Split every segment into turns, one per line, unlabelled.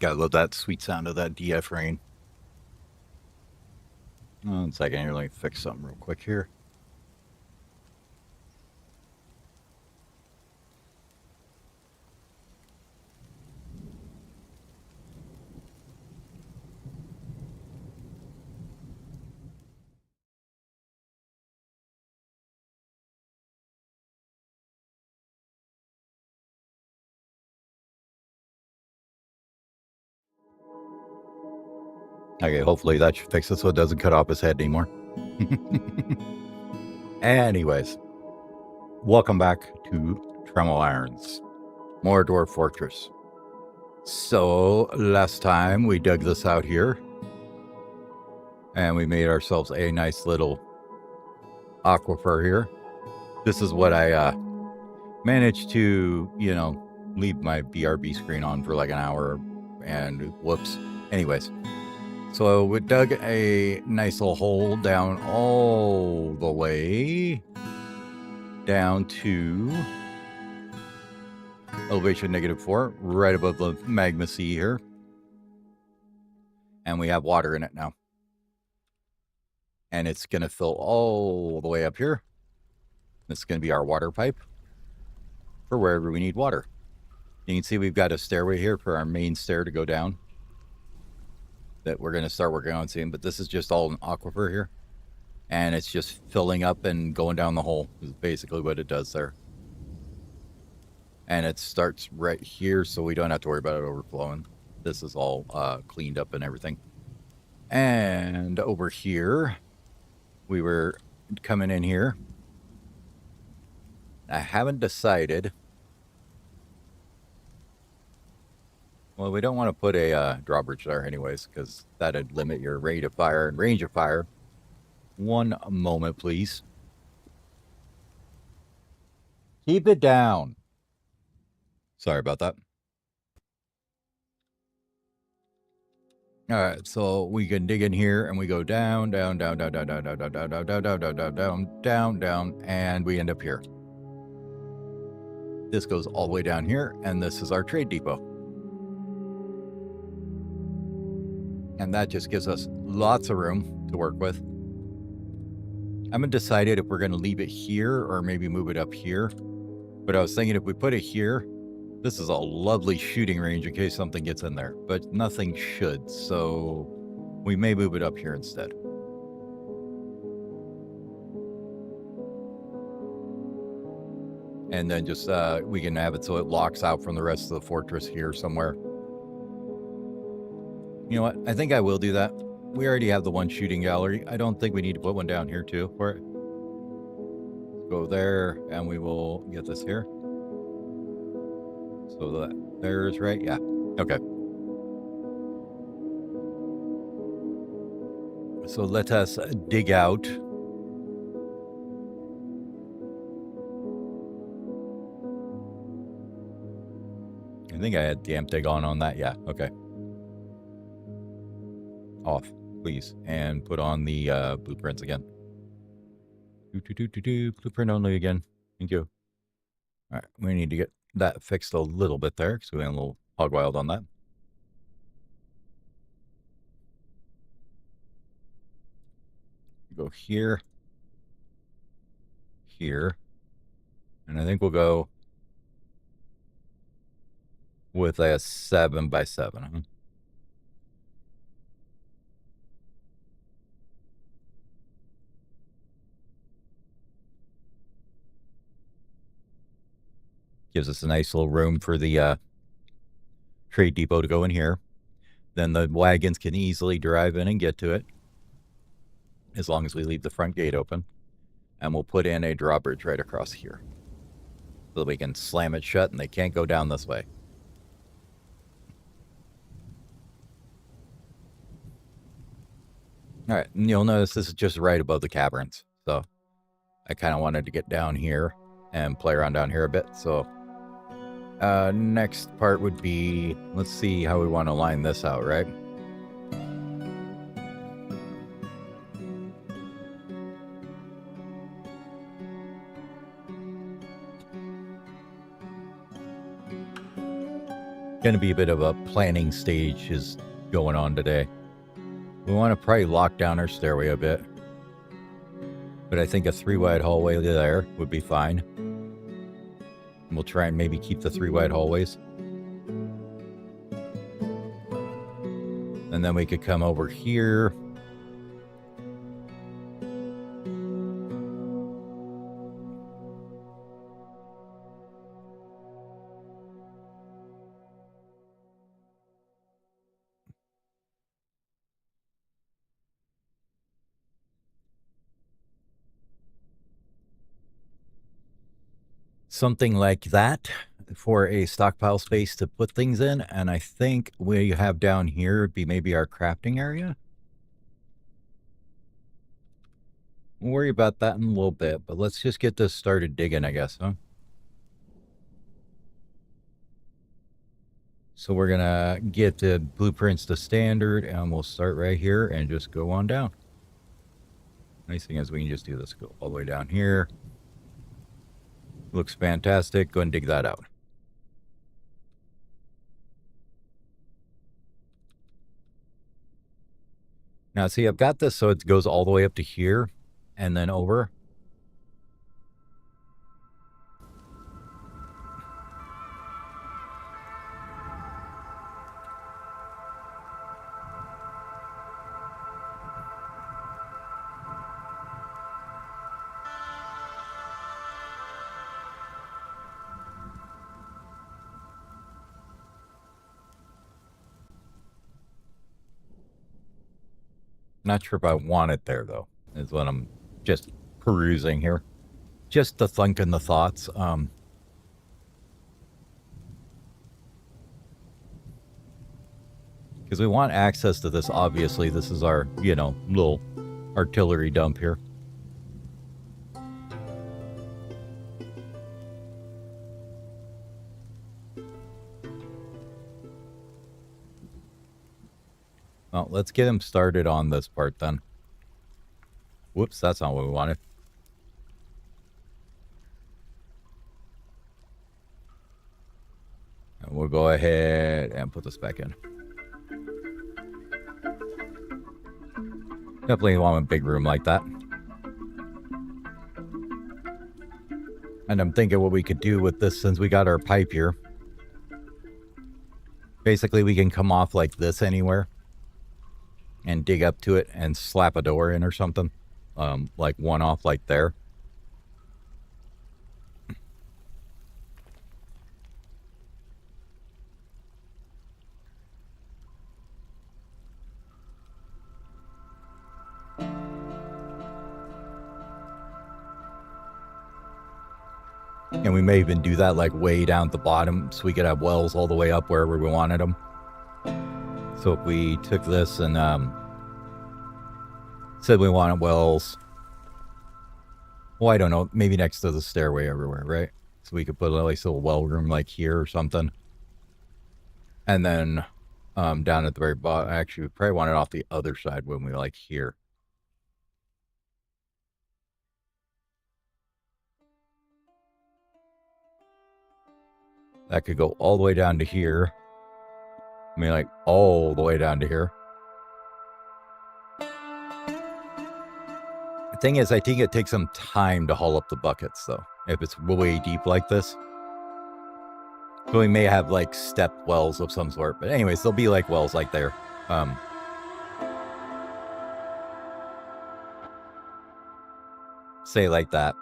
Gotta love that sweet sound of that DF rain. 1 second here, let me fix something real quick here. Okay, hopefully that should fix it so it doesn't cut off his head anymore. Anyways, welcome back to Trammel Irons, Mordor Fortress. So, last time we dug this out here, and we made ourselves a nice little aquifer here. This is what I managed to, leave my BRB screen on for like an hour, and whoops. Anyways, so we dug a nice little hole down all the way down to elevation -4, right above the magma sea here. And we have water in it now. And it's going to fill all the way up here. This is going to be our water pipe for wherever we need water. You can see we've got a stairway here for our main stair to go down that we're going to start working on soon. But this is just all an aquifer here. And it's just filling up and going down the hole is basically what it does there. And it starts right here, so we don't have to worry about it overflowing. This is all cleaned up and everything. And over here, we were coming in here. I haven't decided. Well, we don't want to put a drawbridge there anyways, because that'd limit your rate of fire and range of fire. One moment, please. Keep it down. Sorry about that. All right, so we can dig in here and we go down, down, down, down, down, down, down, down, down, down, down, down, down, down, down, down, and we end up here. This goes all the way down here, and this is our trade depot. And that just gives us lots of room to work with. I haven't decided if we're going to leave it here or maybe move it up here. But I was thinking if we put it here, this is a lovely shooting range in case something gets in there. But nothing should, so we may move it up here instead. And then just we can have it so it locks out from the rest of the fortress here somewhere. You know what? I think I will do that. We already have the one shooting gallery. I don't think we need to put one down here too for it. Go there, and we will get this here. So that there's right. Yeah. Okay. So let us dig out. I think I had damp dig on that. Yeah. Okay. Off, please, and put on the blueprints again. Blueprint only again. Thank you. All right, we need to get that fixed a little bit there because we went a little hog wild on that. Go here, here, and I think we'll go with a 7x7. Huh? Gives us a nice little room for the trade depot to go in here. Then the wagons can easily drive in and get to it, as long as we leave the front gate open. And we'll put in a drawbridge right across here, so that we can slam it shut and they can't go down this way. All right, and you'll notice this is just right above the caverns. So I kind of wanted to get down here and play around down here a bit. So next part would be, let's see how we want to line this out, right? Going to be a bit of a planning stage is going on today. We want to probably lock down our stairway a bit, but I think a 3-wide hallway there would be fine. And we'll try and maybe keep the 3-wide hallways. And then we could come over here. Something like that for a stockpile space to put things in. And I think we have down here would be maybe our crafting area. We'll worry about that in a little bit, but let's just get this started digging, I guess, huh? So we're gonna get the blueprints to standard, and we'll start right here and just go on down. Nice thing is we can just do this, go all the way down here. Looks fantastic. Go and dig that out. Now, see, I've got this so it goes all the way up to here and then over. Not sure if I want it there, though, is what I'm just perusing here. Just the thinking the thoughts. Because we want access to this, obviously. This is our, you know, little artillery dump here. Well, let's get him started on this part then. Whoops, that's not what we wanted. And we'll go ahead and put this back in. Definitely want a big room like that. And I'm thinking what we could do with this, since we got our pipe here. Basically, we can come off like this anywhere and dig up to it and slap a door in or something. Like one off like there. And we may even do that like way down at the bottom so we could have wells all the way up wherever we wanted them. So if we took this and said we wanted wells, well, I don't know, maybe next to the stairway everywhere, right? So we could put a nice little well room like here or something. And then down at the very bottom, actually, we probably want it off the other side when we like here. That could go all the way down to here. I mean, like all the way down to here. The thing is, I think it takes some time to haul up the buckets, though, if it's way deep like this. So we may have like step wells of some sort, but anyways, there'll be like wells like there. Say like that.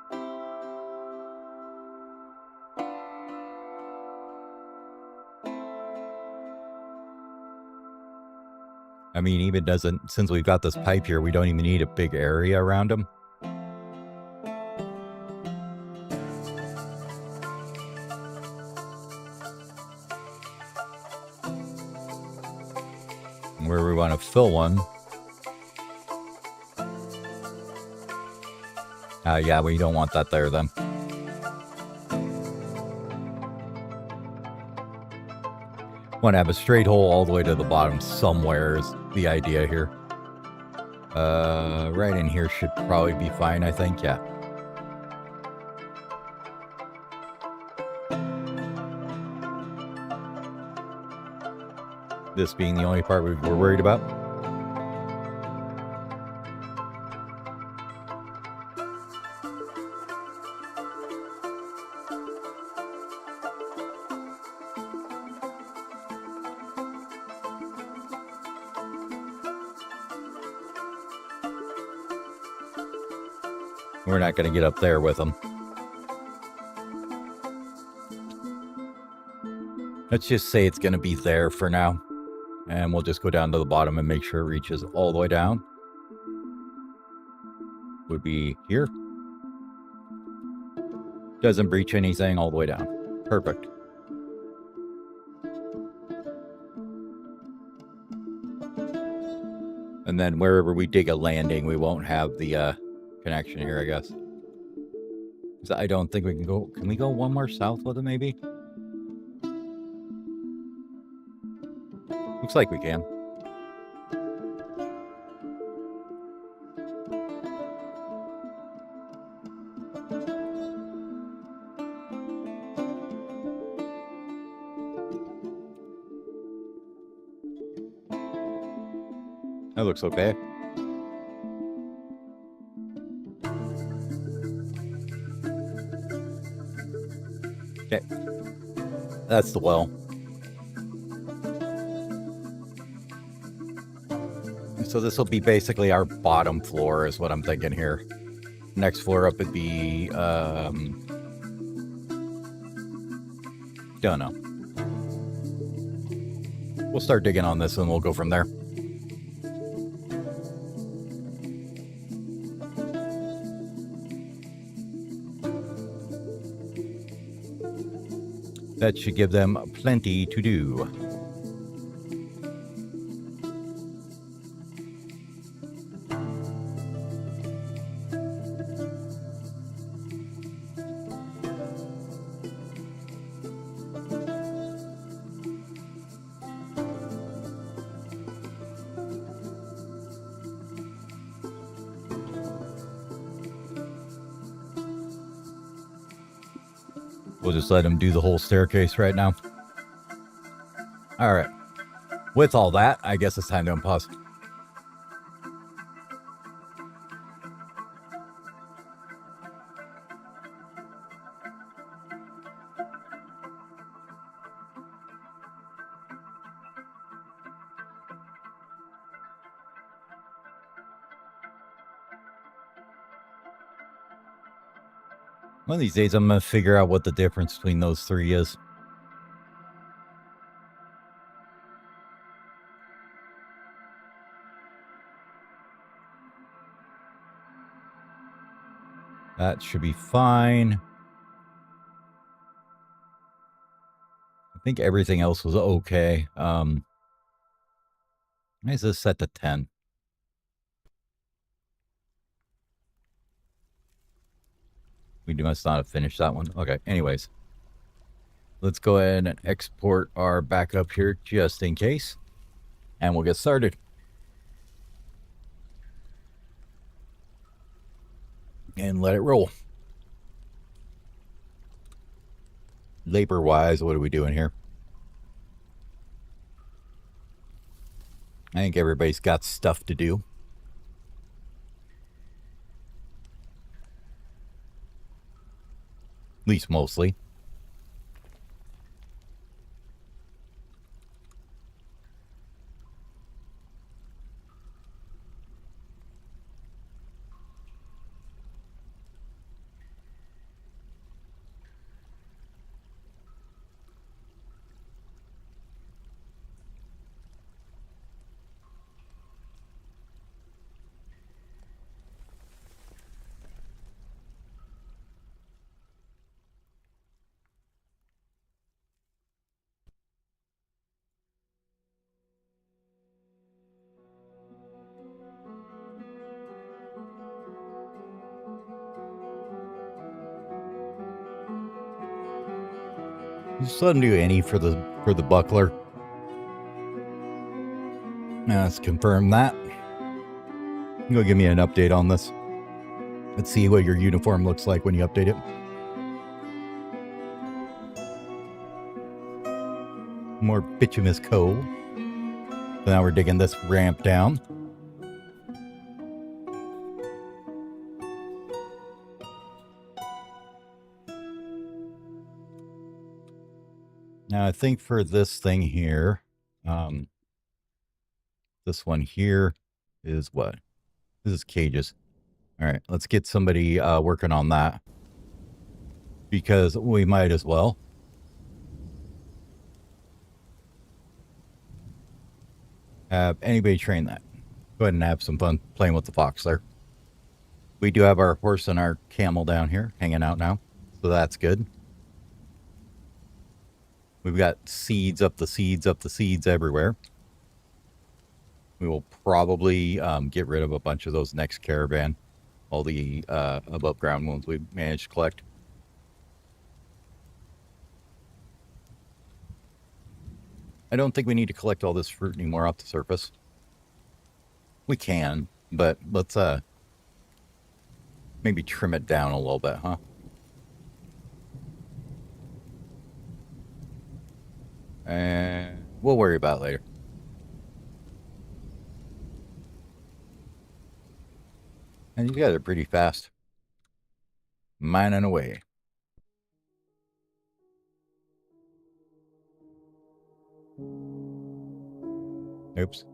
I mean, even doesn't, since we've got this pipe here, we don't even need a big area around them. Where we want to fill one. Yeah, we don't want that there then. Want to have a straight hole all the way to the bottom somewhere is the idea here. Right in here should probably be fine, I think, yeah. This being the only part we were worried about. We're not going to get up there with them. Let's just say it's going to be there for now. And we'll just go down to the bottom and make sure it reaches all the way down. Would be here. Doesn't breach anything all the way down. Perfect. And then wherever we dig a landing, we won't have the connection here, I guess. I don't think we can go. Can we go one more south with it, maybe? Looks like we can. That looks okay. Okay. That's the well. So this will be basically our bottom floor is what I'm thinking here. Next floor up would be, don't know. We'll start digging on this and we'll go from there. That should give them plenty to do. We'll just let him do the whole staircase right now. All right. With all that, I guess it's time to unpause. One of these days, I'm going to figure out what the difference between those three is. That should be fine. I think everything else was okay. Why is this set to 10? We must not have finished that one. Okay, anyways. Let's go ahead and export our backup here just in case. And we'll get started. And let it roll. Labor-wise, what are we doing here? I think everybody's got stuff to do. At least mostly. Just let him do any for the buckler. Now let's confirm that. Go give me an update on this. Let's see what your uniform looks like when you update it. More bituminous coal. So now we're digging this ramp down. Now I think for this thing here, this one here is what? This is cages. All right, let's get somebody working on that, because we might as well. Have anybody train that. Go ahead and have some fun playing with the fox there. We do have our horse and our camel down here hanging out now, so that's good. We've got seeds up the seeds up the seeds everywhere. We will probably get rid of a bunch of those next caravan. All the above ground ones we managed to collect. I don't think we need to collect all this fruit anymore off the surface. We can, but let's maybe trim it down a little bit, huh? And we'll worry about it later. And you guys are pretty fast. Mining away. Oops.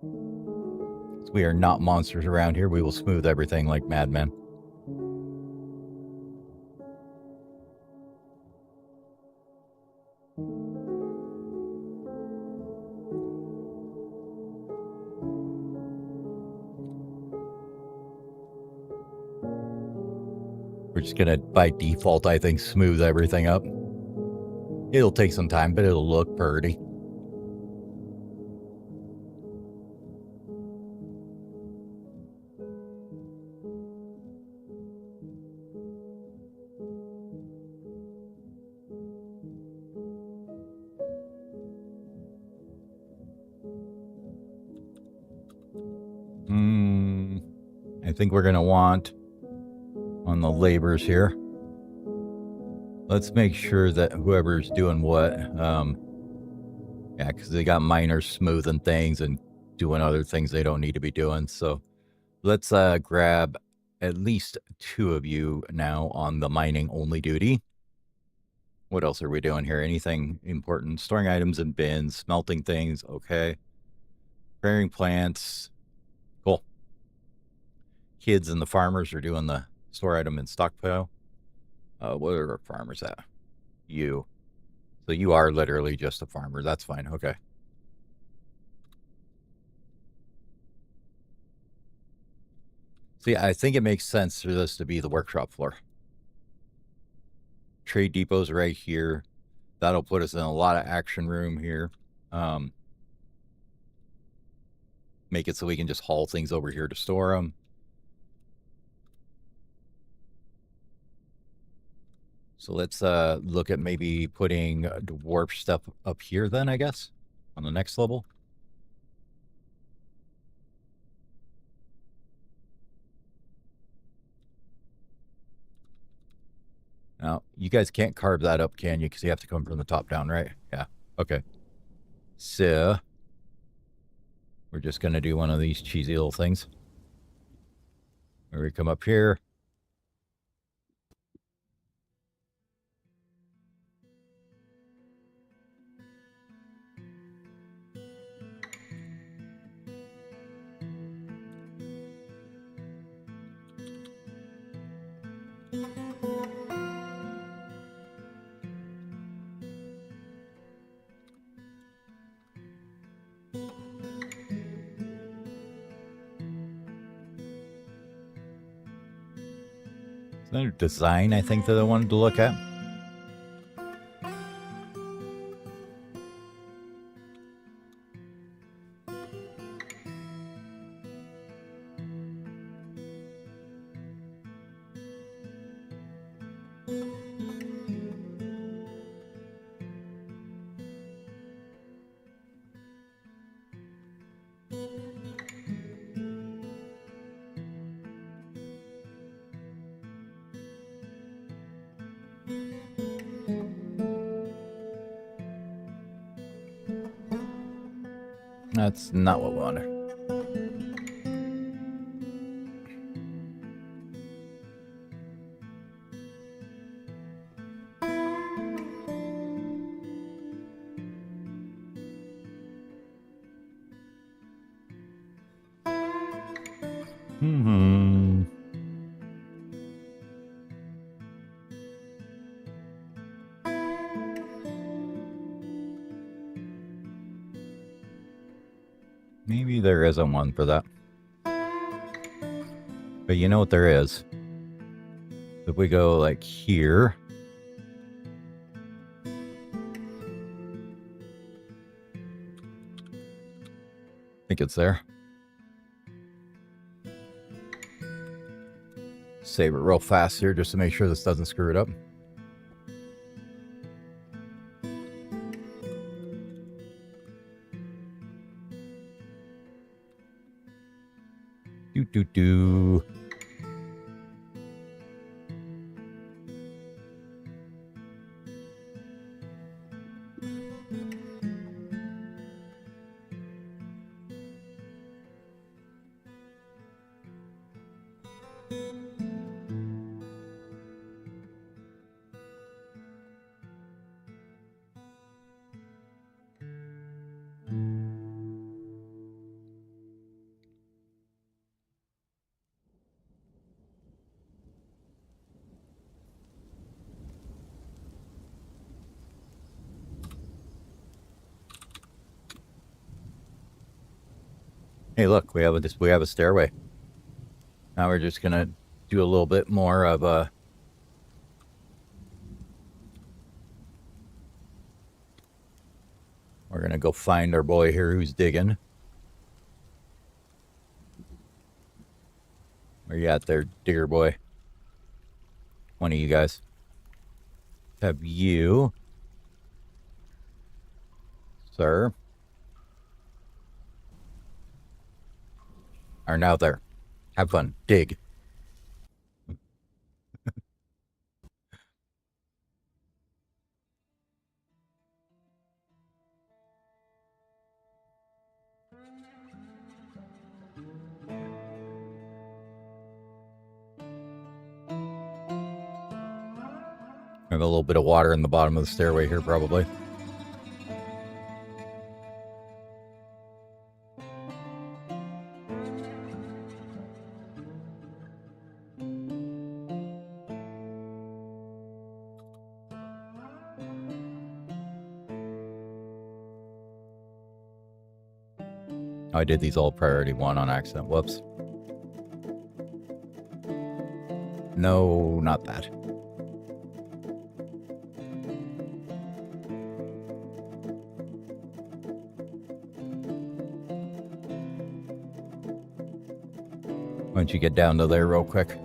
So we are not monsters around here. We will smooth everything like madmen. We're just gonna, by default, I think, smooth everything up. It'll take some time, but it'll look pretty. I think we're gonna want on the labors here. Let's make sure that whoever's doing what, yeah, because they got miners smoothing things and doing other things they don't need to be doing. So let's grab at least 2 of you now on the mining only duty. What else are we doing here? Anything important? Storing items in bins, smelting things. Okay. Preparing plants. Cool. Kids and the farmers are doing the store item and stockpile. What are our farmers at? You. So you are literally just a farmer. That's fine. Okay. See, I think it makes sense for this to be the workshop floor. Trade depot's right here. That'll put us in a lot of action room here. Make it so we can just haul things over here to store them. So let's look at maybe putting dwarf stuff up here then, I guess, on the next level. Now, you guys can't carve that up, can you? Because you have to come from the top down, right? Yeah. Okay. So we're just going to do one of these cheesy little things. Where we come up here. Another design, I think, that I wanted to look at. That's not what we wanted. Maybe there isn't one for that. But you know what there is? If we go like here. I think it's there. Save it real fast here just to make sure this doesn't screw it up. Do. Hey, look, we have a stairway. Now we're just gonna do a little bit more of a. We're gonna go find our boy here who's digging. Where you at there, digger boy? One of you guys. Have you, sir, are now there. Have fun. Dig. I have a little bit of water in the bottom of the stairway here, probably. Oh, I did these all priority 1 on accident. Whoops. No, not that. Why don't you get down to there real quick?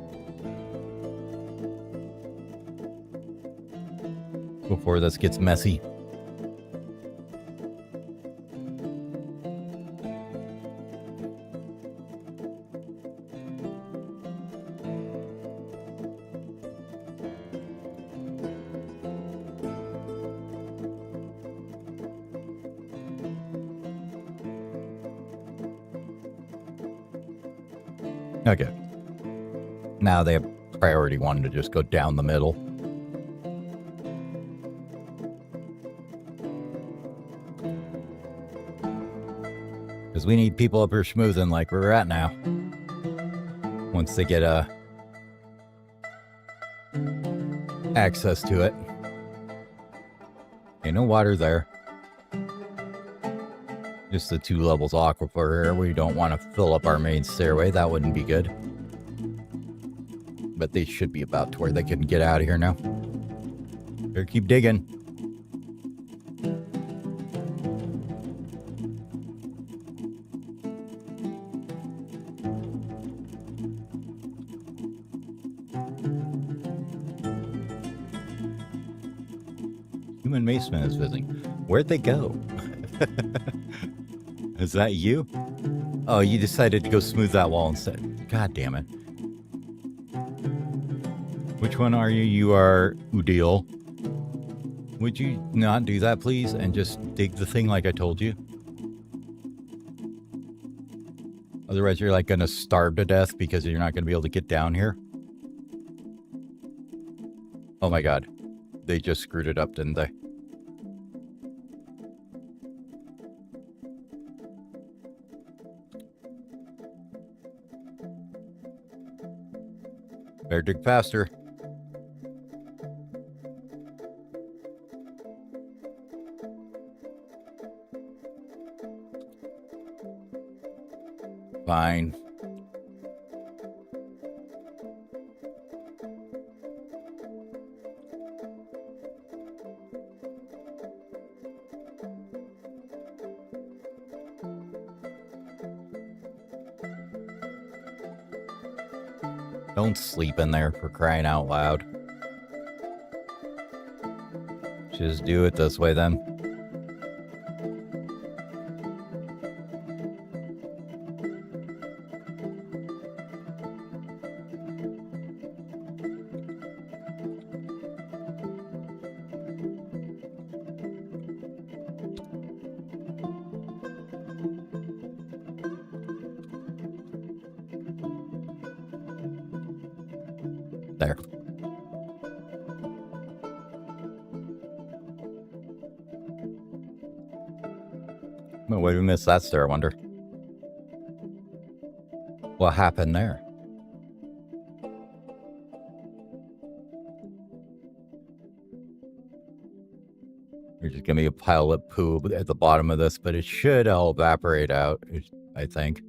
Before this gets messy. Okay. Now they have priority 1 to just go down the middle. Because we need people up here smoothing like we're at now. Once they get access to it. Okay, no water there. Just the 2 levels aquifer here. We don't want to fill up our main stairway. That wouldn't be good. But they should be about to where they can get out of here now. Better keep digging. Human Maceman is visiting. Where'd they go? Is that you? Oh, you decided to go smooth that wall instead. God damn it. Which one are you? You are Udil. Would you not do that, please, and just dig the thing like I told you? Otherwise, you're like going to starve to death because you're not going to be able to get down here. Oh my god. They just screwed it up, didn't they? Better dig faster. Fine. Don't sleep in there, for crying out loud. Just do it this way then. There. Well, why did we miss that stair, I wonder? What happened there? There's just gonna be a pile of poo at the bottom of this, but it should all evaporate out, I think.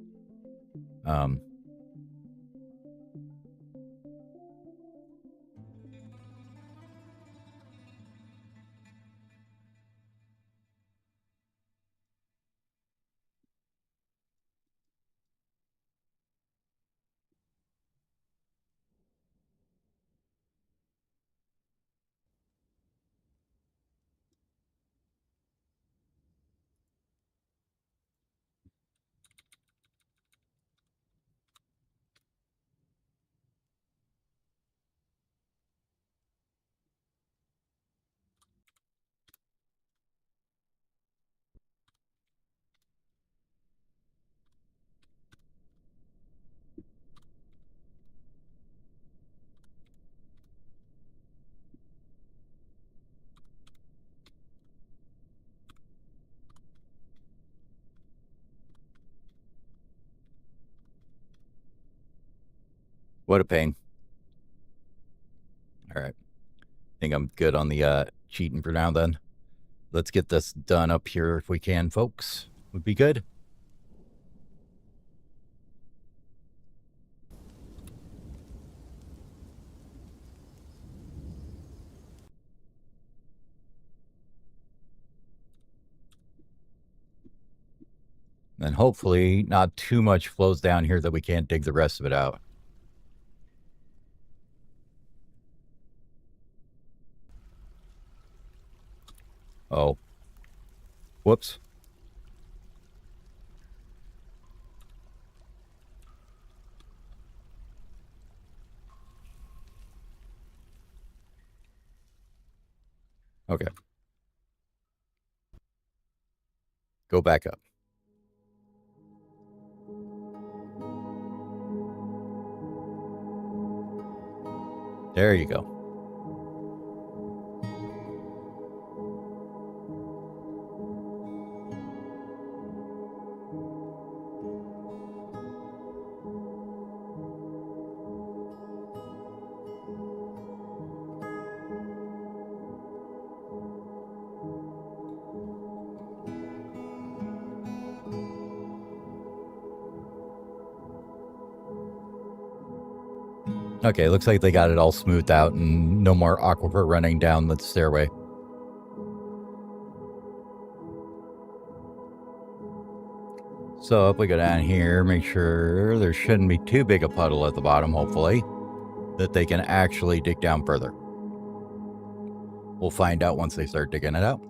What a pain. All right. I think I'm good on the cheating for now then. Let's get this done up here if we can, folks. Would be good. And hopefully not too much flows down here that we can't dig the rest of it out. Oh. Whoops. Okay. Go back up. There you go. Okay, looks like they got it all smoothed out and no more aquifer running down the stairway. So if we go down here, make sure there shouldn't be too big a puddle at the bottom, hopefully, that they can actually dig down further. We'll find out once they start digging it out.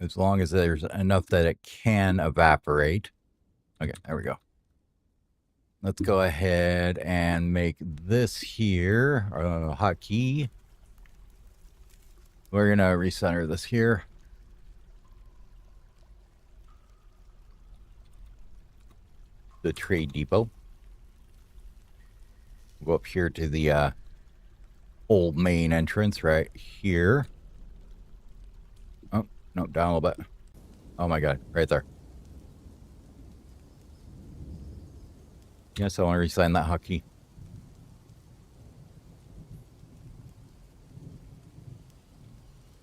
As long as there's enough that it can evaporate. Okay, there we go. Let's go ahead and make this here a hotkey. We're going to recenter this here. the trade depot. Go up here to the old main entrance right here. Oh, no, down a little bit. Oh my god, right there. Yes, I want to re-sign that hotkey.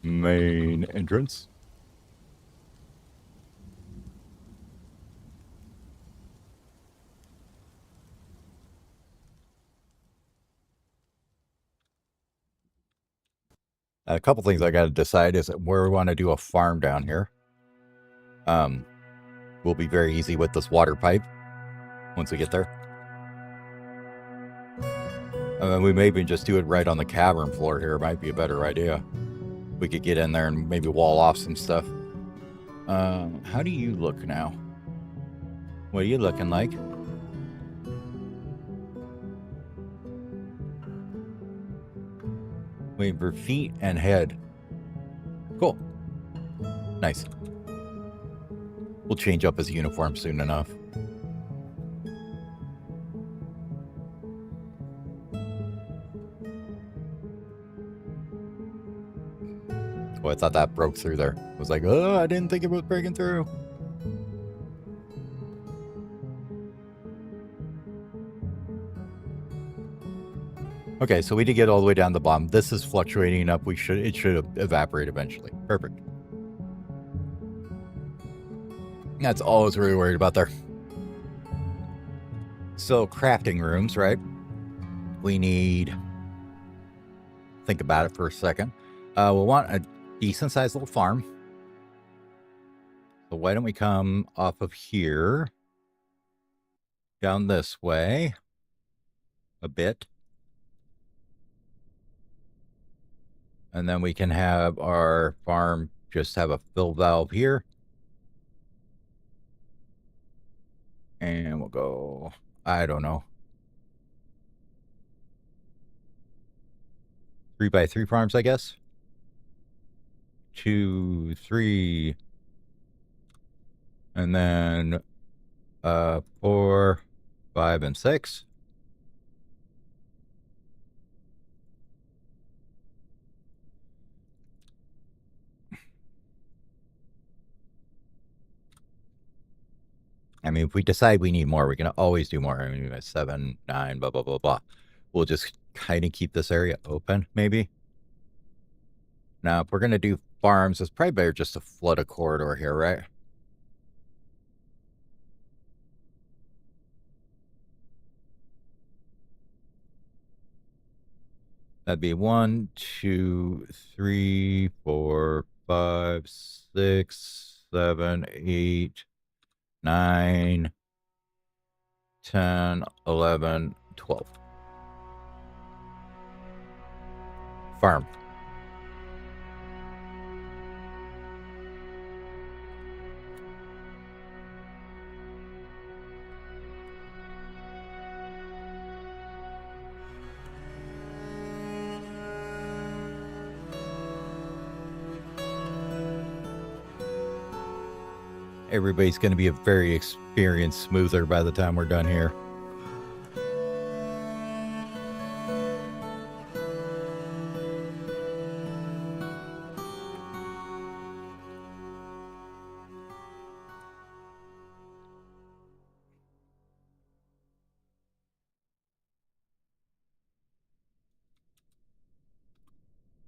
Main entrance. A couple things I got to decide is where we want to do a farm down here. Will be very easy with this water pipe once we get there. We may even just do it right on the cavern floor here. It might be a better idea. We could get in there and maybe wall off some stuff. How do you look now? What are you looking like? Wait for feet and head. Cool. Nice. We'll change up his uniform soon enough. Oh, I thought that broke through there. I was like, oh, I didn't think it was breaking through. Okay, so we did get all the way down the bottom. This is fluctuating up. It should evaporate eventually. Perfect. That's all I was really worried about there. So crafting rooms, right? We need... Think about it for a second. We'll want a decent sized little farm. So why don't we come off of here, down this way a bit, and then we can have our farm just have a fill valve here, and we'll go, I don't know, 3x3 farms, I guess. 2, 3, and then 4, 5, and 6. I mean, if we decide we need more, we can always do more. I mean, 7, 9, blah, blah, blah, blah. We'll just kind of keep this area open, maybe. Now, if we're going to do farms, it's probably better just to flood a corridor here, right? That'd be 1, 2, 3, 4, 5, 6, 7, 8, 9, 10, 11, 12. Farm. Everybody's going to be a very experienced smoother by the time we're done here.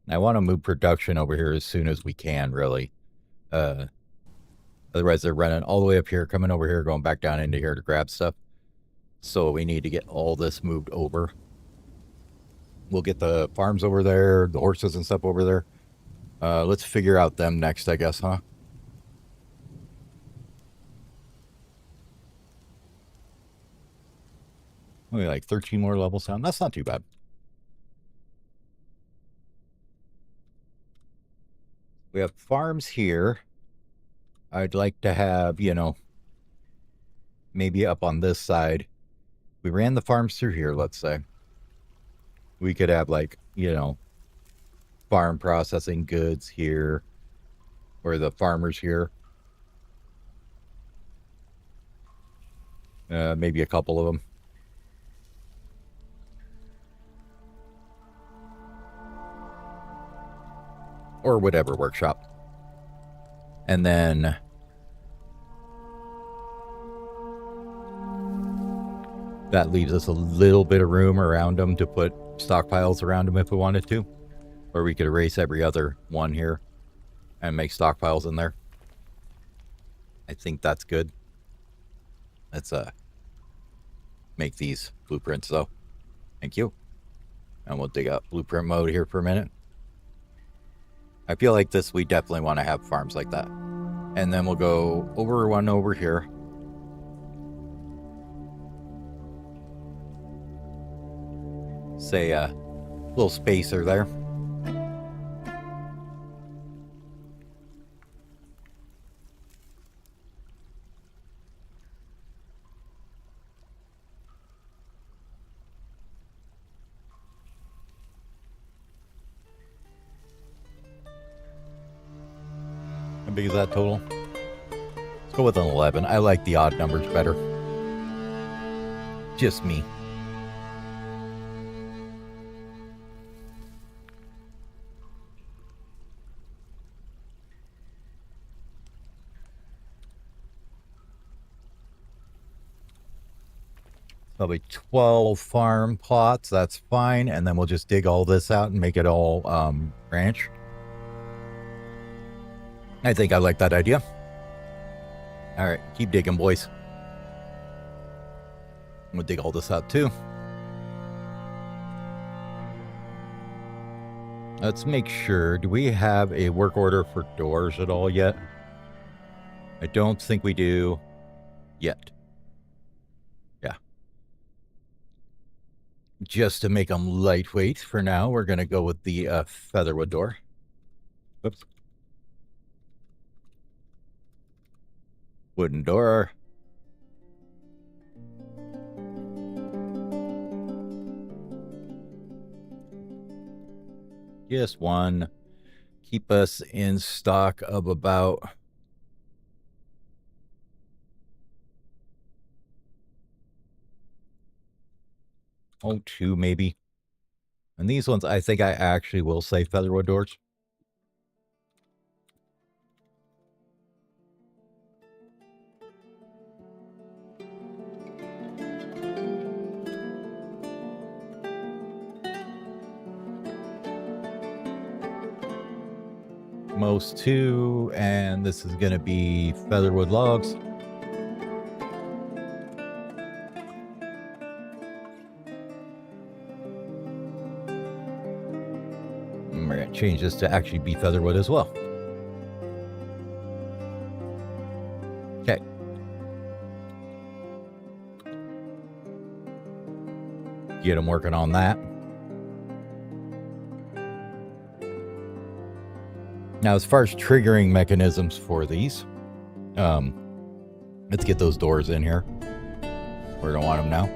I want to move production over here as soon as we can, really. Otherwise, they're running all the way up here, coming over here, going back down into here to grab stuff. So we need to get all this moved over. We'll get the farms over there, the horses and stuff over there. Let's figure out them next, I guess, huh? Only like 13 more levels down. That's not too bad. We have farms here. I'd like to have, you know, maybe up on this side. We ran the farms through here, let's say. We could have, like, you know, farm processing goods here, or the farmers here. Maybe a couple of them. Or whatever workshop. And then that leaves us a little bit of room around them to put stockpiles around them if we wanted to. Or we could erase every other one here and make stockpiles in there. I think that's good. Let's make these blueprints though. Thank you. And we'll dig up blueprint mode here for a minute. I feel like this, we definitely want to have farms like that. And then we'll go over one over here. Say a little spacer there. How big is that total? Let's go with an 11. I like the odd numbers better. Just me. Probably 12 farm plots. That's fine. And then we'll just dig all this out and make it all ranch. I think I like that idea. All right, keep digging, boys. We'll dig all this out too. Let's make sure. Do we have a work order for doors at all yet? I don't think we do yet. Yeah. Just to make them lightweight for now, we're going to go with the featherwood door. Whoops. Wooden door. Just one. Keep us in stock of about... oh, 2 maybe. And these ones, I think I actually will say featherwood doors. Most 2, and this is going to be featherwood logs. And we're going to change this to actually be featherwood as well. Okay. Get them working on that. Now, as far as triggering mechanisms for these, let's get those doors in here. We're going to want them now.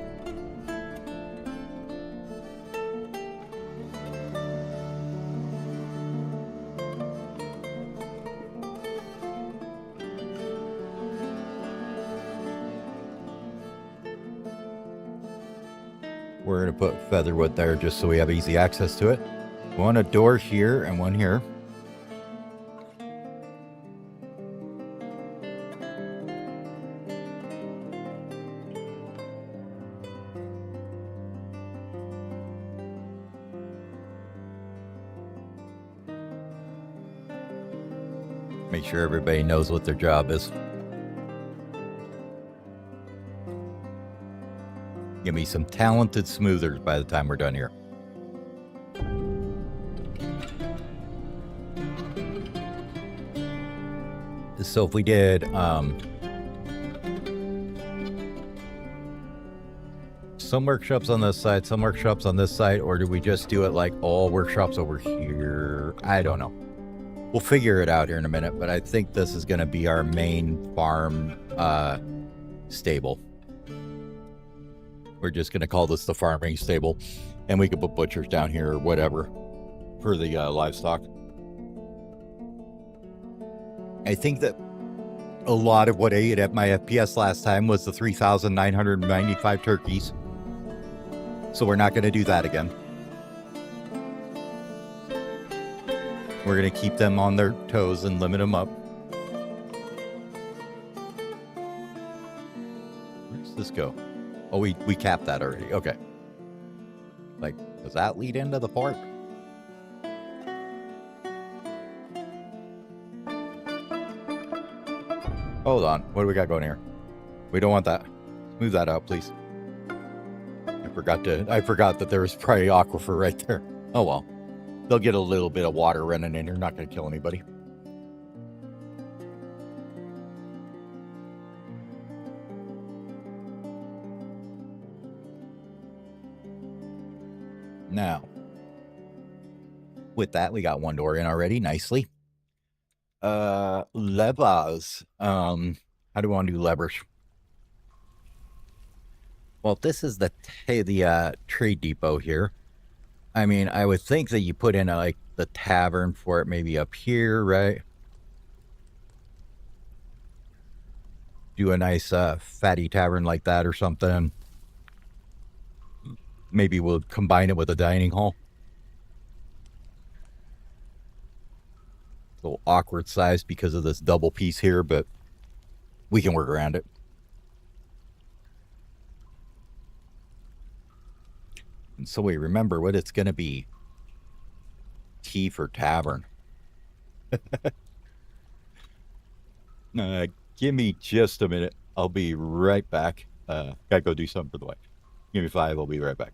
We're going to put featherwood there just so we have easy access to it. We want a door here and one here. Make sure everybody knows what their job is. Give me some talented smoothers by the time we're done here. So if we did some workshops on this side, some workshops on this side, or do we just do it like all workshops over here? I don't know. We'll figure it out here in a minute, but I think this is going to be our main farm stable. We're just going to call this the farming stable, and we could put butchers down here or whatever for the livestock. I think that a lot of what I ate at my FPS last time was the 3,995 turkeys. So we're not going to do that again. We're going to keep them on their toes and limit them up. Where does this go? Oh, we capped that already. Okay. Like, does that lead into the park? Hold on. What do we got going here? We don't want that. Move that out, please. I forgot that there was probably aquifer right there. Oh well. They'll get a little bit of water running in here. Not going to kill anybody. Now, with that, we got one door in already, nicely. Levers. How do we want to do levers? Well, this is the trade depot here. I mean, I would think that you put in like the tavern for it, maybe up here, right? Do a nice fatty tavern like that or something. Maybe we'll combine it with a dining hall. A little awkward size because of this double piece here, but we can work around it. And so we remember what it's going to be. T for tavern. Give me just a minute. I'll be right back. Gotta go do something for the wife. Give me 5. I'll be right back.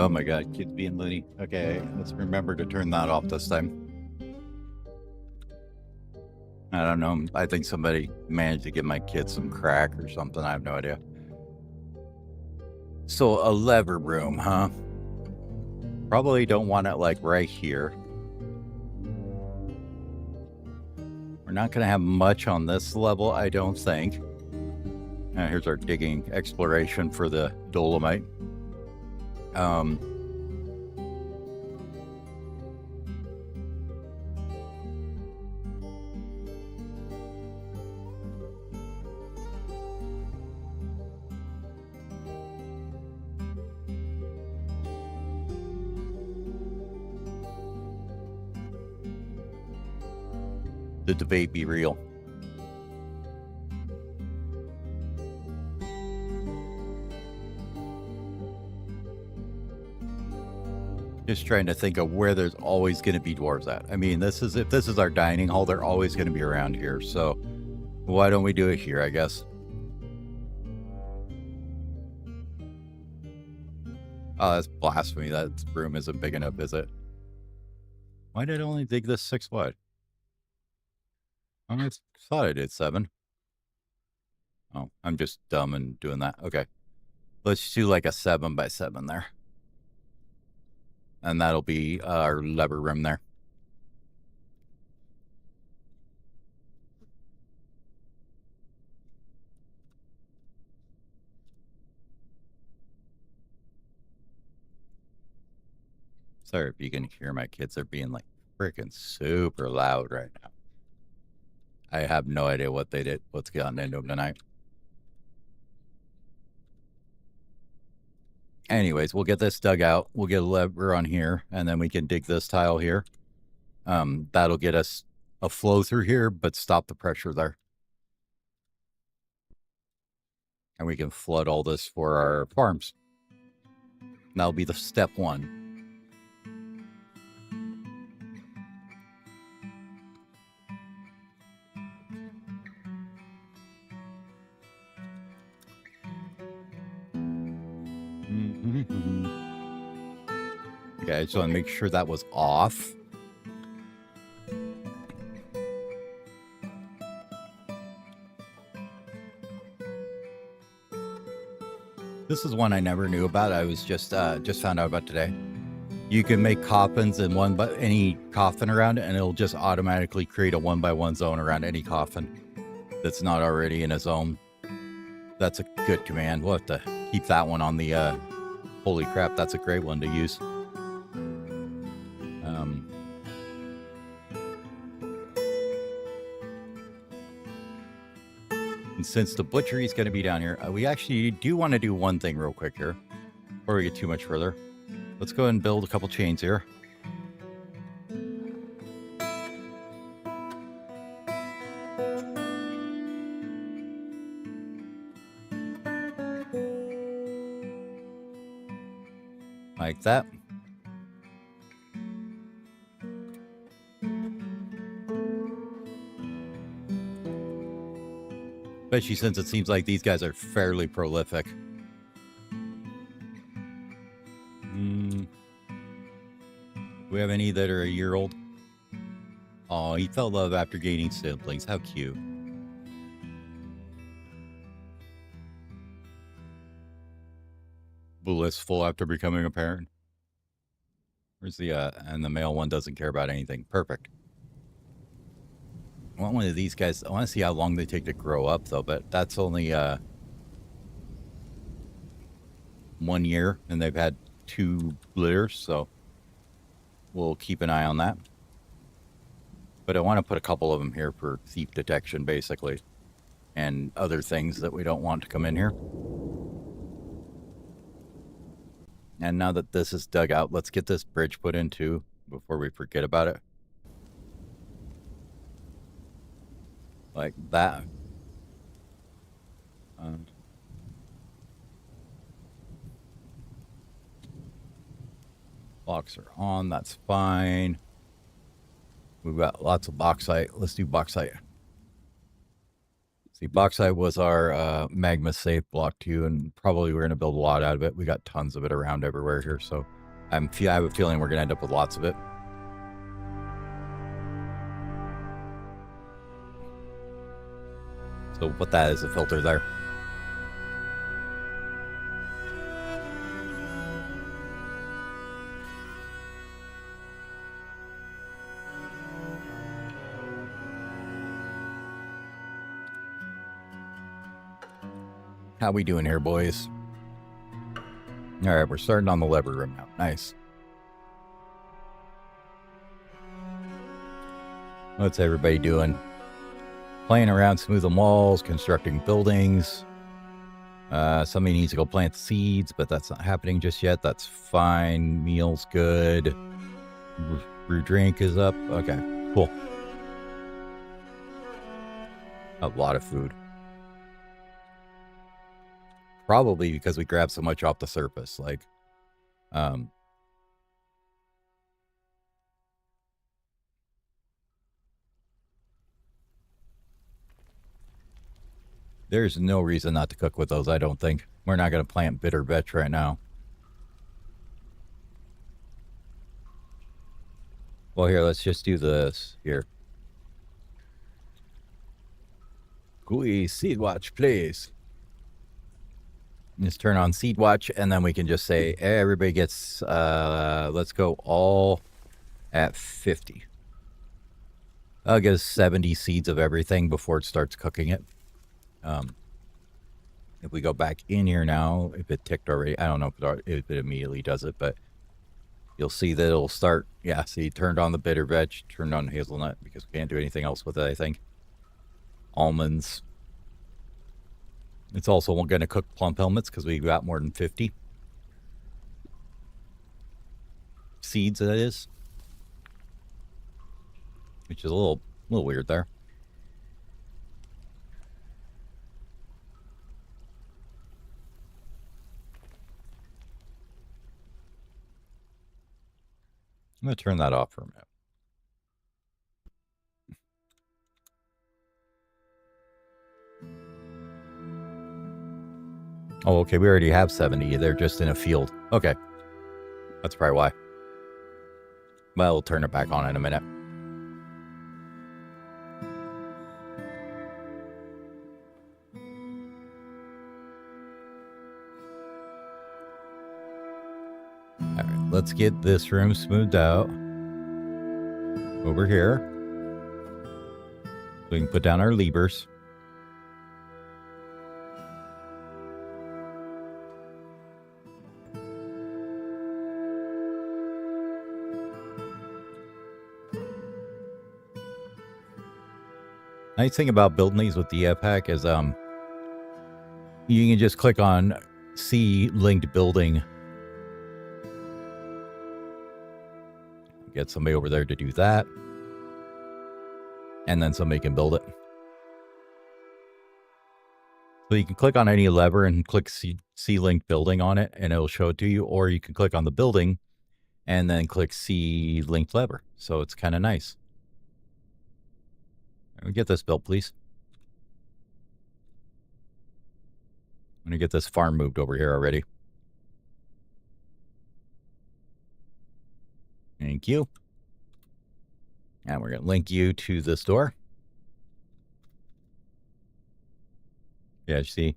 Oh my god, kids being loony. Okay, let's remember to turn that off this time. I don't know. I think somebody managed to give my kids some crack or something. I have no idea. So a lever room, huh? Probably don't want it like right here. We're not going to have much on this level, I don't think. And here's our digging exploration for the dolomite. The debate be real. Just trying to think of where there's always going to be dwarves at. I mean, if this is our dining hall, they're always going to be around here. So why don't we do it here, I guess? Oh, that's blasphemy. That room isn't big enough, is it? Why did I only dig this 6 wide? I thought I did 7. Oh, I'm just dumb and doing that. Okay. Let's do like a 7 by 7 there. And that'll be our lever room there. Sorry if you can hear my kids. They're being like freaking super loud right now. I have no idea what they did, what's gotten into them tonight. Anyways, we'll get this dug out. We'll get a lever on here, and then we can dig this tile here. That'll get us a flow through here, but stop the pressure there. And we can flood all this for our farms. And that'll be the step 1. Okay, I just want to make sure that was off. This is one I never knew about. I was just found out about today. You can make coffins in any coffin around it, and it'll just automatically create a 1x1 zone around any coffin that's not already in a zone. That's a good command. We'll have to keep that one on the holy crap, that's a great one to use. And since the butchery is going to be down here, we actually do want to do one thing real quick here before we get too much further. Let's go ahead and build a couple chains here. Like that. Especially since it seems like these guys are fairly prolific. Do we have any that are a year old? Oh, he felt love after gaining siblings. How cute. Blissful after becoming a parent. Where's the, and the male one doesn't care about anything. Perfect. I want one of these guys. I want to see how long they take to grow up, though, but that's only 1 year, and they've had 2 litters, so we'll keep an eye on that. But I want to put a couple of them here for thief detection, basically, and other things that we don't want to come in here. And now that this is dug out, let's get this bridge put in too before we forget about it. Like that. Blocks are on, that's fine. We've got lots of bauxite. Let's do bauxite. See, bauxite was our magma safe block 2, and probably we're going to build a lot out of it. We got tons of it around everywhere here, so I have a feeling we're going to end up with lots of it. So put that as a filter there. How we doing here, boys? All right, we're starting on the lever room now. Nice. What's everybody doing? Playing around smoothing walls, constructing buildings. Somebody needs to go plant seeds, but that's not happening just yet. That's fine. Meal's good. Brew drink is up. Okay, cool. A lot of food. Probably because we grabbed so much off the surface. Like, there's no reason not to cook with those, I don't think. We're not going to plant bitter vetch right now. Well, here, let's just do this here. GUI seed watch, please. Just turn on seed watch, and then we can just say everybody gets, let's go all at 50. I'll get us 70 seeds of everything before it starts cooking it. If we go back in here now, if it ticked already, I don't know if it immediately does it, but you'll see that it'll start. Yeah, see, turned on the bitter veg, turned on hazelnut because we can't do anything else with it, I think. Almonds. It's also going to cook plump helmets because we got more than 50 seeds, that is. Which is a little weird there. I'm going to turn that off for a minute. Oh, okay, we already have 70. They're just in a field. Okay. That's probably why. Well, we'll turn it back on in a minute. All right, let's get this room smoothed out. Over here. So we can put down our levers. Nice thing about building these with the pack is you can just click on C linked building. Get somebody over there to do that. And then somebody can build it. So you can click on any lever and click C linked building on it and it'll show it to you. Or you can click on the building and then click C linked lever. So it's kind of nice. Get this built, please. I'm going to get this farm moved over here already. Thank you. And we're going to link you to this door. Yeah, you see?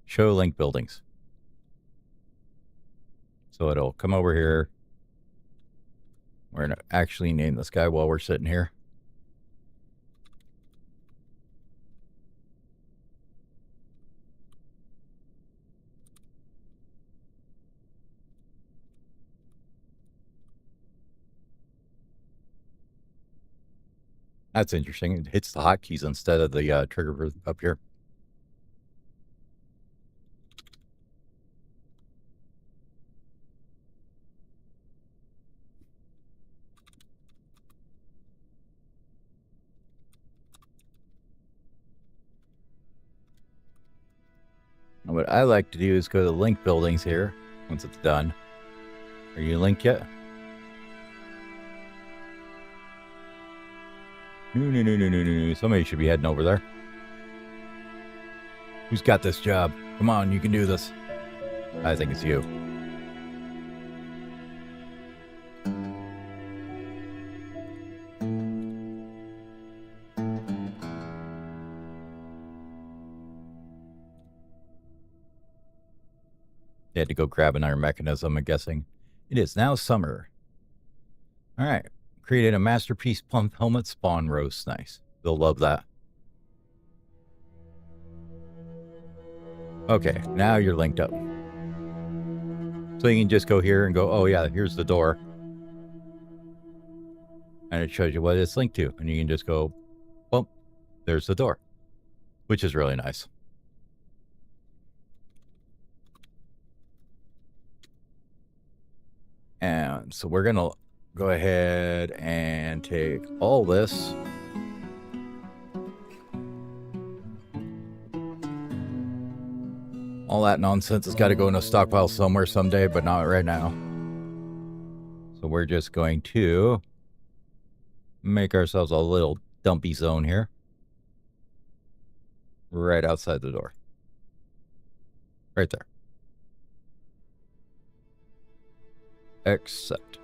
Show link buildings. So it'll come over here. We're going to actually name this guy while we're sitting here. That's interesting. It hits the hotkeys instead of the trigger up here. And what I like to do is go to link buildings here once it's done. Are you linked yet? No. Somebody should be heading over there. Who's got this job? Come on, you can do this. I think it's you. They had to go grab another mechanism, I'm guessing. It is now summer. All right. Created a masterpiece pump helmet spawn roast. Nice. They'll love that. Okay, now you're linked up. So you can just go here and go, oh yeah, here's the door. And it shows you what it's linked to. And you can just go, well, there's the door, which is really nice. And so we're going to go ahead and take all this. All that nonsense has got to go in a stockpile somewhere someday, but not right now. So we're just going to make ourselves a little dumpy zone here. Right outside the door. Right there. Accept.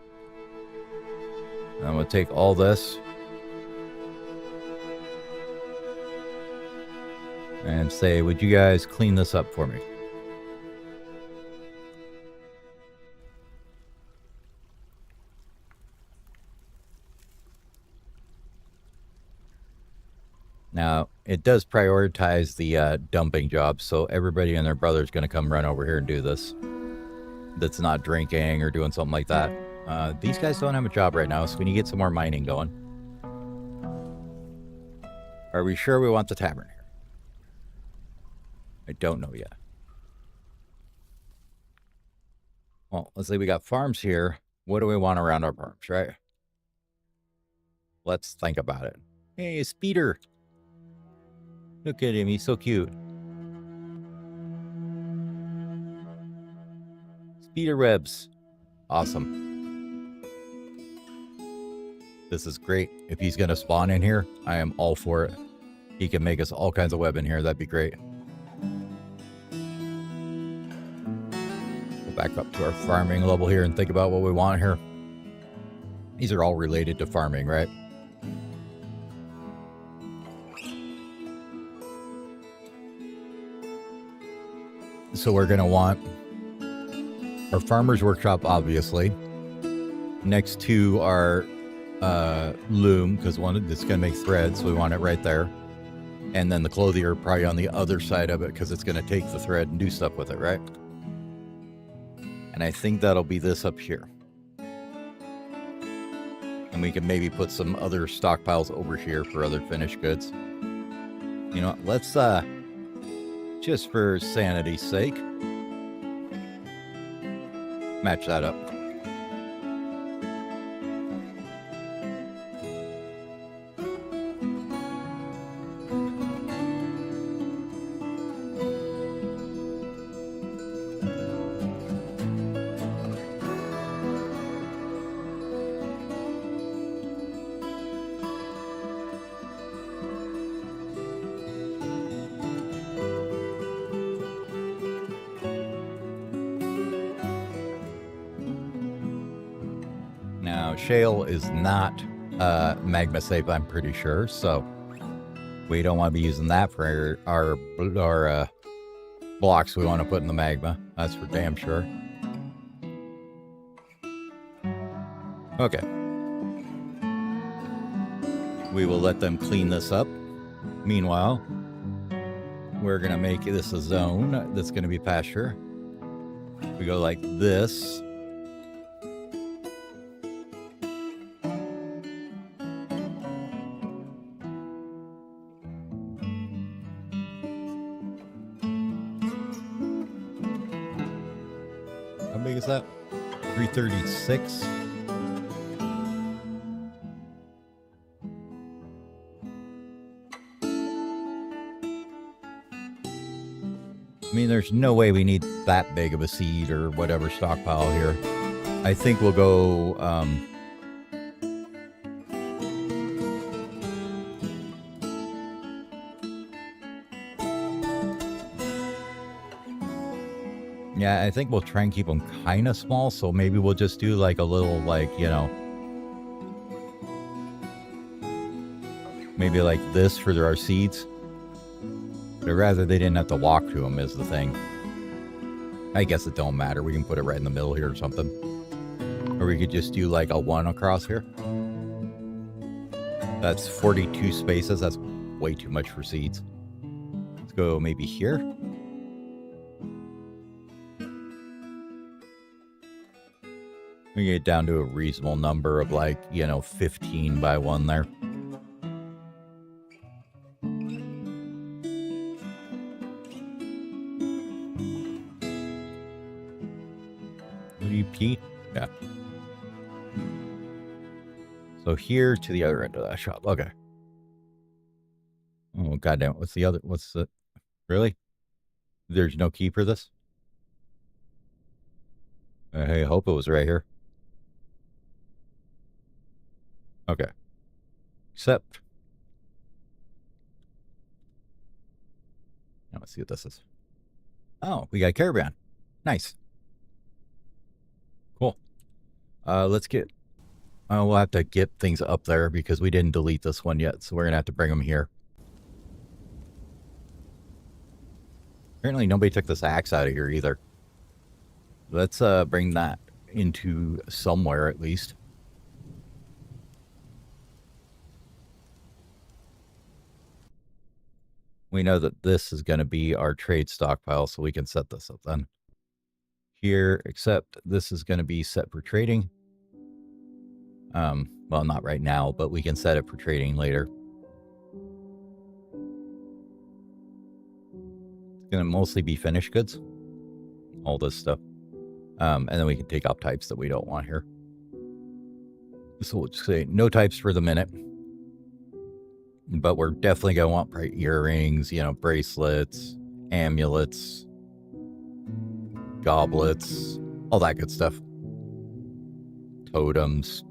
I'm going to take all this and say, would you guys clean this up for me? Now, it does prioritize the dumping job, so everybody and their brother is going to come run over here and do this. That's not drinking or doing something like that. These guys don't have a job right now, so we need to get some more mining going. Are we sure we want the tavern here? I don't know yet. Well, let's say we got farms here. What do we want around our farms, right? Let's think about it. Hey, Speeder. Look at him, he's so cute. Speeder webs. Awesome. This is great. If he's going to spawn in here, I am all for it. He can make us all kinds of web in here. That'd be great. Go back up to our farming level here and think about what we want here. These are all related to farming, right? So we're going to want our farmer's workshop, obviously, next to our loom, because one it's going to make thread, so we want it right there. And then the clothier probably on the other side of it, because it's going to take the thread and do stuff with it, right? And I think that'll be this up here. And we can maybe put some other stockpiles over here for other finished goods. You know, let's just for sanity's sake, match that up. Now, shale is not magma safe, I'm pretty sure, so we don't want to be using that for our blocks we want to put in the magma. That's for damn sure. Okay. We will let them clean this up. Meanwhile, we're going to make this a zone that's going to be pasture. We go like this. How big is that? 336. I mean, there's no way we need that big of a seed or whatever stockpile here. I think we'll go Yeah, I think we'll try and keep them kind of small, so maybe we'll just do like a little, like, you know, maybe like this for our seeds. But rather they didn't have to walk to them is the thing. I guess it don't matter. We can put it right in the middle here or something. Or we could just do like a 1 across here. That's 42 spaces. That's way too much for seeds. Let's go maybe here. We get down to a reasonable number of like, you know, 15 by 1 there. What do you pee? Yeah. So here to the other end of that shop. Okay. Oh, goddamn. What's the other? What's the... Really? There's no key for this? I hope it was right here. Okay. Except... Now let's see what this is. Oh, we got a caravan. Nice. Cool. Let's get... we'll have to get things up there because we didn't delete this one yet, so we're going to have to bring them here. Apparently nobody took this axe out of here either. Let's bring that into somewhere at least. We know that this is going to be our trade stockpile, so we can set this up then. Here, except this is going to be set for trading. Well, not right now, but we can set it for trading later. It's going to mostly be finished goods. All this stuff. And then we can take out types that we don't want here. So we'll just say no types for the minute. But we're definitely going to want bright earrings, you know, bracelets, amulets, goblets, all that good stuff. Totems.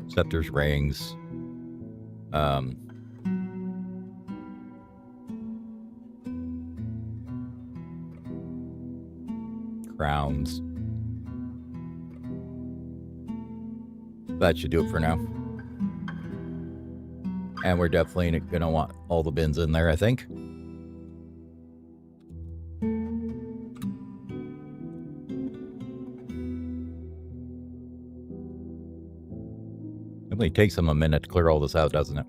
Scepters, rings. Crowns. That should do it for now. And we're definitely going to want all the bins in there, I think. It only takes them a minute to clear all this out, doesn't it?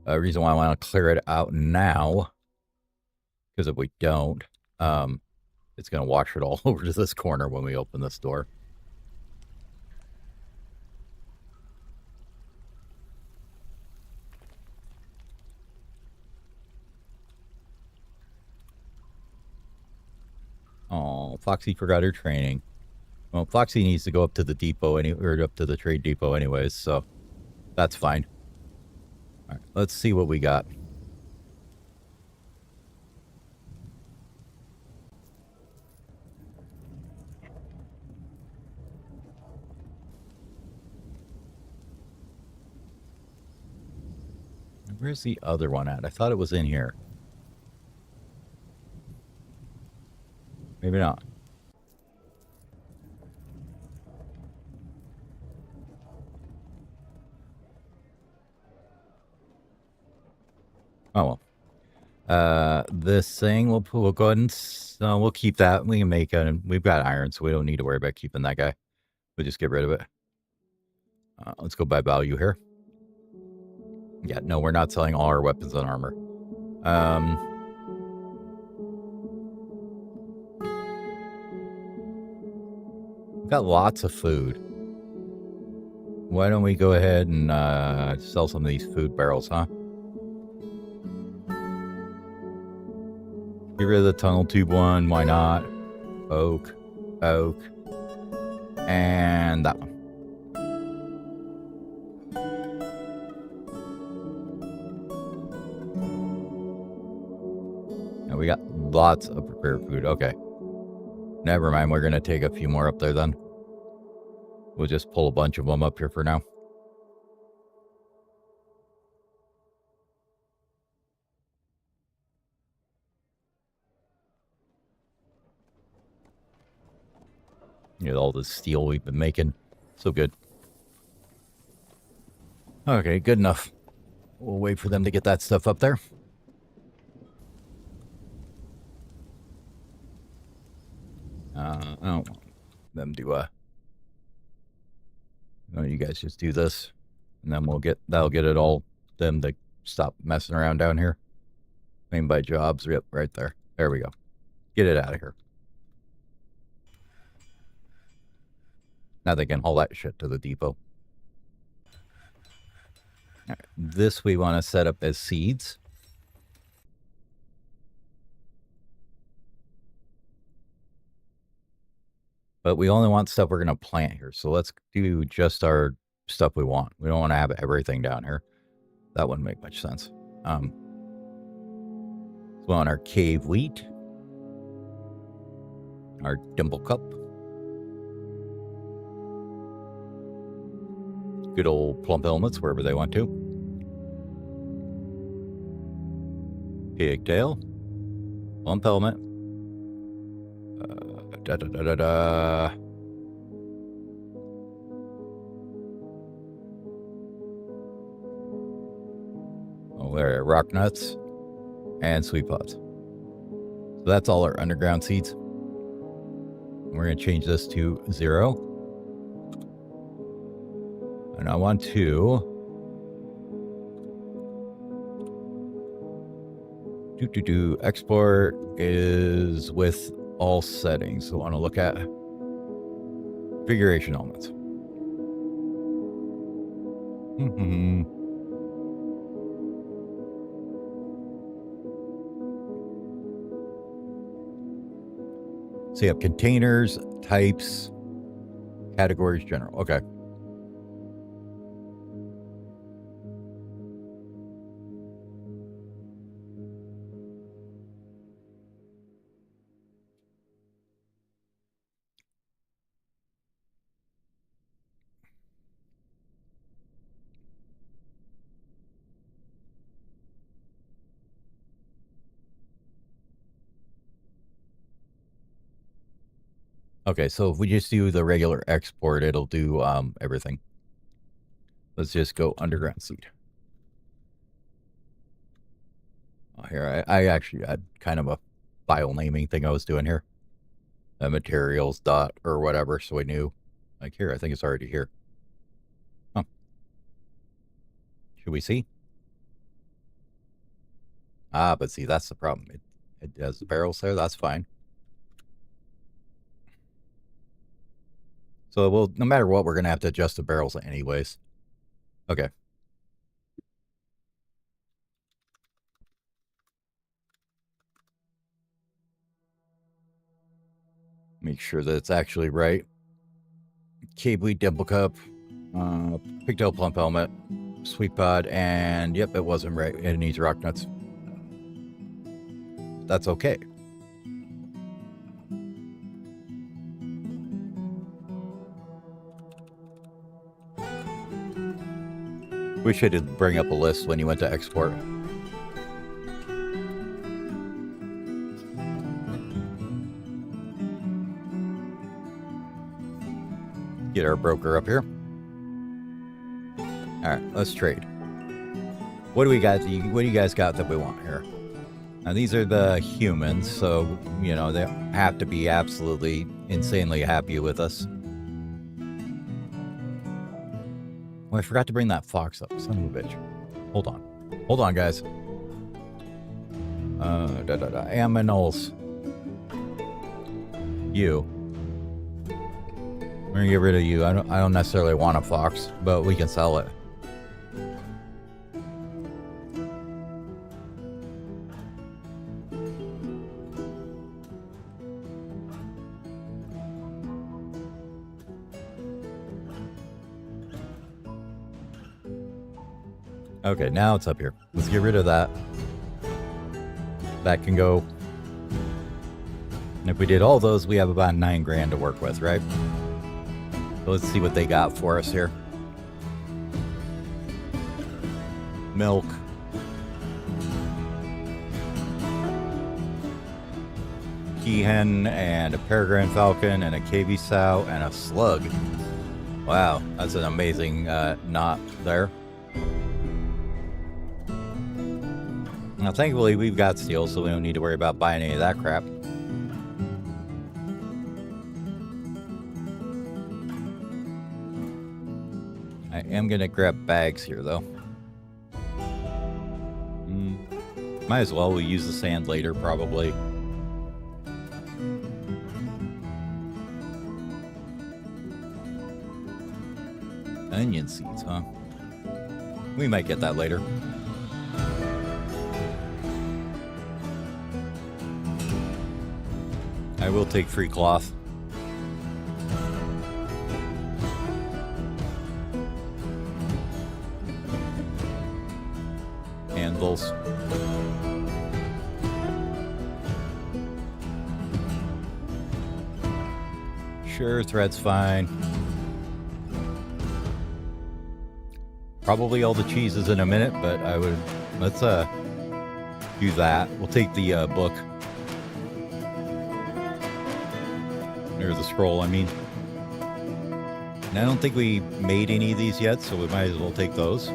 The reason why I want to clear it out now, because if we don't, it's going to wash it all over to this corner when we open this door. Oh, Foxy forgot her training. Well, Foxy needs to go up to the depot or up to the trade depot anyways, so that's fine. All right, let's see what we got. Where's the other one at? I thought it was in here. Maybe not. Oh well. This thing we'll go ahead and we'll keep that. We can make it. We've got iron, so we don't need to worry about keeping that guy. We'll just get rid of it. Let's go by value here. Yeah, no, we're not selling all our weapons and armor. We've got lots of food. Why don't we go ahead and sell some of these food barrels, huh? Get rid of the tunnel tube one. Why not? Oak. Oak. And that one. And we got lots of prepared food. Okay. Never mind. We're going to take a few more up there then. We'll just pull a bunch of them up here for now. You know, all the steel we've been making. So good. Okay, good enough. We'll wait for them to get that stuff up there. I don't want them to, no, you guys just do this. And then that'll get it all, them to stop messing around down here. Claim by jobs, yep, right there. There we go. Get it out of here. Now they can haul that shit to the depot. All right, this we want to set up as seeds. But we only want stuff we're going to plant here. So let's do just our stuff we want. We don't want to have everything down here. That wouldn't make much sense. So we want our cave wheat. Our dimple cup. Good old plump helmets wherever they want to. Pigtail. Plump helmet. Oh, there are rock nuts and sweet pods. So that's all our underground seeds. We're going to change this to 0. And I want to export is with all settings. So I want to look at configuration elements. So you have containers, types, categories, general. Okay. Okay, so if we just do the regular export, it'll do everything. Let's just go underground seed. Oh, here, I actually had kind of a file naming thing I was doing here. Materials dot or whatever, so I knew. Like here, I think it's already here. Huh. Should we see? Ah, but see, that's the problem. It has the barrels there, that's fine. So, well, no matter what, we're going to have to adjust the barrels anyways. Okay. Make sure that it's actually right. Cave wheat, dimple cup, pigtail plump helmet, sweet pod, and yep, it wasn't right. It needs rock nuts. That's okay. Wish I did bring up a list when you went to export. Get our broker up here. All right, let's trade. What do we got? What do you guys got that we want here? Now these are the humans, so you know they have to be absolutely insanely happy with us. Oh, I forgot to bring that fox up. Son of a bitch. Hold on. Hold on, guys. Aminals. You. We're gonna get rid of you. I don't necessarily want a fox, but we can sell it. Okay, now it's up here. Let's get rid of that. That can go. And if we did all those, we have about 9 grand to work with, right? So let's see what they got for us here. Milk. peahen and a peregrine falcon and a KB sow and a slug. Wow, that's an amazing knot there. Now, thankfully, we've got steel, so we don't need to worry about buying any of that crap. I am going to grab bags here, though. Might as well. We'll use the sand later, probably. Onion seeds, huh? We might get that later. I will take free cloth. Handles. Sure, thread's fine. Probably all the cheeses in a minute, but let's do that. We'll take the book. Or the scroll, I mean. And I don't think we made any of these yet, so we might as well take those.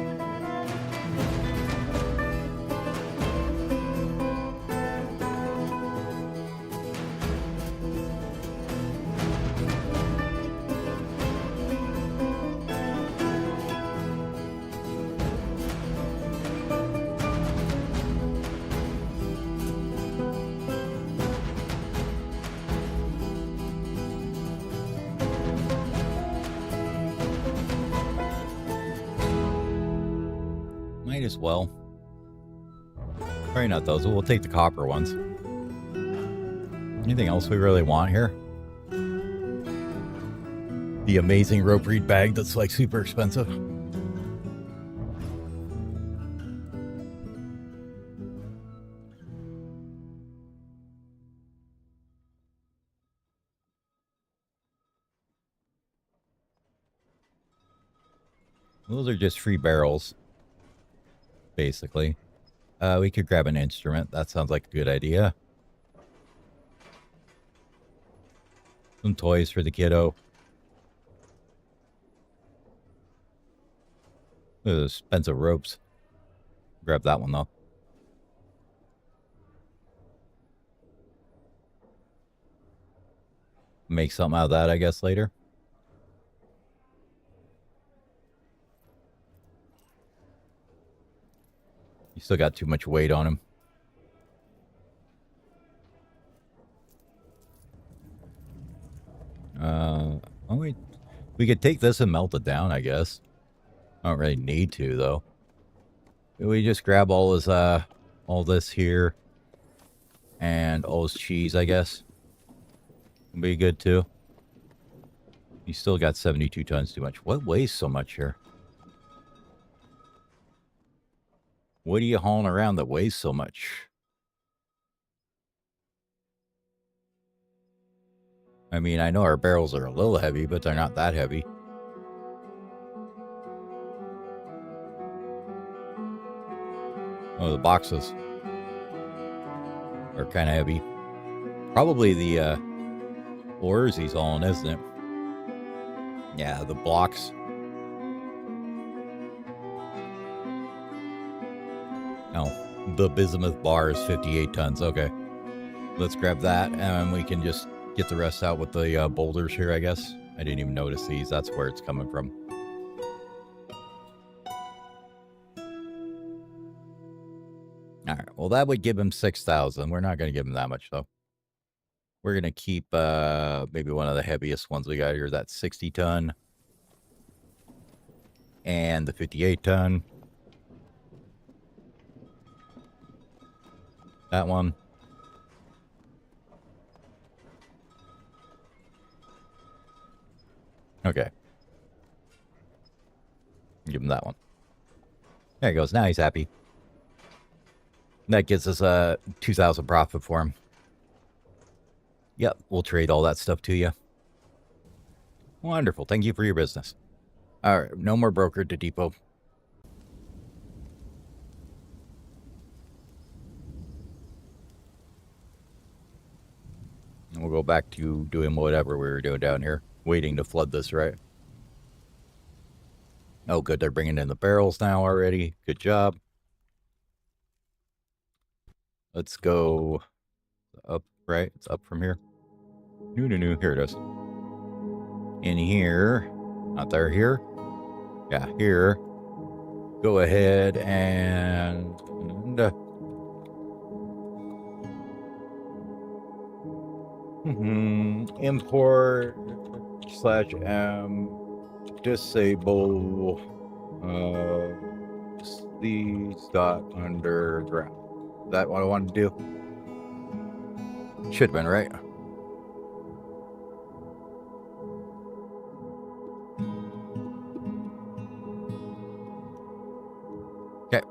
Might as well. Probably not those. We'll take the copper ones. Anything else we really want here? The amazing rope reed bag that's like super expensive. Those are just free barrels, basically. We could grab an instrument. That sounds like a good idea. Some toys for the kiddo. Those expensive ropes. Grab that one, though. Make something out of that, I guess, later. You still got too much weight on him. We could take this and melt it down, I guess. I don't really need to, though. We just grab all this here and all this cheese, I guess. It'll be good too. You still got 72 tons too much. What weighs so much here? What are you hauling around that weighs so much? I mean, I know our barrels are a little heavy, but they're not that heavy. Oh, the boxes are kind of heavy. Probably the ores he's hauling, isn't it? Yeah, the blocks. Oh, the bismuth bar is 58 tons. Okay. Let's grab that, and we can just get the rest out with the boulders here, I guess. I didn't even notice these. That's where it's coming from. All right. Well, that would give him 6,000. We're not going to give him that much, though. We're going to keep maybe one of the heaviest ones we got here. That 60 ton. And the 58 ton. That one. Okay. Give him that one. There he goes. Now he's happy. That gets us 2,000 profit for him. Yep, we'll trade all that stuff to you. Wonderful. Thank you for your business. All right, no more broker to depot. We'll go back to doing whatever we were doing down here. Waiting to flood this, right? Oh, good. They're bringing in the barrels now already. Good job. Let's go up, right? It's up from here. No. Here it is. In here. Not there, here. Yeah, here. Go ahead and import /m disable these dot underground. Is that what I wanted to do? Should have been, right? Okay.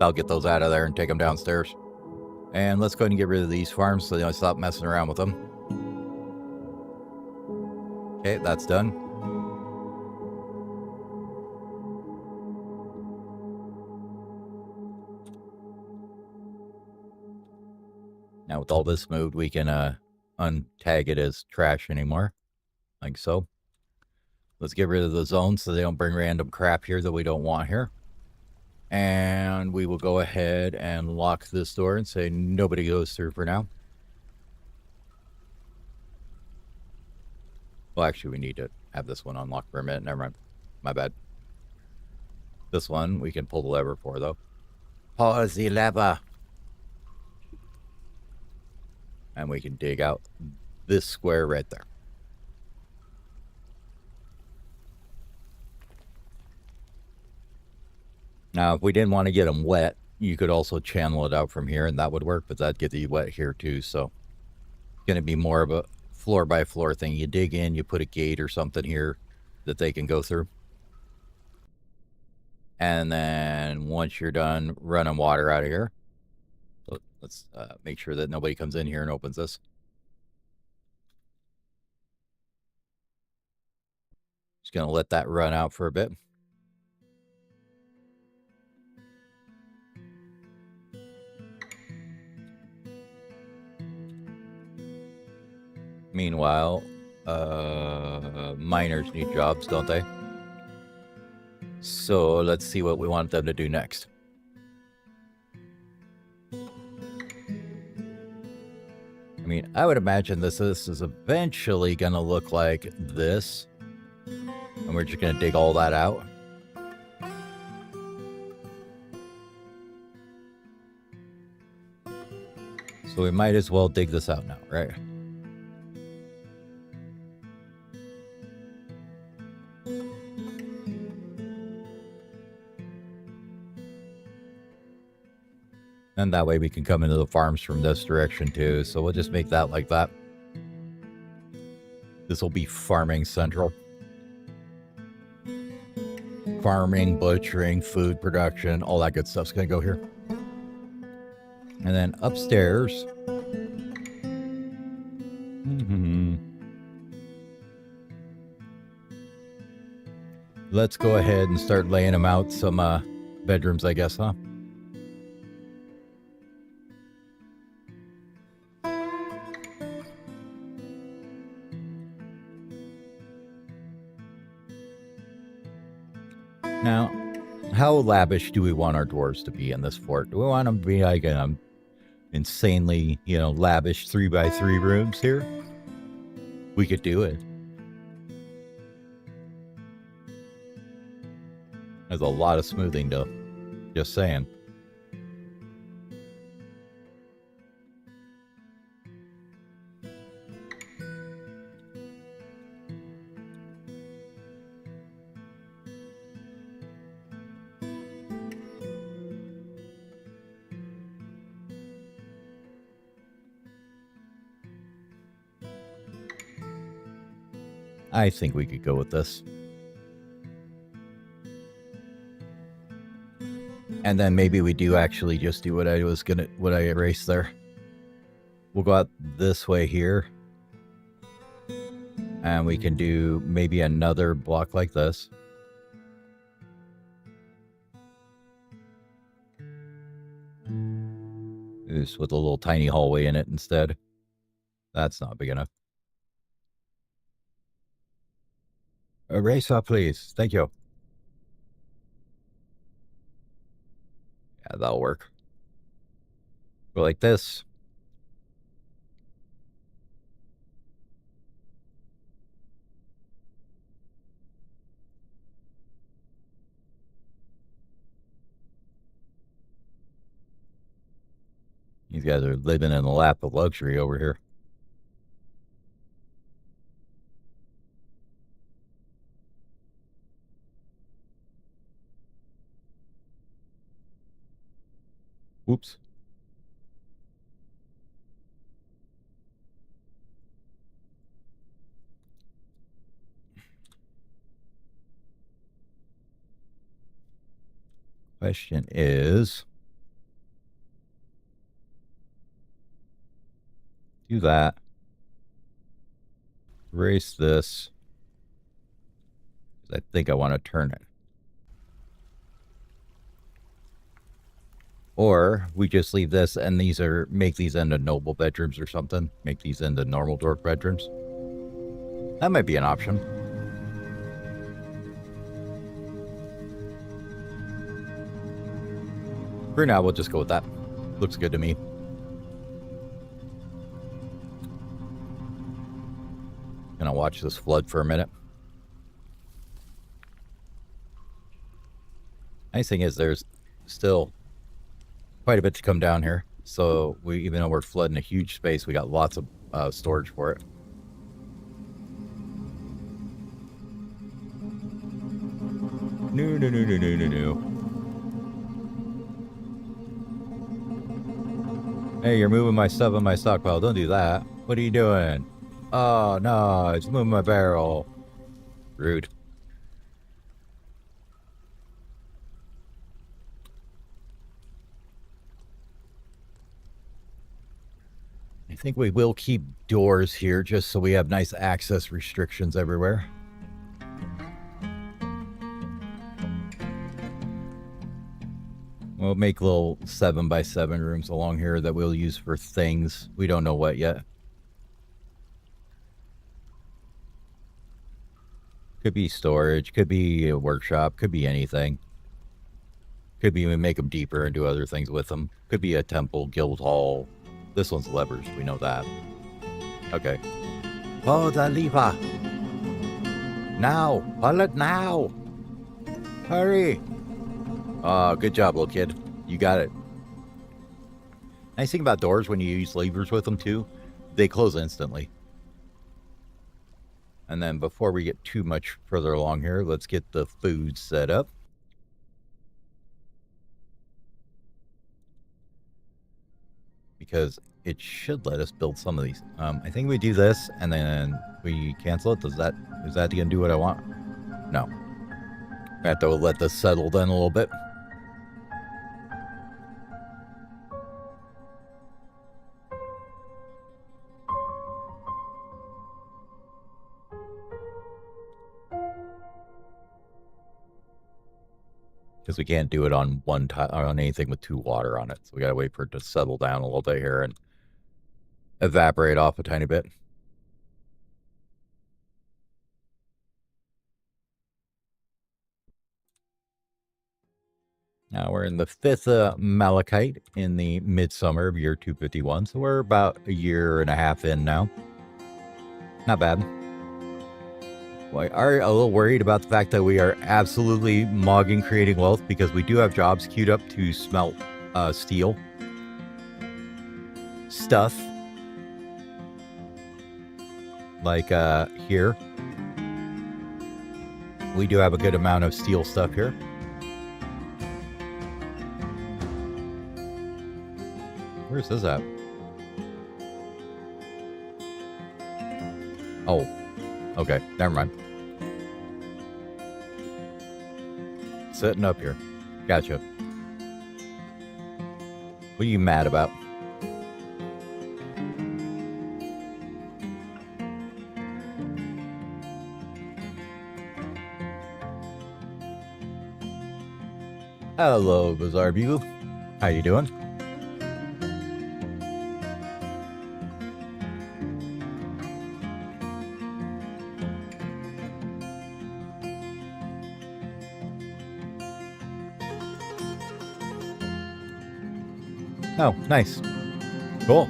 I'll get those out of there and take them downstairs. And let's go ahead and get rid of these farms so they don't stop messing around with them. Okay, that's done. Now with all this moved, we can untag it as trash anymore. Like so. Let's get rid of the zones so they don't bring random crap here that we don't want here. And we will go ahead and lock this door and say nobody goes through for now. Well, actually, we need to have this one unlocked for a minute. Never mind. My bad. This one we can pull the lever for, though. Pause the lever. And we can dig out this square right there. Now, if we didn't want to get them wet, you could also channel it out from here, and that would work, but that'd get you wet here too. So it's going to be more of a floor by floor thing. You dig in, you put a gate or something here that they can go through. And then once you're done running water out of here, so let's make sure that nobody comes in here and opens this. Just going to let that run out for a bit. Meanwhile, miners need jobs, don't they? So let's see what we want them to do next. I mean, I would imagine this is eventually going to look like this. And we're just going to dig all that out. So we might as well dig this out now, right? And that way we can come into the farms from this direction too. So we'll just make that like that. This will be farming central. Farming, butchering, food production, all that good stuff's going to go here. And then upstairs. Let's go ahead and start laying them out some bedrooms, I guess, huh? Now, how lavish do we want our dwarves to be in this fort? Do we want them to be like insanely, lavish 3x3 rooms here? We could do it. There's a lot of smoothing though. Just saying. I think we could go with this. And then maybe we do actually just do what I erased there. We'll go out this way here. And we can do maybe another block like this. Just with a little tiny hallway in it instead. That's not big enough. Erase up, please. Thank you. Yeah, that'll work. Go like this. These guys are living in the lap of luxury over here. Whoops. Question is, do that. Erase this. I think I want to turn it. Or we just leave this and make these into noble bedrooms or something. Make these into normal dork bedrooms. That might be an option. For now, we'll just go with that. Looks good to me. Gonna watch this flood for a minute. Nice thing is there's still quite a bit to come down here. So even though we're flooding a huge space, we got lots of storage for it. No. Hey, you're moving my stuff in my stockpile. Don't do that. What are you doing? Oh, no, it's moving my barrel. Rude. I think we will keep doors here just so we have nice access restrictions everywhere. We'll make little 7x7 rooms along here that we'll use for things. We don't know what yet. Could be storage, could be a workshop, could be anything. Could be we make them deeper and do other things with them. Could be a temple, guild hall. This one's levers, we know that. Okay. Oh, the lever. Now, pull it now. Hurry. Oh, good job, little kid. You got it. Nice thing about doors when you use levers with them too, they close instantly. And then before we get too much further along here, let's get the food set up. Because it should let us build some of these. I think we do this and then we cancel it. Is that gonna do what I want? No. I have to let this settle down a little bit. Because we can't do it on one time on anything with 2 water on it. So we gotta wait for it to settle down a little bit here and evaporate off a tiny bit. Now we're in the 5th Malachite in the midsummer of year 251. So we're about a year and a half in now. Not bad. We are a little worried about the fact that we are absolutely mogging creating wealth because we do have jobs queued up to smelt steel stuff. Like here. We do have a good amount of steel stuff here. Where's this at? Oh, okay, never mind. Sitting up here. Gotcha. What are you mad about? Hello, Bizarre Bugle. How you doing? Oh, nice. Cool.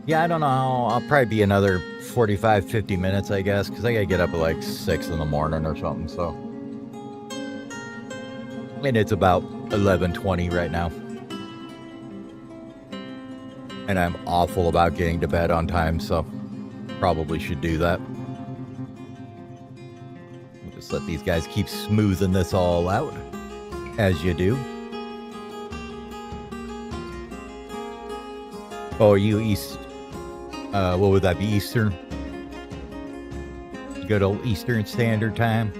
Yeah, I don't know. I'll probably be another 45, 50 minutes, I guess, because I got to get up at like 6 in the morning or something, so. And it's about 11:20 right now. And I'm awful about getting to bed on time, so probably should do that. We'll just let these guys keep smoothing this all out, as you do. Oh, are you East? What would that be, Eastern? Good old Eastern Standard Time.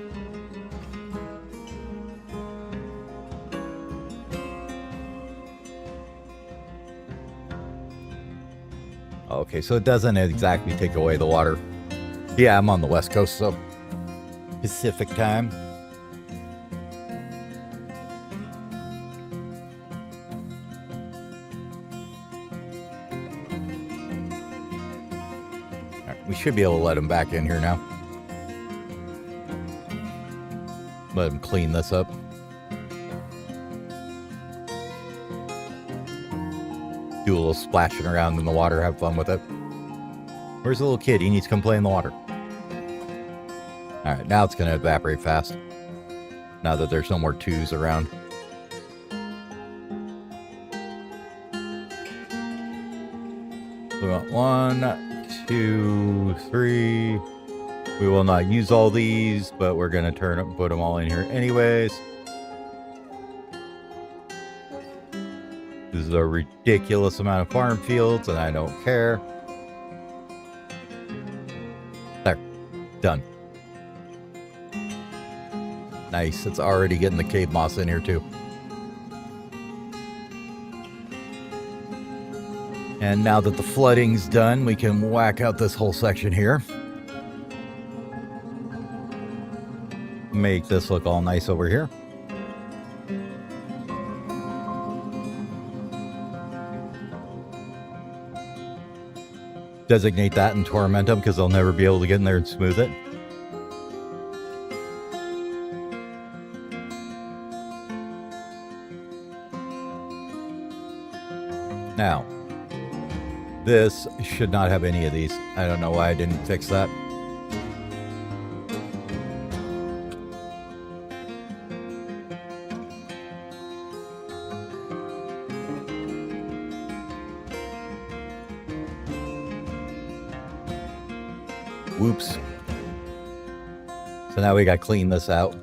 Okay, so it doesn't exactly take away the water. Yeah, I'm on the West Coast, so Pacific time. All right, we should be able to let him back in here now. Let him clean this up. Do a little splashing around in the water, have fun with it. Where's the little kid? He needs to come play in the water. All right, now it's going to evaporate fast. Now that there's no more twos around. We want 1, 2, 3. We will not use all these, but we're going to put them all in here anyways. This is a ridiculous amount of farm fields, and I don't care. There. Done. Nice. It's already getting the cave moss in here, too. And now that the flooding's done, we can whack out this whole section here. Make this look all nice over here. Designate that and torment them because they'll never be able to get in there and smooth it. Now, this should not have any of these. I don't know why I didn't fix that. Whoops. So now we got to clean this out.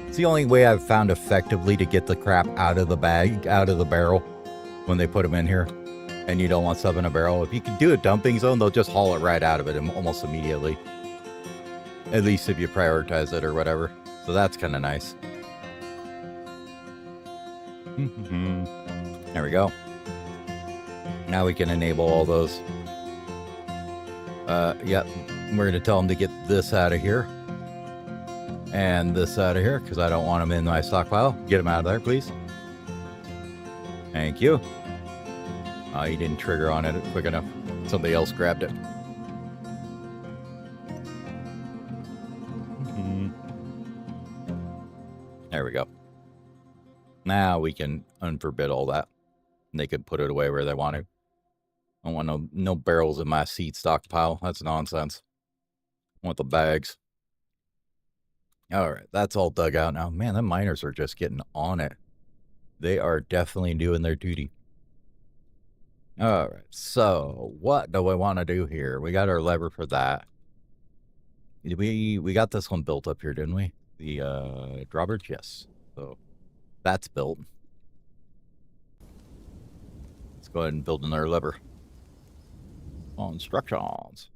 It's the only way I've found effectively to get the crap out of the bag, out of the barrel when they put them in here. And you don't want stuff in a barrel. If you can do a dumping zone, they'll just haul it right out of it almost immediately. At least if you prioritize it or whatever. So that's kind of nice. There we go. Now we can enable all those. Yep. We're going to tell them to get this out of here. And this out of here, because I don't want them in my stockpile. Get them out of there, please. Thank you. Oh, you didn't trigger on it quick enough. Somebody else grabbed it. There we go. Now we can unforbid all that. And they can put it away where they want to. I don't want no barrels in my seed stockpile. That's nonsense. I want the bags. All right, that's all dug out now. Man, the miners are just getting on it. They are definitely doing their duty. All right, so what do we want to do here? We got our lever for that. We got this one built up here, didn't we? The drawbridge, yes. So that's built. Let's go ahead and build another lever. On instructions.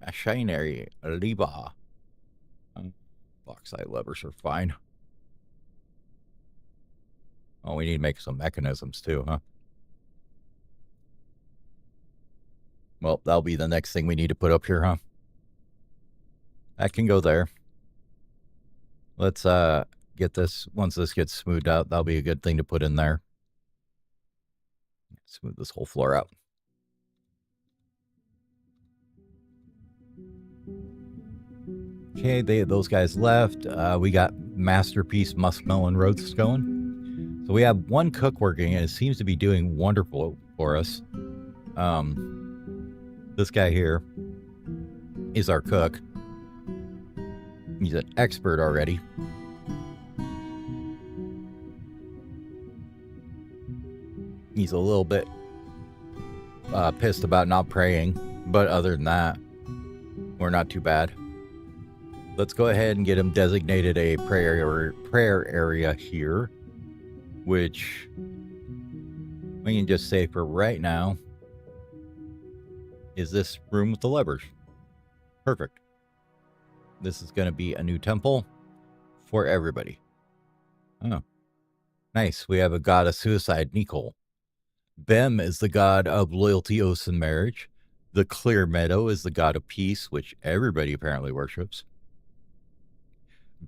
Machinery lever. Bauxite levers are fine. Oh, we need to make some mechanisms too, huh? Well, that'll be the next thing we need to put up here, huh? That can go there. Let's get this, once this gets smoothed out, that'll be a good thing to put in there. Smooth this whole floor out. Okay, those guys left. We got Masterpiece Muskmelon Roast going. So we have one cook working, and it seems to be doing wonderful for us. This guy here is our cook. He's an expert already. He's a little bit pissed about not praying, but other than that, we're not too bad. Let's go ahead and get him designated a prayer area here, which we can just say for right now is this room with the levers. Perfect. This is going to be a new temple for everybody. Oh, nice. We have a god of suicide, Nicole. Bem is the god of loyalty, oaths, and marriage. The Clear Meadow is the god of peace, which everybody apparently worships.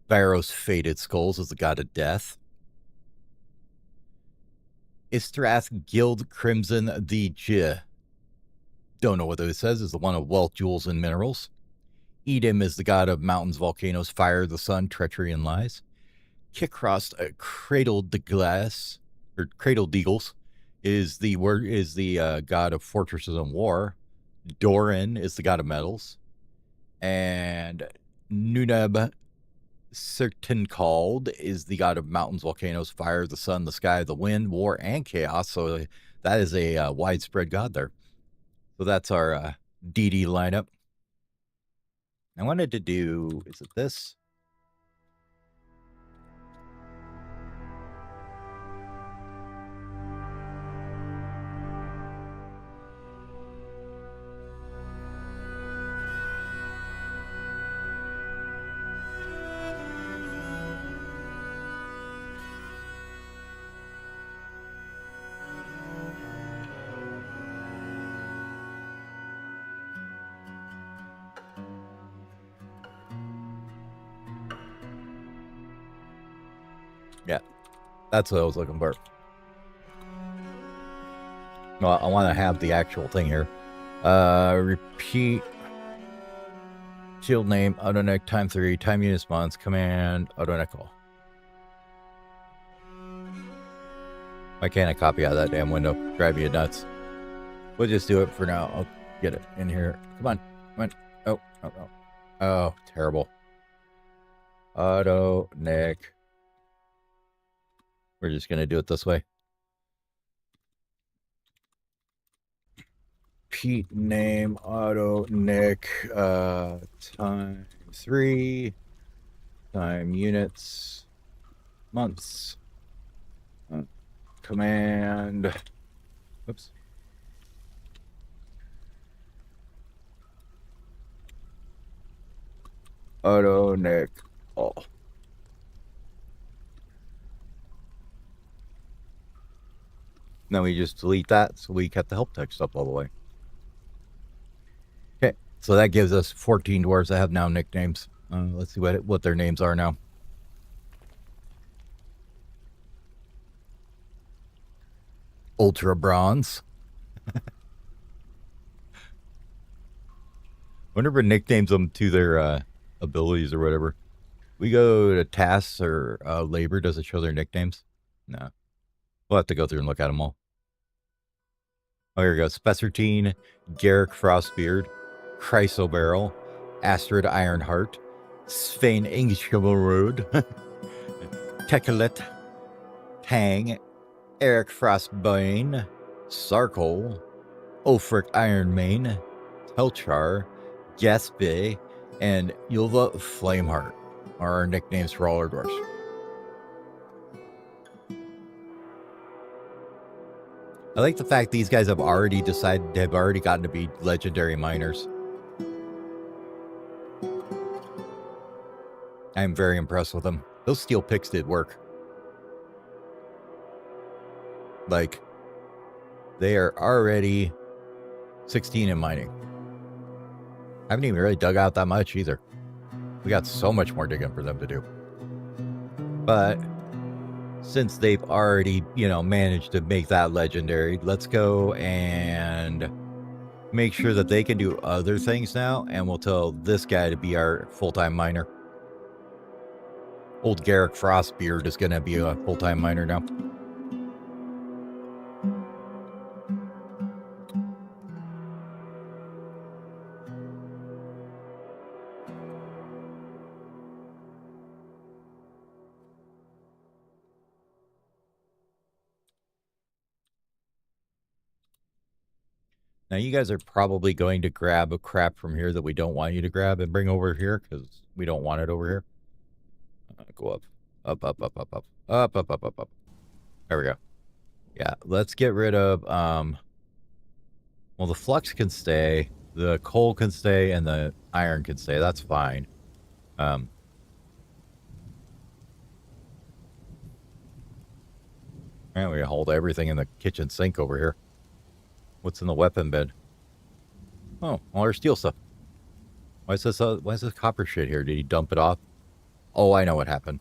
Barrow's Faded Skulls is the god of death. Istrath Guild Crimson the J. Don't know what it says. Is the one of wealth, jewels, and minerals. Edom is the god of mountains, volcanoes, fire, the sun, treachery, and lies. Kikrost, Cradled the Glass, or Cradled Eagles, is the god of fortresses and war. Doran is the god of metals. And Nuneb Certain Called is the god of mountains, volcanoes, fire, the sun, the sky, the wind, war, and chaos. So that is a widespread god there. So that's our DD lineup. I wanted to do, is it this? Yeah, that's what I was looking for. Well, I want to have the actual thing here. Repeat. Shield name, autoneck, time 3, time units months, command, autoneck all. Why can't I copy out of that damn window? Drive you nuts. We'll just do it for now. I'll get it in here. Come on. Come on. Oh, terrible. Autoneck. We're just going to do it this way. Pete name, auto, Nick, time 3, time units, months, command, oops. Auto, Nick, all. Then we just delete that, so we kept the help text up all the way. Okay, so that gives us 14 dwarves that have now nicknames. Let's see what their names are now. Ultra Bronze. Wonder if it nicknames them to their abilities or whatever. We go to tasks or labor. Does it show their nicknames? No. We'll have to go through and look at them all. Oh, here we go. Spessartine, Garrick Frostbeard, Chrysoberyl, Astrid Ironheart, Svein Ingshimmerud, Tekalit, Tang, Eric Frostbane, Sarkol, Ulfric Ironmane, Telchar, Gaspé, and Yulva Flameheart are our nicknames for all our dwarves. I like the fact these guys have already decided, they've already gotten to be legendary miners. I'm very impressed with them. Those steel picks did work. Like, they are already 16 in mining. I haven't even really dug out that much either. We got so much more digging for them to do. But since they've already, managed to make that legendary, let's go and make sure that they can do other things now, and we'll tell this guy to be our full-time miner. Old Garrick Frostbeard is going to be a full-time miner now. Now, you guys are probably going to grab a crap from here that we don't want you to grab and bring over here, because we don't want it over here. Go up. Up, up, up, up, up. Up, up, up, up, up. There we go. Yeah, let's get rid of, well, the flux can stay, the coal can stay, and the iron can stay. That's fine. And we hold everything in the kitchen sink over here. What's in the weapon bin? Oh, all our steel stuff. Why is this copper shit here? Did he dump it off? Oh, I know what happened.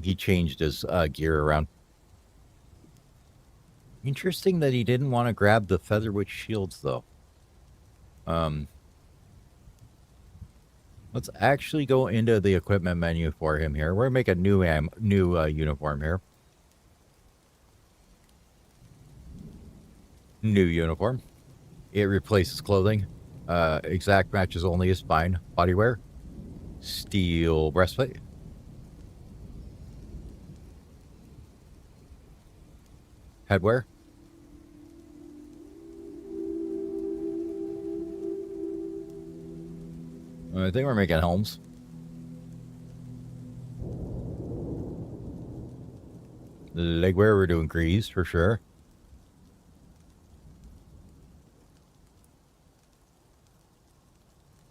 He changed his gear around. Interesting that he didn't want to grab the featherwood shields, though. Let's actually go into the equipment menu for him here. We're going to make a new uniform here. New uniform. It replaces clothing. Exact matches only is fine. Bodywear. Steel breastplate. Headwear. I think we're making helms. Legwear, we're doing greaves for sure.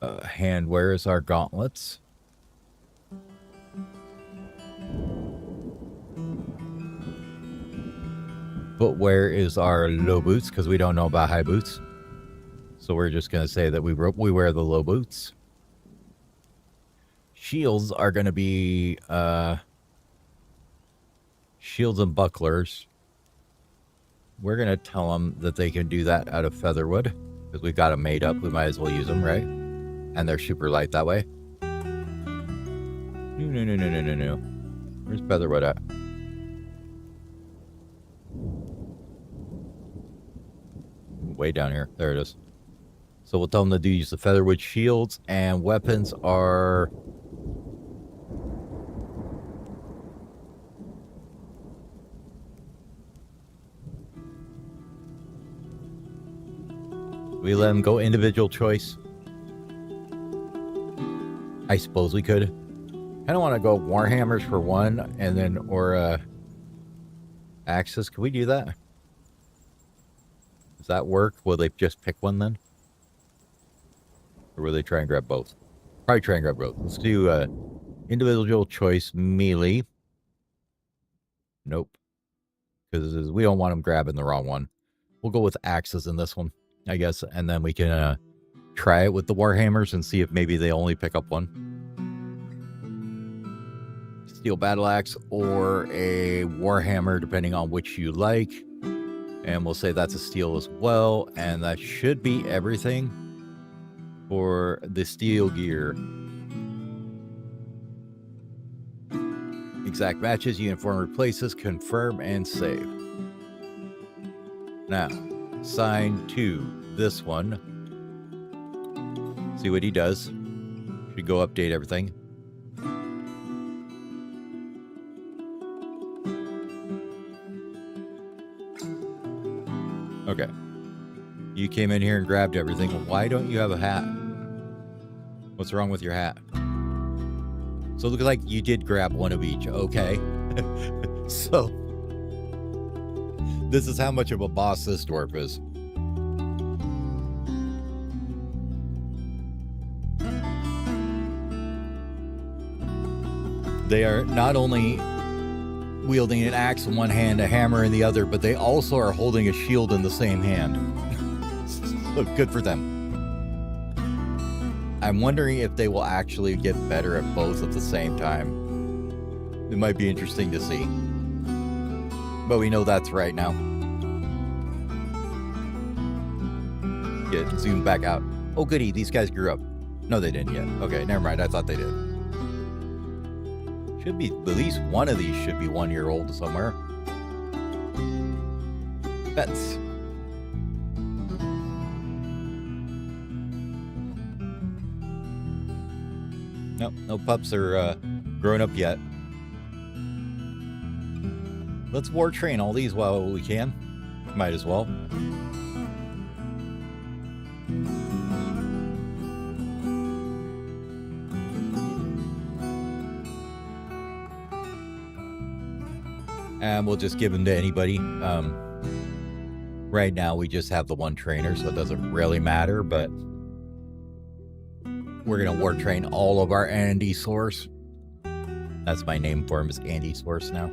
Handwear is our gauntlets. Footwear is our low boots, because we don't know about high boots. So we're just going to say that we wear the low boots. Shields are going to be shields and bucklers. We're going to tell them that they can do that out of featherwood, because we got them made up. We might as well use them, right? And they're super light that way. No. Where's featherwood at? Way down here. There it is. So we'll tell them to use the featherwood shields, and weapons are... We let them go individual choice. I suppose we could. I don't want to go warhammers for one, and then, or axes. Can we do that? Does that work? Will they just pick one then? Or will they try and grab both? Probably try and grab both. Let's do individual choice melee. Nope. Because we don't want them grabbing the wrong one. We'll go with axes in this one, I guess. And then we can try it with the warhammers and see if maybe they only pick up one. Steel battle axe or a warhammer, depending on which you like. And we'll say that's a steel as well. And that should be everything for the steel gear. Exact matches, uniform replaces, confirm, and save. Now, sign to this one. See what he does. Should go update everything. Okay. You came in here and grabbed everything. Why don't you have a hat? What's wrong with your hat? So it looks like you did grab one of each. Okay. So this is how much of a boss this dwarf is. They are not only wielding an axe in one hand, a hammer in the other, but they also are holding a shield in the same hand. So good for them. I'm wondering if they will actually get better at both at the same time. It might be interesting to see. But we know that's right now. Get zoomed back out. Oh, goody, these guys grew up. No, they didn't yet. Okay, never mind. I thought they did. Should be, at least one of these should be 1 year old somewhere. Pets. Nope, no pups are grown up yet. Let's war train all these while we can. Might as well. And we'll just give them to anybody. Right now, we just have the one trainer, so it doesn't really matter, but we're going to war train all of our Andysaurs. That's my name for him, is Andysaurus now.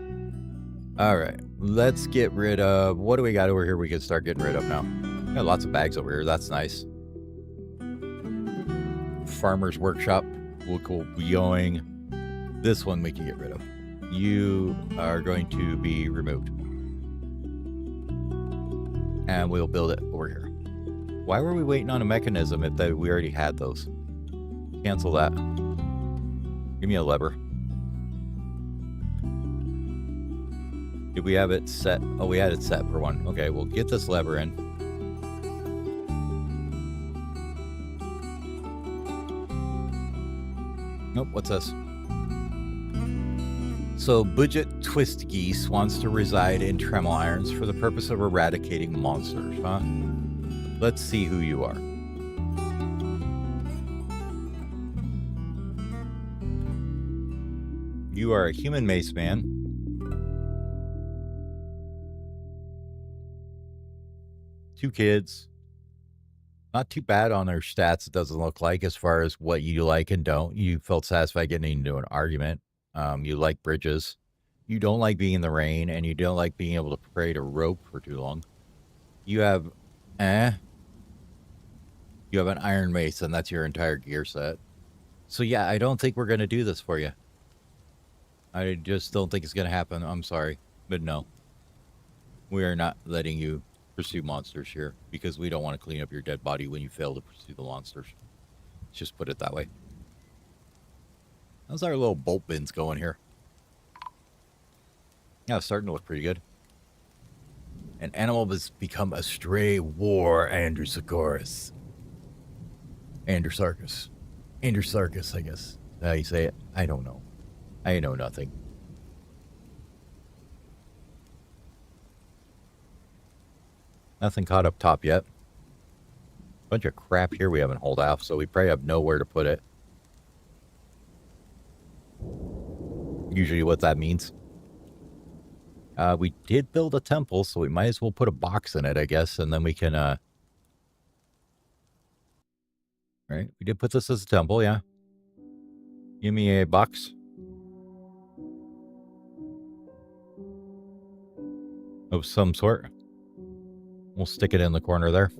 All right, let's get rid of... What do we got over here we can start getting rid of now? We got lots of bags over here. That's nice. Farmer's Workshop. We'll be going. This one we can get rid of. You are going to be removed. And we'll build it over here. Why were we waiting on a mechanism if we already had those? Cancel that. Give me a lever. Did we have it set? Oh, we had it set for one. Okay, we'll get this lever in. Nope, what's this? So, Budget Twist Geese wants to reside in Trammel Irons for the purpose of eradicating monsters, huh? Let's see who you are. You are a human mace man. Two kids. Not too bad on their stats, it doesn't look like, as far as what you like and don't. You felt satisfied getting into an argument. You like bridges. You don't like being in the rain, and you don't like being able to parade a rope for too long. You have, you have an iron mace, and that's your entire gear set. So yeah, I don't think we're going to do this for you. I just don't think it's going to happen. I'm sorry, but no. We are not letting you pursue monsters here, because we don't want to clean up your dead body when you fail to pursue the monsters. Let's just put it that way. How's our little bolt bins going here? Yeah, it's starting to look pretty good. An animal has become a stray war Androsaurus. Androsarchus. Androsarchus, I guess. How you say it? I don't know. I know nothing. Nothing caught up top yet. Bunch of crap here we haven't hauled off, so we probably have nowhere to put it. Usually what that means. We did build a temple, so we might as well put a box in it, I guess, and then we can, right, we did put this as a temple, yeah. Give me a box. Of some sort. We'll stick it in the corner there.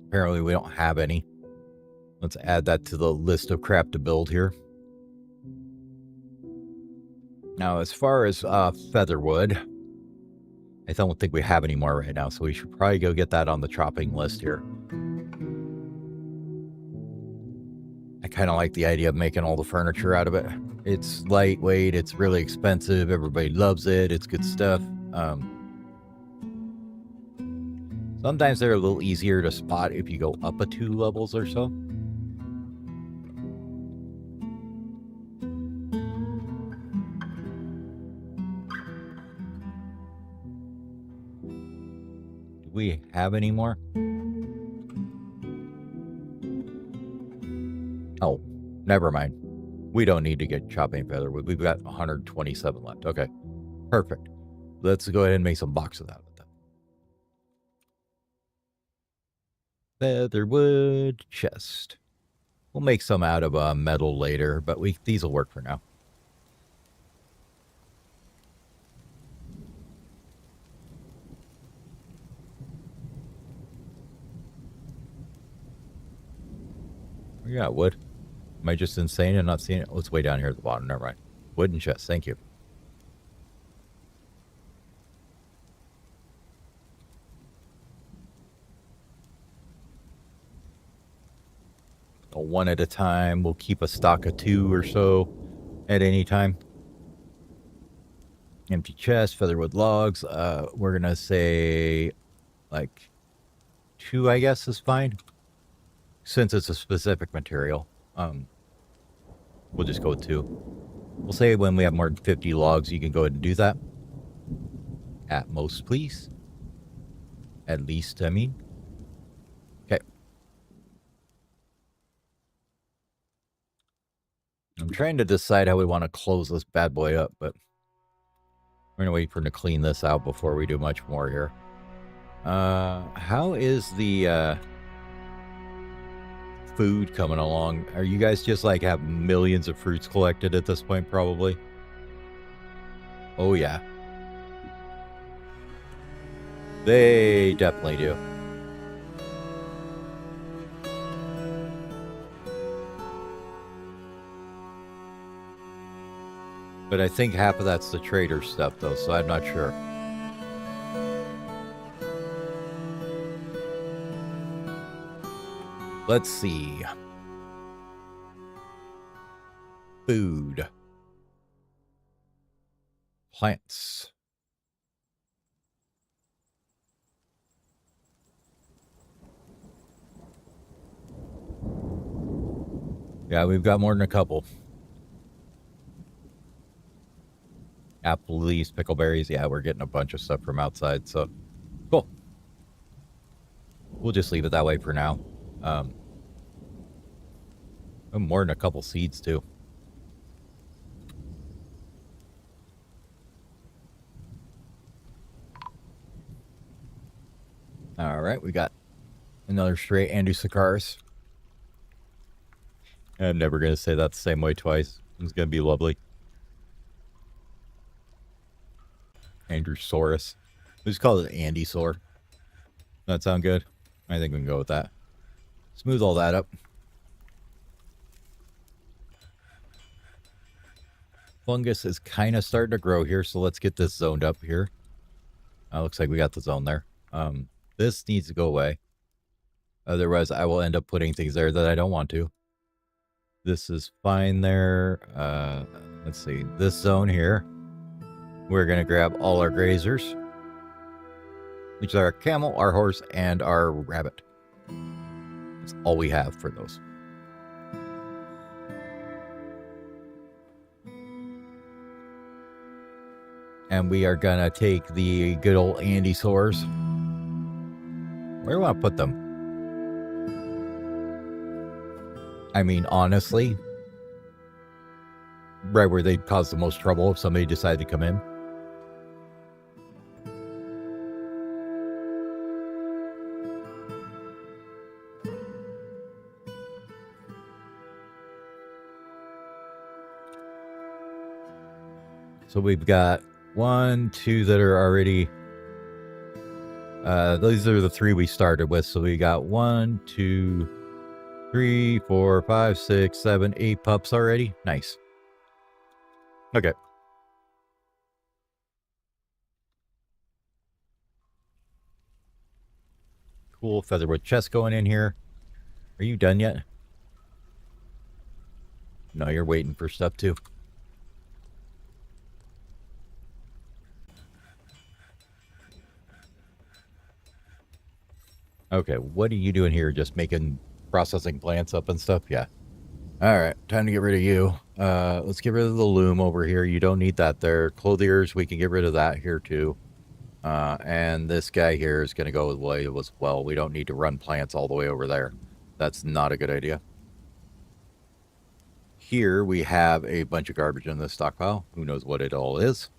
Apparently we don't have any. Let's add that to the list of crap to build here. Now, as far as featherwood, I don't think we have any more right now, so we should probably go get that on the chopping list here. I kind of like the idea of making all the furniture out of it. It's lightweight, it's really expensive, everybody loves it, it's good stuff. Sometimes they're a little easier to spot if you go up a 2 levels or so. Do we have any more? Oh, never mind. We don't need to get chopping featherwood. We've got 127 left. Okay, perfect. Let's go ahead and make some boxes out of it. Featherwood chest. We'll make some out of metal later, but these will work for now. We got wood. Am I just insane and not seeing it? Oh, it's way down here at the bottom. Never mind. Wooden chest. Thank you. tackle one at a time. We'll keep a stock of 2 or so at any time. Empty chest, featherwood logs. We're gonna say like 2, I guess, is fine. Since it's a specific material. We'll just go with 2. We'll say when we have more than 50 logs, you can go ahead and do that. At most, please. At least, I mean. Okay. I'm trying to decide how we want to close this bad boy up, but we're going to wait for him to clean this out before we do much more here. How is the food coming along? Are you guys just like have millions of fruits collected at this point, probably? Oh, yeah. They definitely do. But I think half of that's the trader stuff, though, so I'm not sure. Let's see. Food. Plants. Yeah, we've got more than a couple. Apple leaves, pickleberries. Yeah, we're getting a bunch of stuff from outside, so cool. We'll just leave it that way for now. More than a couple seeds, too. All right, we got another straight Andy Sakaris. I'm never going to say that the same way twice. It's going to be lovely. Andrew Saurus. We just call it Andy Sore. That sound good? I think we can go with that. Smooth all that up. Fungus is kind of starting to grow here, so let's get this zoned up here. Looks like we got the zone there. This needs to go away. Otherwise, I will end up putting things there that I don't want to. This is fine there. Let's see. This zone here, we're going to grab all our grazers, which are our camel, our horse, and our rabbit. That's all we have for those. And we are going to take the good old Andysaurs. Where do I want to put them? I mean, honestly, right where they'd cause the most trouble if somebody decided to come in. So we've got 1, 2 that are already... these are the 3 we started with. So we got 1, 2, 3, 4, 5, 6, 7, 8 pups already. Nice. Okay. Cool featherwood chest going in here. Are you done yet? No, you're waiting for stuff too. Okay, what are you doing here? Just processing plants up and stuff? Yeah. All right, time to get rid of you. Let's get rid of the loom over here. You don't need that there. Clothiers, we can get rid of that here too. And this guy here is going to go away as well. We don't need to run plants all the way over there. That's not a good idea. Here we have a bunch of garbage in this stockpile. Who knows what it all is?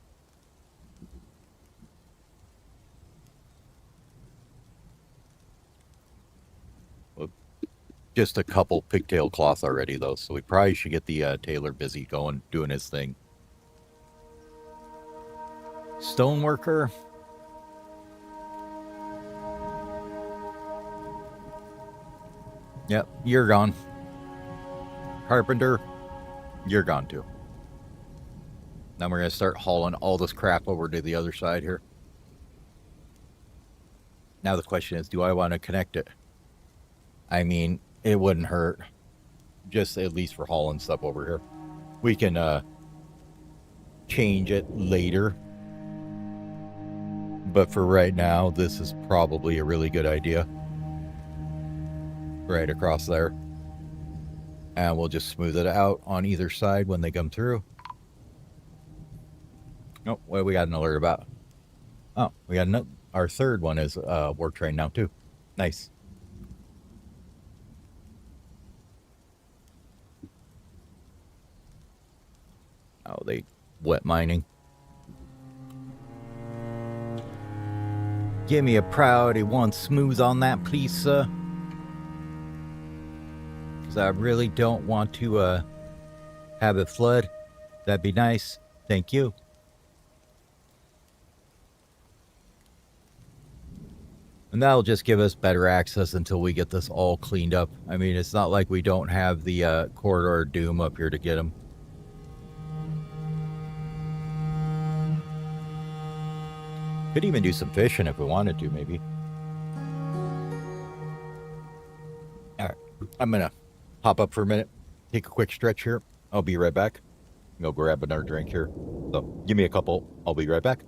Just a couple pigtail cloth already, though, so we probably should get the tailor busy going, doing his thing. Stoneworker. Yep, you're gone. Carpenter, you're gone too. Now we're going to start hauling all this crap over to the other side here. Now the question is, do I want to connect it? I mean, it wouldn't hurt. just at least for hauling stuff over here. We can change it later, but for right now, this is probably a really good idea. Right across there. And we'll just smooth it out on either side when they come through. Oh, what we got an alert about? Oh, we got our third one is work train now too. Nice. Oh, they wet mining. Give me a priority one smooth on that, please, sir. Because I really don't want to have it flood. That'd be nice. Thank you. And that'll just give us better access until we get this all cleaned up. I mean, it's not like we don't have the corridor of doom up here to get them. Could even do some fishing if we wanted to, maybe. All right, I'm going to hop up for a minute, take a quick stretch here. I'll be right back. Go grab another drink here. So give me a couple. I'll be right back.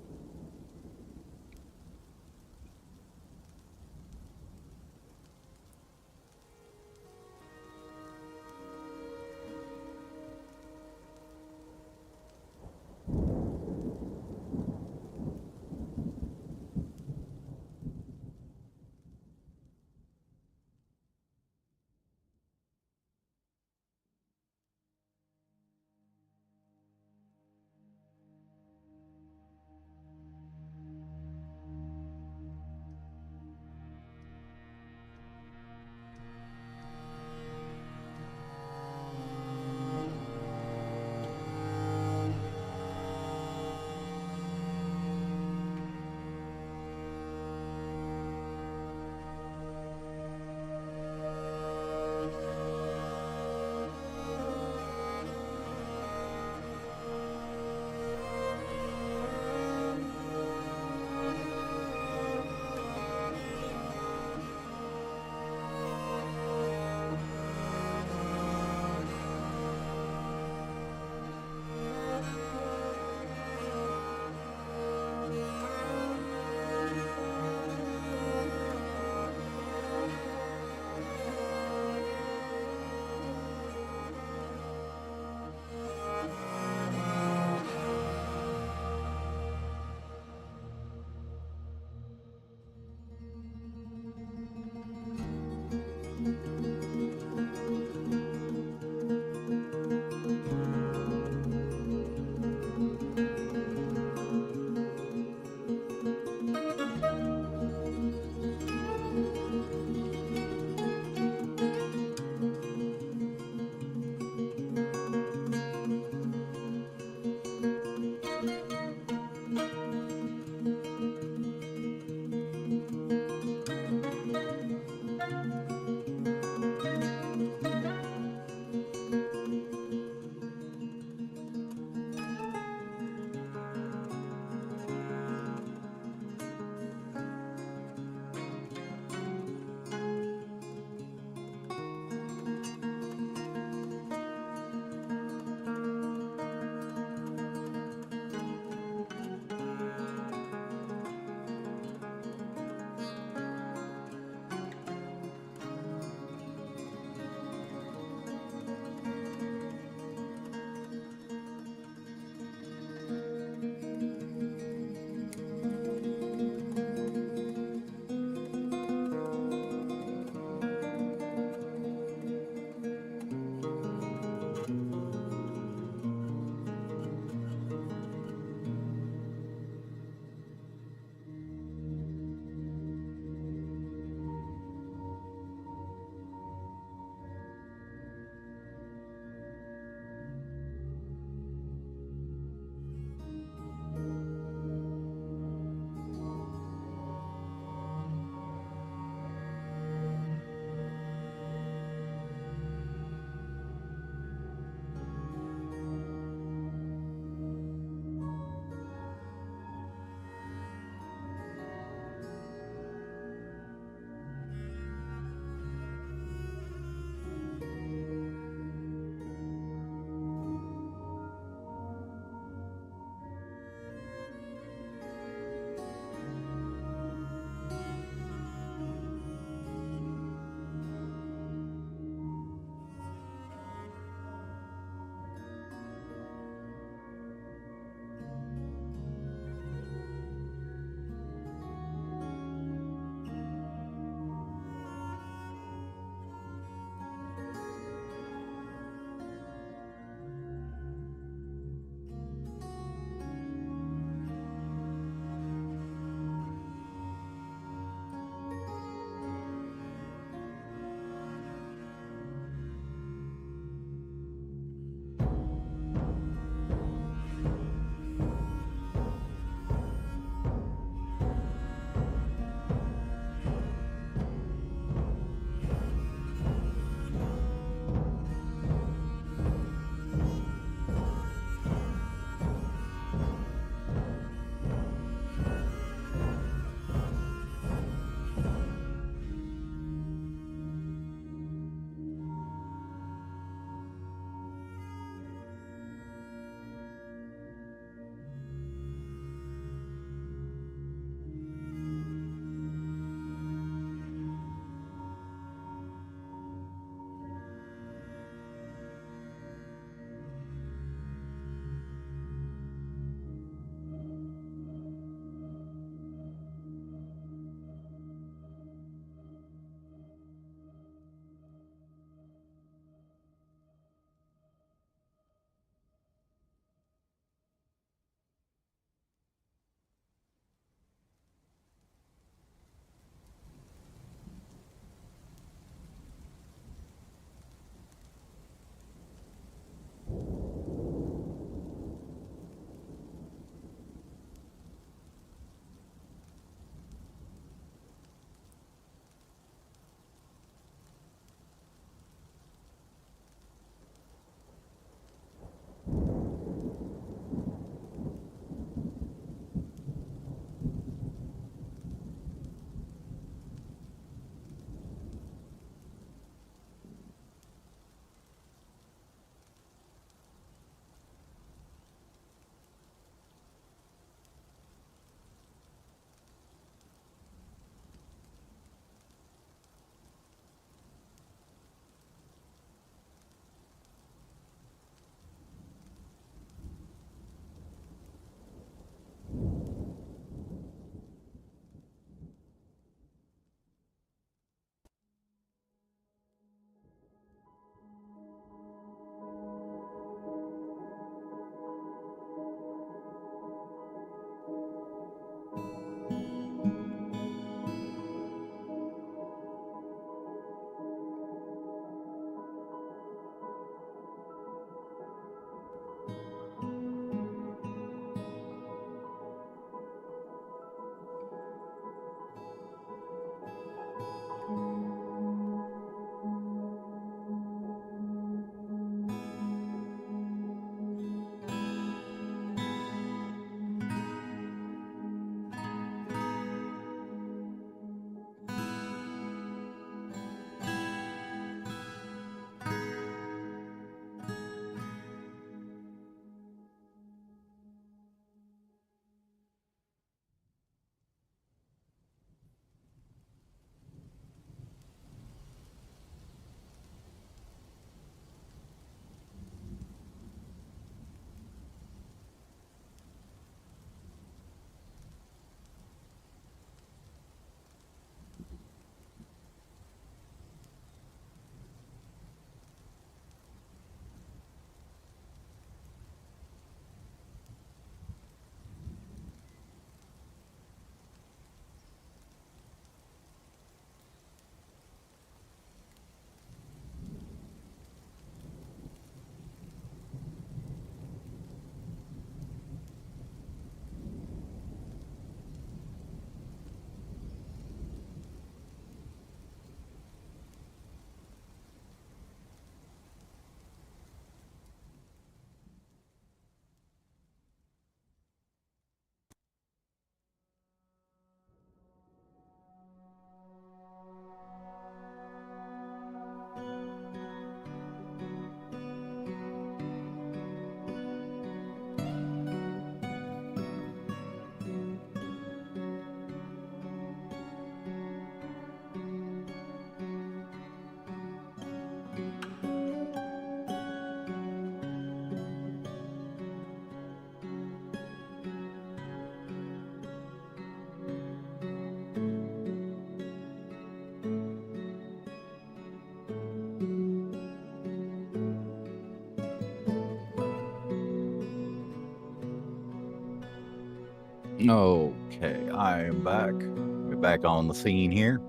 Okay, I am back. We're back on the scene here.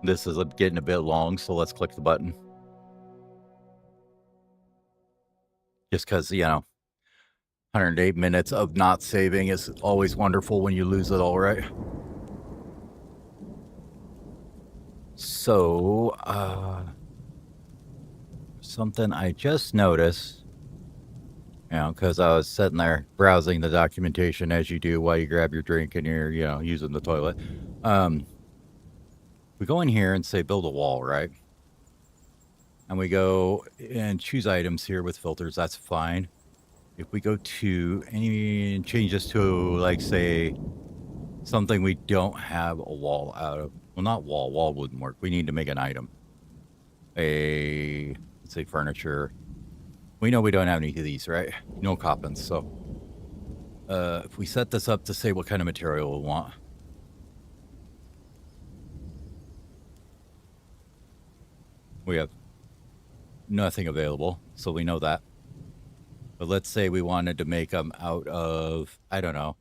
This is getting a bit long, so let's click the button. Just because, 108 minutes of not saving is always wonderful when you lose it all, right? So, something I just noticed, because I was sitting there browsing the documentation as you do while you grab your drink and you're, using the toilet. We go in here and say build a wall, right? And we go and choose items here with filters. That's fine. If we go to any change this to, like, say, something we don't have a wall out of. Well, not wall. Wall wouldn't work. We need to make an item. Let's say furniture. We know we don't have any of these, right? No coppins. So if we set this up to say what kind of material we want. We have nothing available, so we know that. But let's say we wanted to make them out of, I don't know,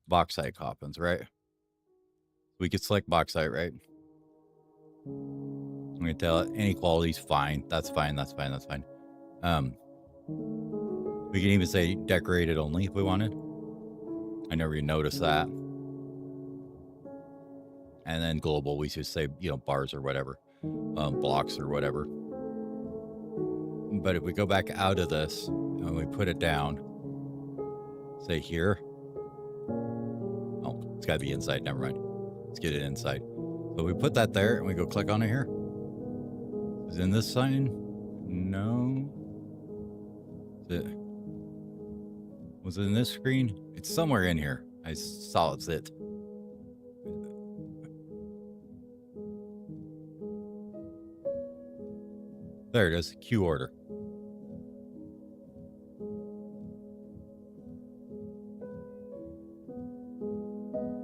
bauxite coppins, right? We could select bauxite, right? I'm going to tell it any quality's fine. That's fine. That's fine. That's fine. We can even say decorated only if we wanted. I never even noticed that. And then global, we should say, bars or whatever, blocks or whatever. But if we go back out of this and we put it down, say here. Oh, it's got to be inside. Never mind. Let's get it inside. So we put that there and we go click on it here. Is it in this sign? No. Was it in this screen? It's somewhere in here. I saw it's it. There it is. Queue order.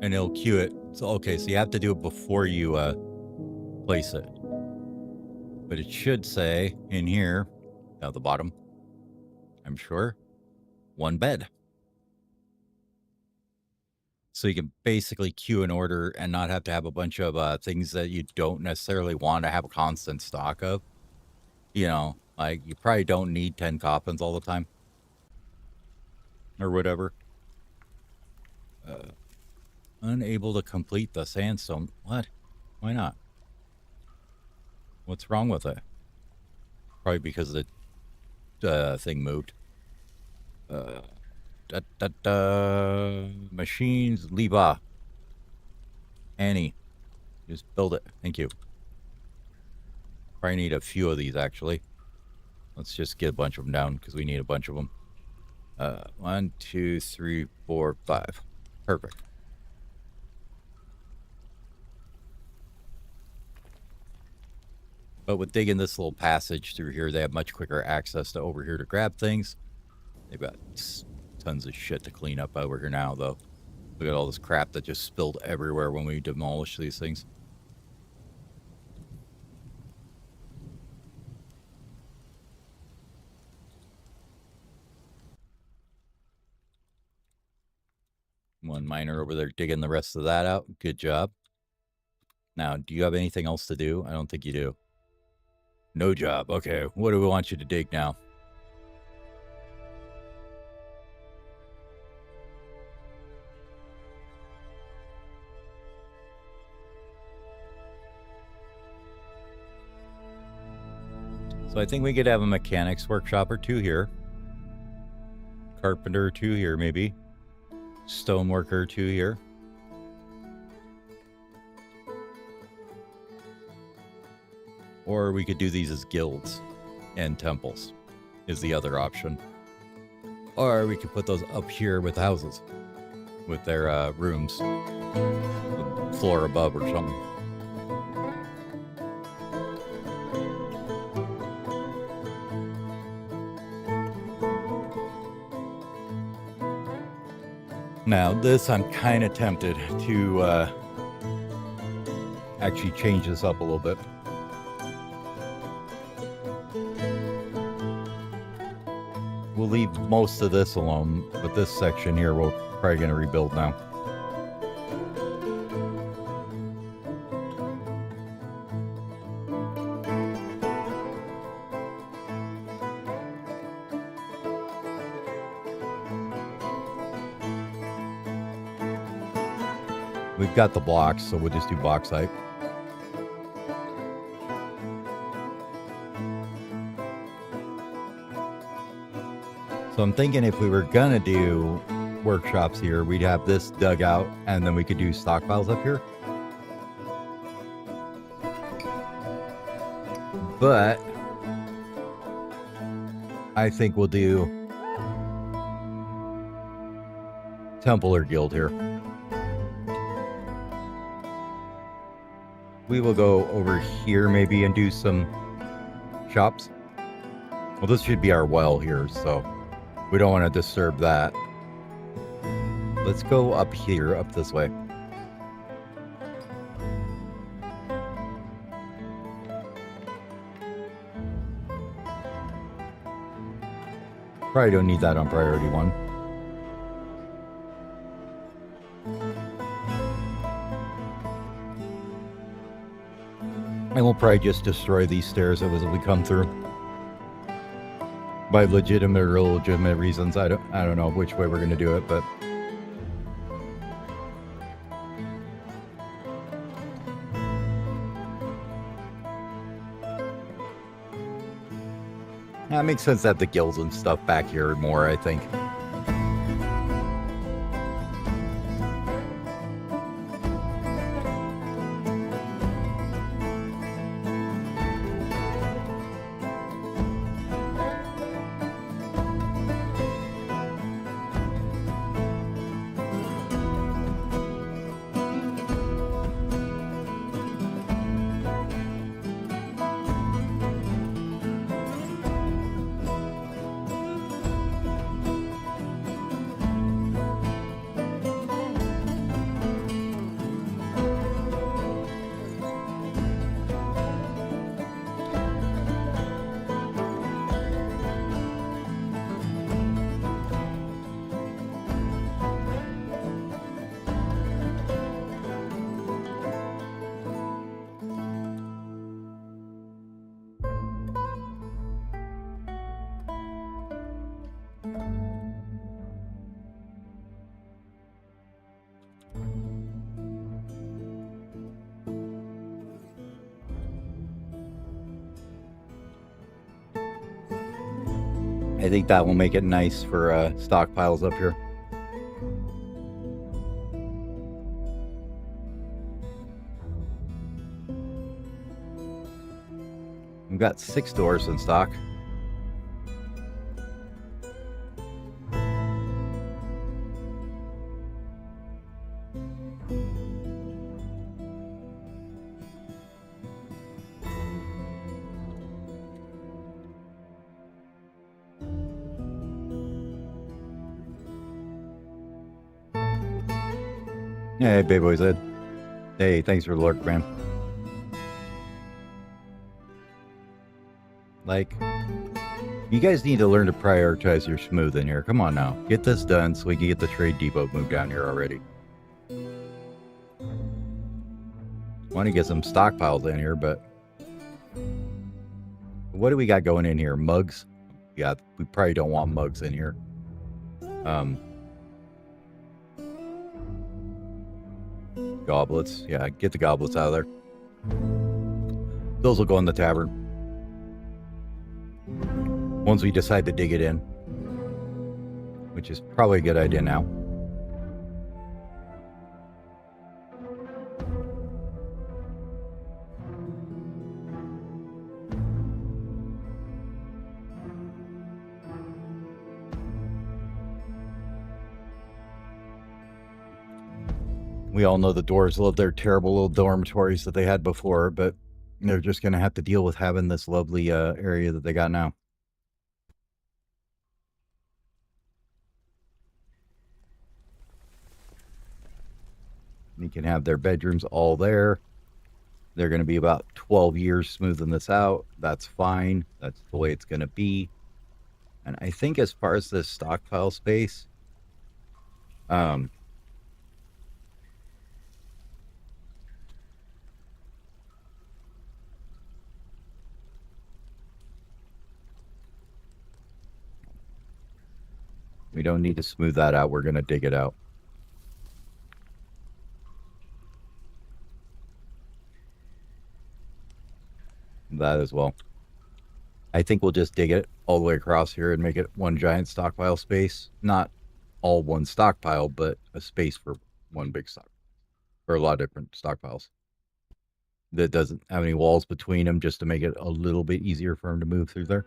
And it'll queue it. So, okay, so you have to do it before you place it. But it should say in here, at the bottom, I'm sure, 1 bed. So you can basically queue an order and not have to have a bunch of things that you don't necessarily want to have a constant stock of. Like you probably don't need 10 coffins all the time. Or whatever. Unable to complete the sandstone. What? Why not? What's wrong with it? Probably because the thing moved. Machines, Liba. Annie. Just build it. Thank you. Probably need a few of these, actually. Let's just get a bunch of them down, because we need a bunch of them. 1, 2, 3, 4, 5. Perfect. But with digging this little passage through here, they have much quicker access to over here to grab things. They've got tons of shit to clean up over here now, though. Look at all this crap that just spilled everywhere when we demolished these things. One miner over there digging the rest of that out. Good job. Now, do you have anything else to do? I don't think you do. No job. Okay, what do we want you to dig now? So I think we could have a mechanics workshop or 2 here. Carpenter 2 here, maybe. Stoneworker 2 here. Or we could do these as guilds and temples is the other option. Or we could put those up here with houses, with their rooms, the floor above or something. Now this, I'm kind of tempted to actually change this up a little bit. We'll we'll leave most of this alone, but this section here we're probably going to rebuild now. We've got the blocks, so we'll just do bauxite. So I'm thinking if we were gonna do workshops here, we'd have this dug out and then we could do stockpiles up here. But I think we'll do Templar Guild here. We will go over here maybe and do some shops. Well, this should be our well here, so we don't want to disturb that. Let's go up here, up this way. Probably don't need that on priority 1. And we'll probably just destroy these stairs as we come through. By legitimate or illegitimate reasons. I don't know which way we're going to do it, but that makes sense that the guilds and stuff back here more, I think. I think that will make it nice for stockpiles up here. We've got 6 doors in stock. Hey, Baby Boy Zed. Hey, thanks for the lurk, man. Like, you guys need to learn to prioritize your smooth in here. Come on now. Get this done so we can get the trade depot moved down here already. Want to get some stockpiles in here, but what do we got going in here? Mugs? Yeah, we probably don't want mugs in here. Goblets. Yeah, get the goblets out of there. Those will go in the tavern. Once we decide to dig it in. Which is probably a good idea now. We all know the dwarves love their terrible little dormitories that they had before, but they're just going to have to deal with having this lovely area that they got now. You can have their bedrooms all there. They're going to be about 12 years smoothing this out. That's fine. That's the way it's going to be. And I think as far as this stockpile space, we don't need to smooth that out. We're going to dig it out. That as well. I think we'll just dig it all the way across here and make it one giant stockpile space. Not all one stockpile, but a space for one big stock. For a lot of different stockpiles. That doesn't have any walls between them, just to make it a little bit easier for them to move through there.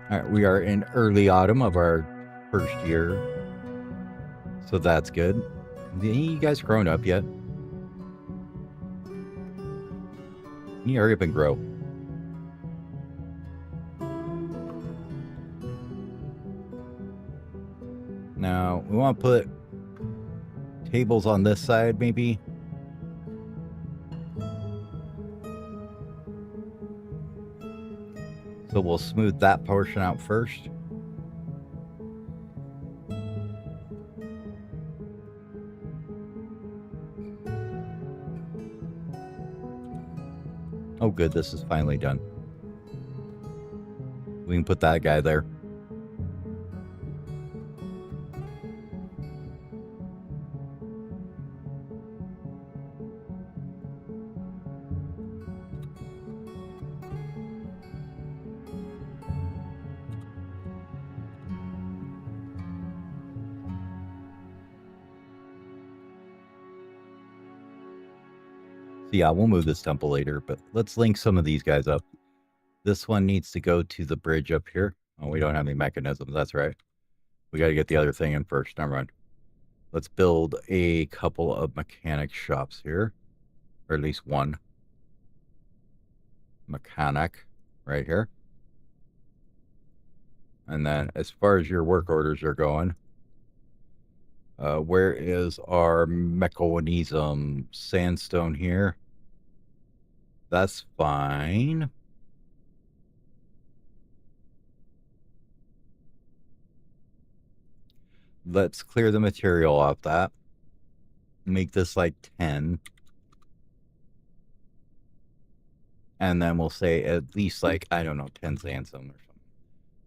All right, we are in early autumn of our first year, so that's good. You guys grown up yet? You hurry up and grow. Now, we want to put tables on this side, maybe. So we'll smooth that portion out first. Oh, good. This is finally done. We can put that guy there. Yeah, we'll move this temple later, but let's link some of these guys up. This one needs to go to the bridge up here. Oh, we don't have any mechanisms. That's right. We got to get the other thing in first. Never mind. Let's build a couple of mechanic shops here, or at least one mechanic right here. And then as far as your work orders are going, where is our mechanism? Sandstone here. That's fine. Let's clear the material off that. Make this like 10. And then we'll say at least like, I don't know, 10 sandstone or something.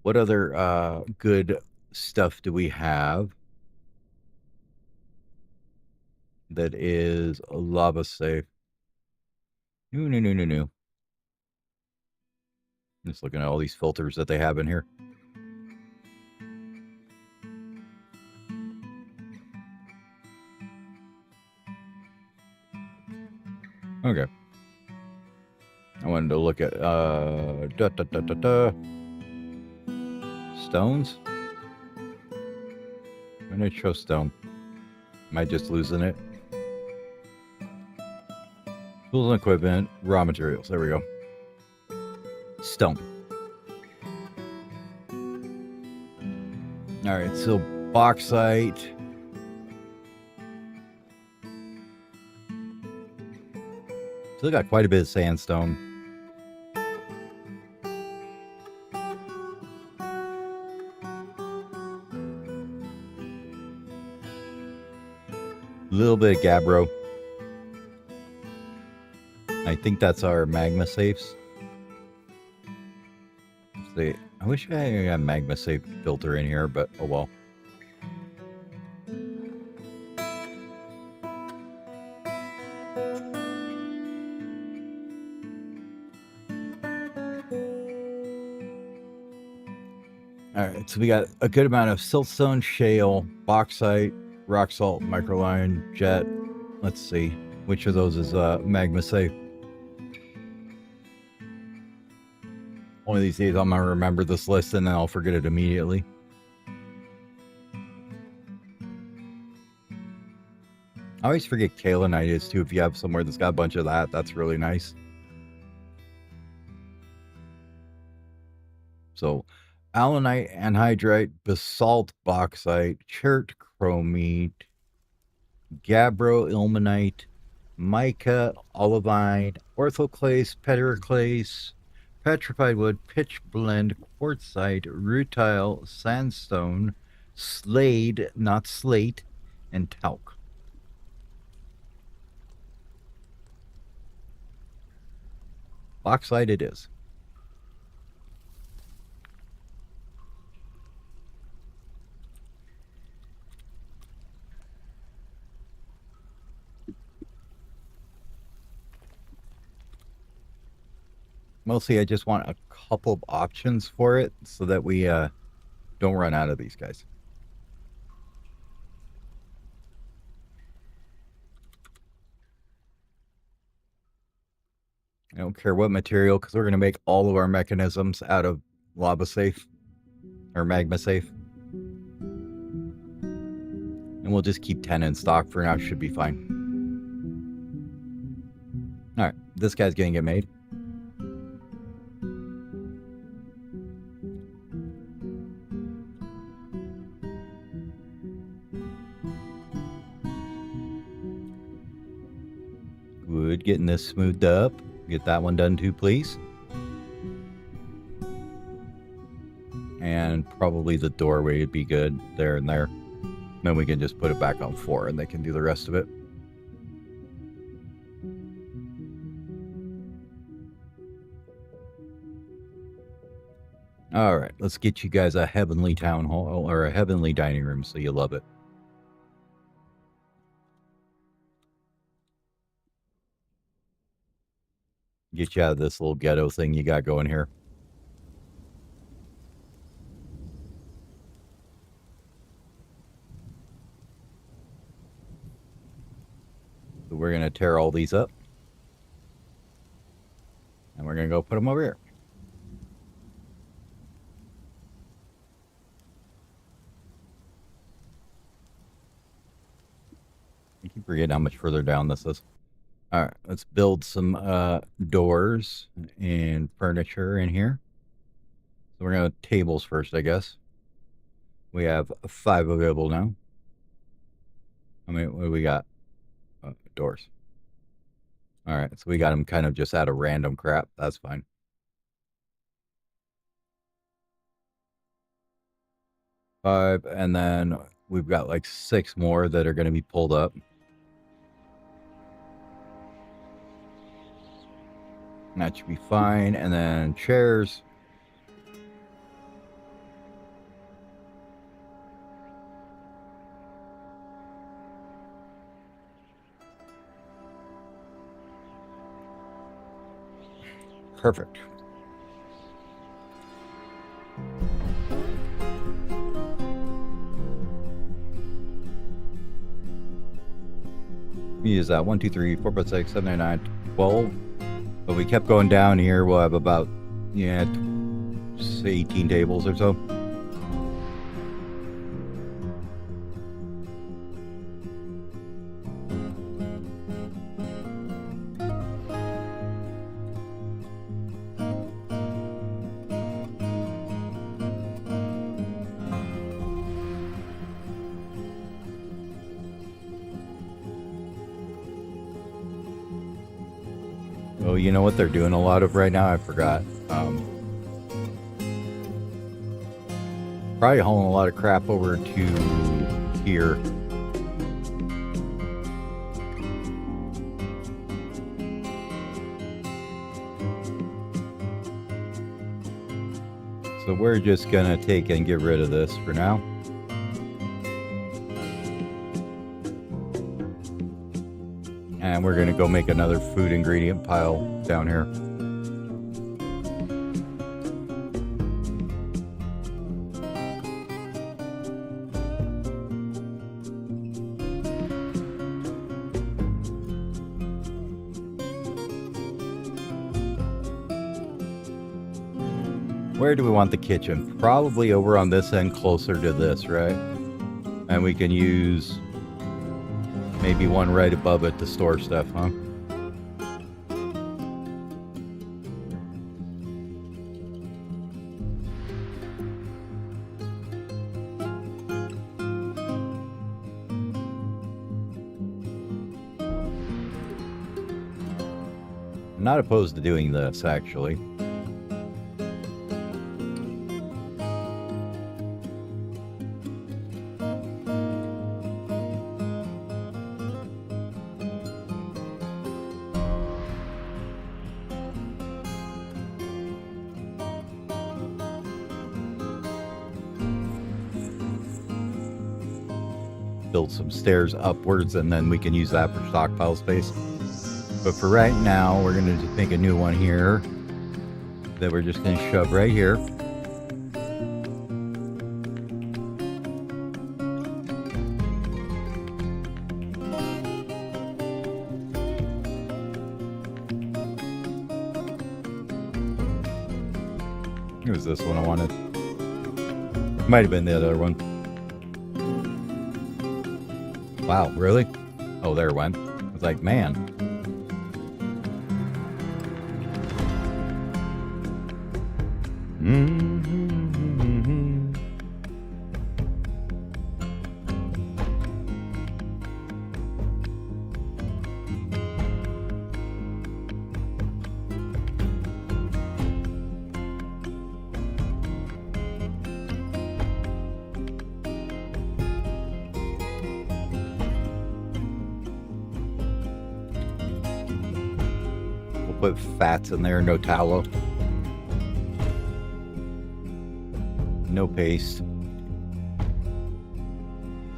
What other good stuff do we have that is lava safe? No. Just looking at all these filters that they have in here. Okay. I wanted to look at stones. I'm gonna show stone. Am I just losing it? Tools and equipment, raw materials. There we go. Stone. All right, so bauxite. Still got quite a bit of sandstone. A little bit of gabbro. I think that's our magma safes. Let's see. I wish I had a magma safe filter in here, but oh well. All right, so we got a good amount of siltstone, shale, bauxite, rock salt, microline, jet. Let's see, which of those is magma safe? One of these days I'm gonna remember this list and then I'll forget it immediately. I always forget kaolinite is too. If you have somewhere that's got a bunch of that, that's really nice. So alunite, anhydrite, basalt, bauxite, chert, chromite, gabbro, ilmenite, mica, olivine, orthoclase, pterodaclase, petrified wood, pitch blende, quartzite, rutile, sandstone, slade, not slate, and talc. Bauxite it is. Mostly I just want a couple of options for it so that we don't run out of these guys. I don't care what material, because we're going to make all of our mechanisms out of lava safe or magma safe. And we'll just keep 10 in stock for now. Should be fine. All right, this guy's going to get made. Good, getting this smoothed up. Get that one done too, please. And probably the doorway would be good there and there. Then we can just put it back on 4 and they can do the rest of it. All right, let's get you guys a heavenly town hall or a heavenly dining room so you love it. Get you out of this little ghetto thing you got going here. So we're going to tear all these up. And we're going to go put them over here. I keep forgetting how much further down this is. All right, let's build some doors and furniture in here. So we're going to tables first, I guess. We have 5 available now. I mean, what do we got? Doors. All right, so we got them kind of just out of random crap. That's fine. Five, and then we've got like 6 more that are going to be pulled up. That should be fine. And then chairs. Perfect. We use that 1, 2, 3, 4, 5, 6, 7, 8, 9, 12. But we kept going down here. We'll have about, yeah, 18 tables or so. Oh, you know what they're doing a lot of right now? I forgot. Probably hauling a lot of crap over to here. So we're just gonna take and get rid of this for now. And we're going to go make another food ingredient pile down here. Where do we want the kitchen? Probably over on this end, closer to this, right? And we can use maybe one right above it to store stuff, huh? I'm not opposed to doing this, actually. build some stairs upwards, and then we can use that for stockpile space. But for right now, we're going to make a new one here that we're just going to shove right here. It was this one I wanted. Might have been the other one. Wow, really? Oh, there it went. I was like, man. Put fats in there, no tallow, no paste.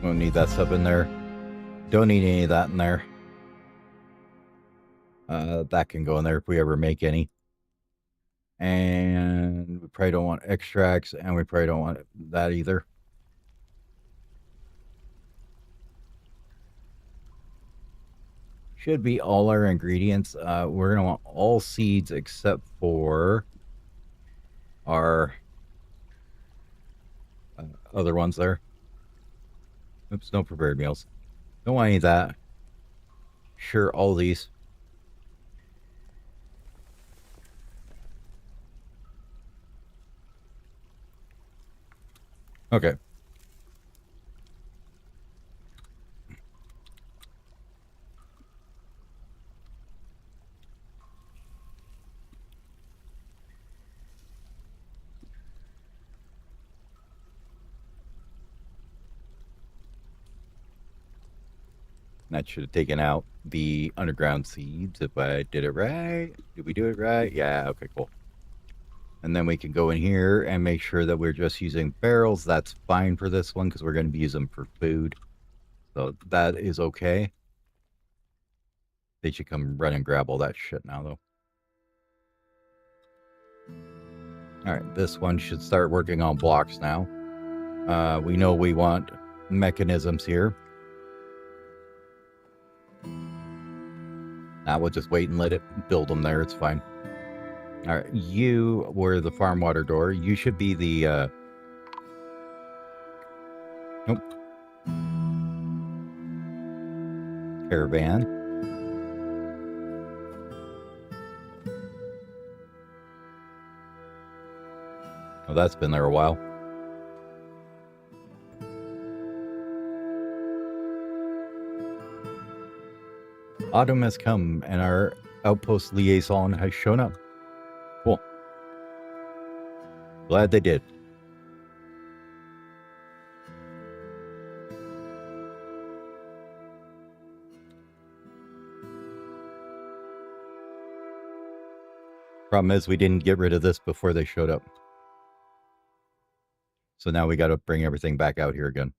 Don't need that stuff in there. Don't need any of that in there. That can go in there if we ever make any. And we probably don't want extracts, and we probably don't want that either. Should be all our ingredients. We're going to want all seeds except for our other ones there. Oops, no prepared meals. Don't want any of that. Sure, all these. Okay. That should have taken out the underground seeds if I did it right. Did we do it right? Yeah, okay, cool. And then we can go in here and make sure that we're just using barrels. That's fine for this one because we're going to be using them for food. So that is okay. They should come run and grab all that shit now, though. All right, this one should start working on blocks now. We know we want mechanisms here. Now we'll just wait and let it build them there. It's fine. All right, you were the farm water door. You should be the... Nope. Caravan. Oh, that's been there a while. Autumn has come and our outpost liaison has shown up. Cool. Glad they did. Problem is we didn't get rid of this before they showed up. So now we got to bring everything back out here again.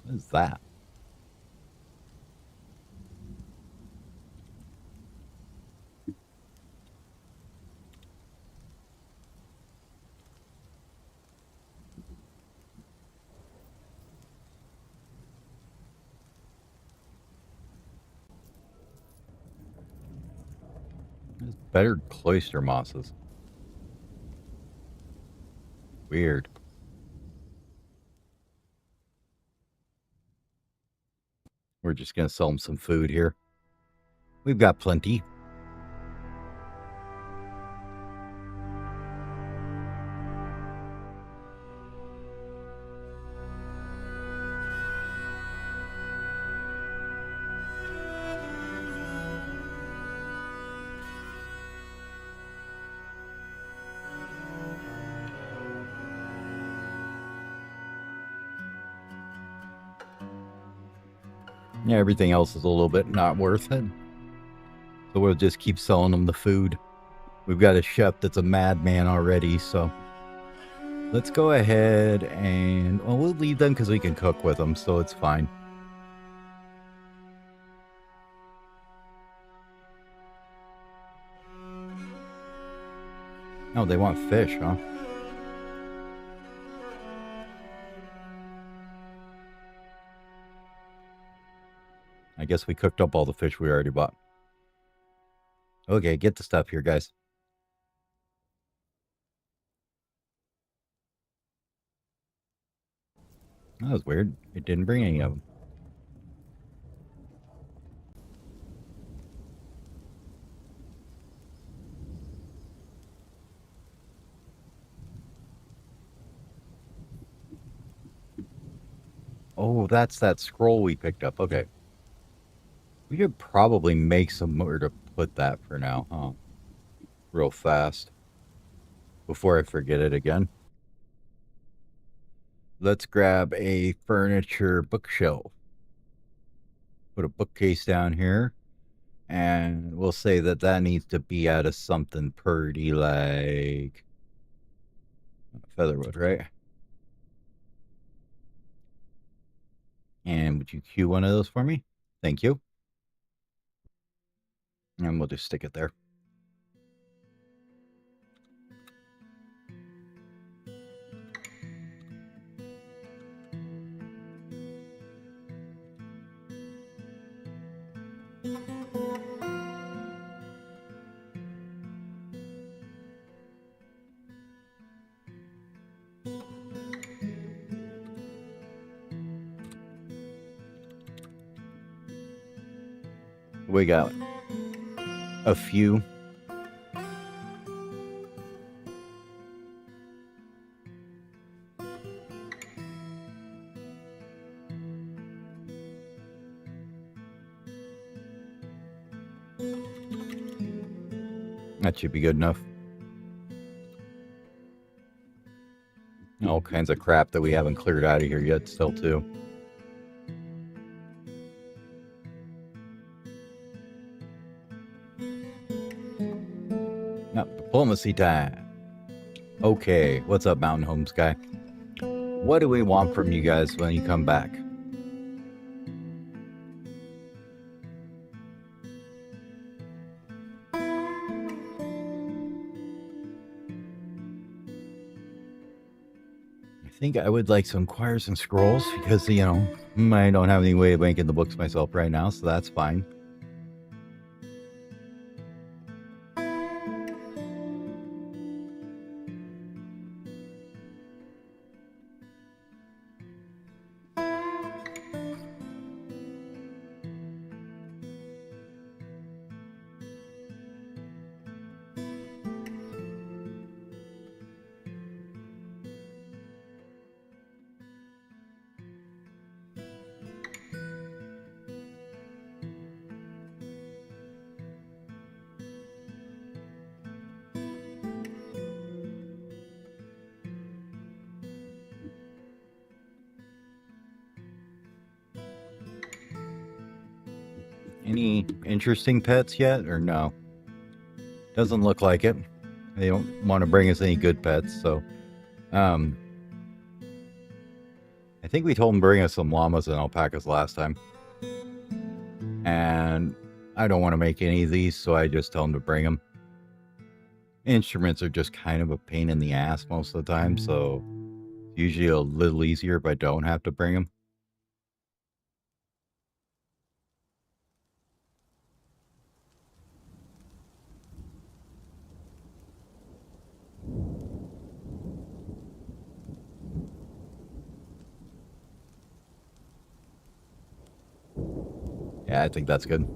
What is that? There's better cloister mosses. Weird. We're just going to sell them some food here. We've got plenty. Yeah, everything else is a little bit not worth it. So we'll just keep selling them the food. We've got a chef that's a madman already, so let's go ahead and, well, we'll leave them because we can cook with them, so it's fine. Oh, they want fish, huh? I guess we cooked up all the fish we already bought. Okay, get the stuff here, guys. That was weird. It didn't bring any of them. Oh, that's that scroll we picked up. Okay. We could probably make some more to put that for now, huh? Real fast. Before I forget it again. Let's grab a furniture bookshelf. Put a bookcase down here. And we'll say that that needs to be out of something pretty like featherwood, right? And would you cue one of those for me? Thank you. And we'll just stick it there. We got a few. That should be good enough. All kinds of crap that we haven't cleared out of here yet still too. Now, diplomacy time. Okay, what's up, Mountain Homes guy? What do we want from you guys when you come back? I think I would like some choirs and scrolls because, you know, I don't have any way of making the books myself right now, so that's fine. Any interesting pets yet, or no? Doesn't look like it. They don't want to bring us any good pets, so I think we told them to bring us some llamas and alpacas last time. And I don't want to make any of these, so I just tell them to bring them. Instruments are just kind of a pain in the ass most of the time, so it's usually a little easier if I don't have to bring them. Yeah, I think that's good.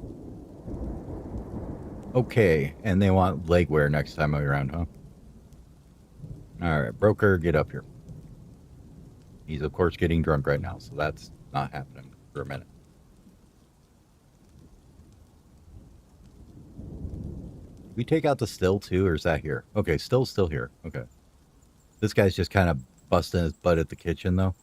Okay, and they want legwear next time around, huh? All right, broker, get up here. He's, of course, getting drunk right now, so that's not happening for a minute. We take out the still, too, or is that here? Okay, still here. Okay. This guy's just kind of busting his butt at the kitchen, though.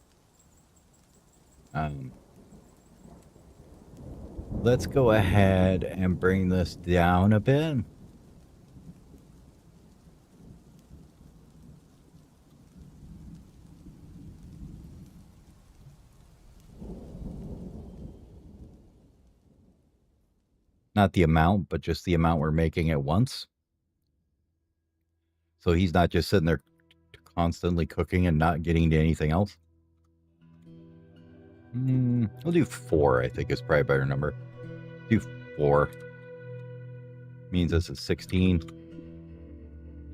let's go ahead and bring this down a bit. Not the amount, but just the amount we're making at once. So he's not just sitting there constantly cooking and not getting to anything else. We'll do 4, I think is probably a better number. Do 4. Means this is 16.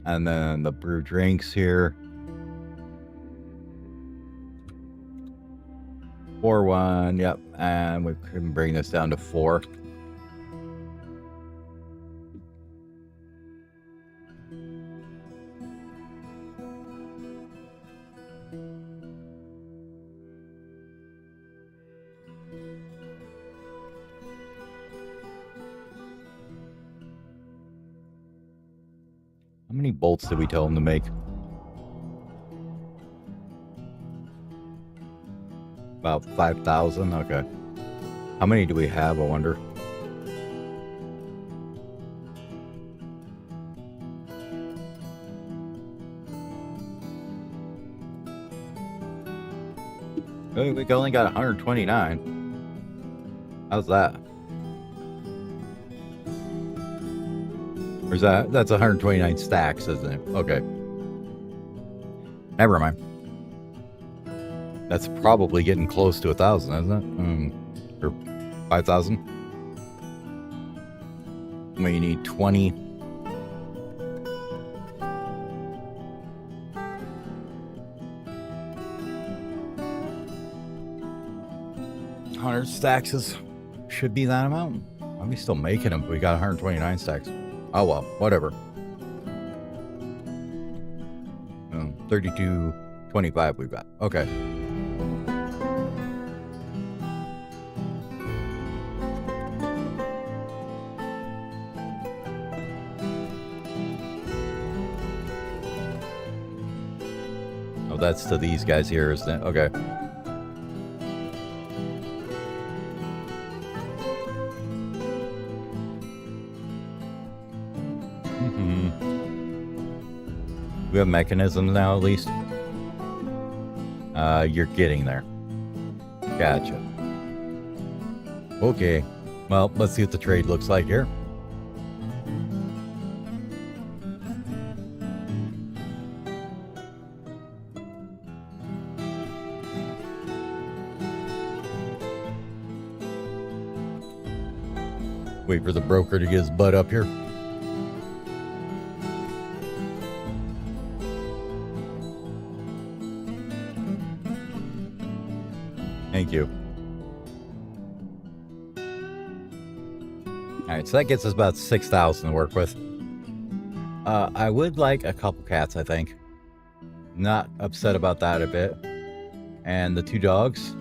And then the brew drinks here. 4, 1, yep. And we can bring this down to 4. How many bolts did we tell him to make? About 5,000? Okay. How many do we have, I wonder? Oh, we only got 129. How's that? Or is that's 129 stacks, isn't it? Okay. Never mind. That's probably getting close to 1,000, isn't it? Or 5,000. We need 20. $100 stacks should be that amount. Why are we still making them? We got 129 stacks. Oh well, whatever. 32.25 we've got. Okay. Oh, that's to these guys here, isn't it? Okay. We have mechanisms now, at least. You're getting there. Gotcha. Okay. Well, let's see what the trade looks like here. Wait for the broker to get his butt up here. Thank you. Alright, so that gets us about 6,000 to work with. I would like a couple cats, I think. Not upset about that a bit. And the 2 dogs.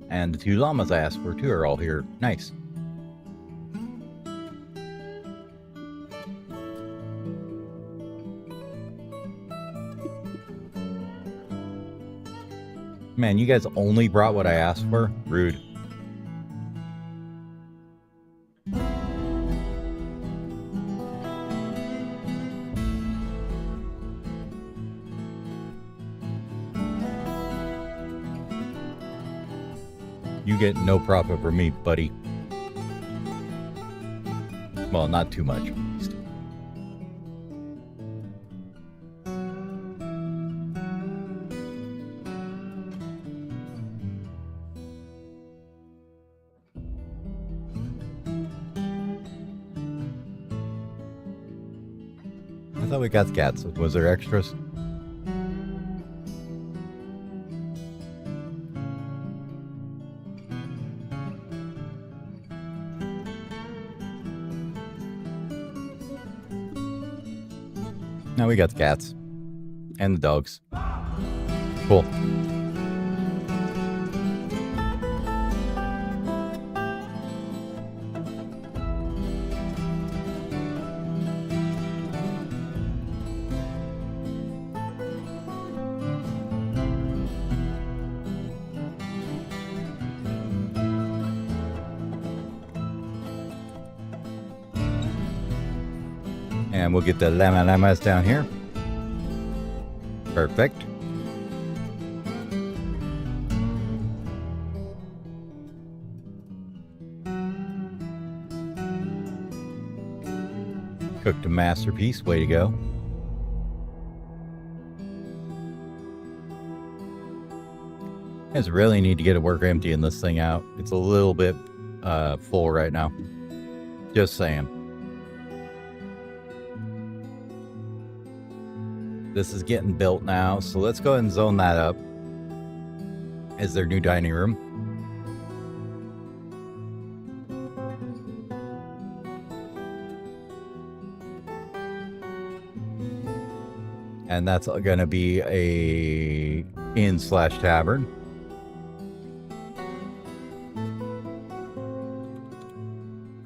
And the 2 llamas I asked for too are all here. Nice. Man, you guys only brought what I asked for? Rude. You get no profit from me, buddy. Well, not too much, at least. I thought we got the cats. Was there extras? No, we got the cats. And the dogs. Cool. And we'll get the llamas down here. Perfect. Cooked a masterpiece. Way to go. You guys really need to get a work emptying this thing out. It's a little bit full right now. Just saying. This is getting built now, so let's go ahead and zone that up as their new dining room. And that's going to be a inn/tavern.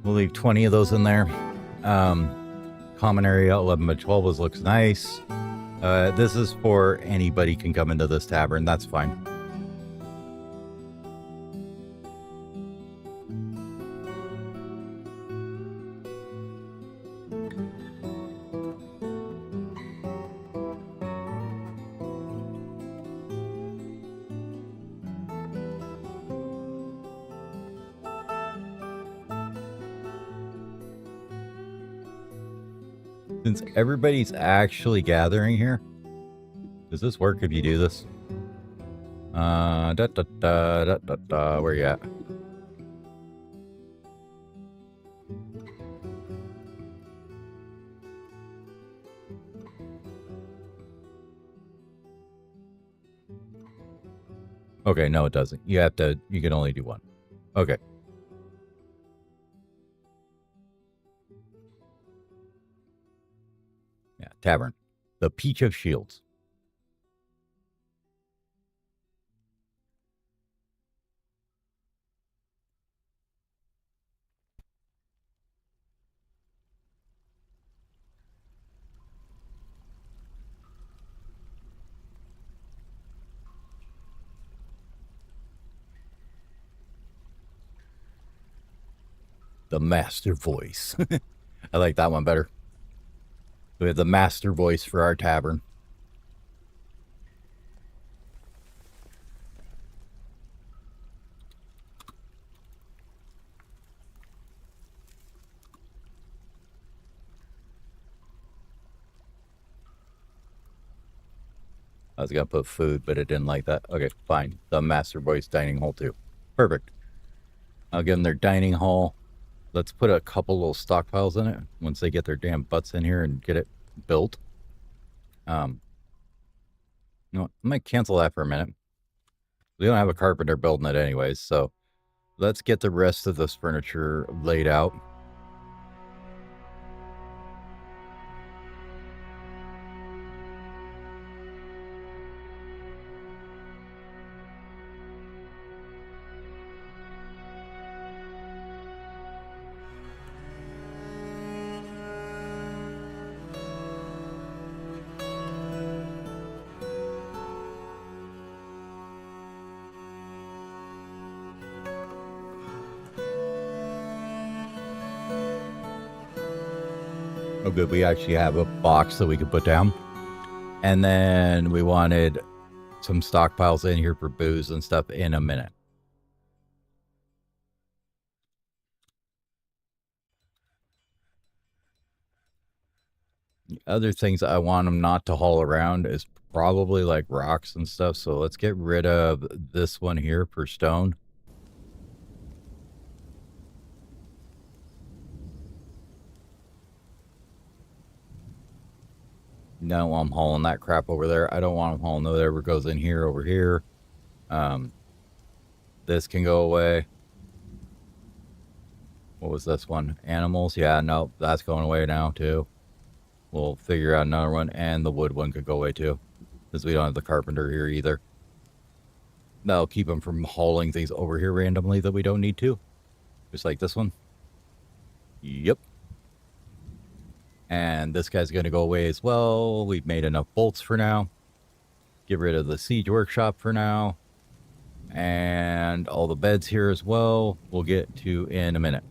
We'll leave 20 of those in there. Common area 11 by 12 looks nice. This is for anybody can come into this tavern. That's fine. Since everybody's actually gathering here, does this work if you do this? Where you at? Okay, no, it doesn't. You can only do one. Okay. Yeah, tavern. The Peach of Shields. The master voice. I like that one better. We have the master voice for our tavern. I was going to put food, but it didn't like that. Okay, fine. The master voice dining hall too. Perfect. I'll give them their dining hall. Let's put a couple little stockpiles in it once they get their damn butts in here and get it built. You know what? I might cancel that for a minute. We don't have a carpenter building it anyways, so let's get the rest of this furniture laid out. Oh, good. We actually have a box that we could put down. And then we wanted some stockpiles in here for booze and stuff in a minute. The other things I want them not to haul around is probably like rocks and stuff. So let's get rid of this one here for stone. No, I'm hauling that crap over there. I don't want them hauling whatever goes in here over here. This can go away. What was this one? Animals? Yeah, no, that's going away now too. We'll figure out another one, and the wood one could go away too, because we don't have the carpenter here either. That'll keep them from hauling things over here randomly that we don't need to. Just like this one. Yep. And this guy's going to go away as well. We've made enough bolts for now. Get rid of the siege workshop for now. And all the beds here as well. We'll get to in a minute.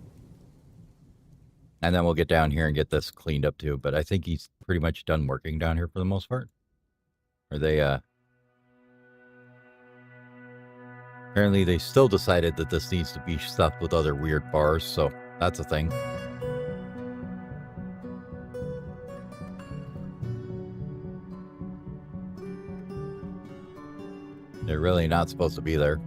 And then we'll get down here and get this cleaned up too. But I think he's pretty much done working down here for the most part. Or they, apparently they still decided that this needs to be stuffed with other weird bars. So that's a thing. They're really not supposed to be there.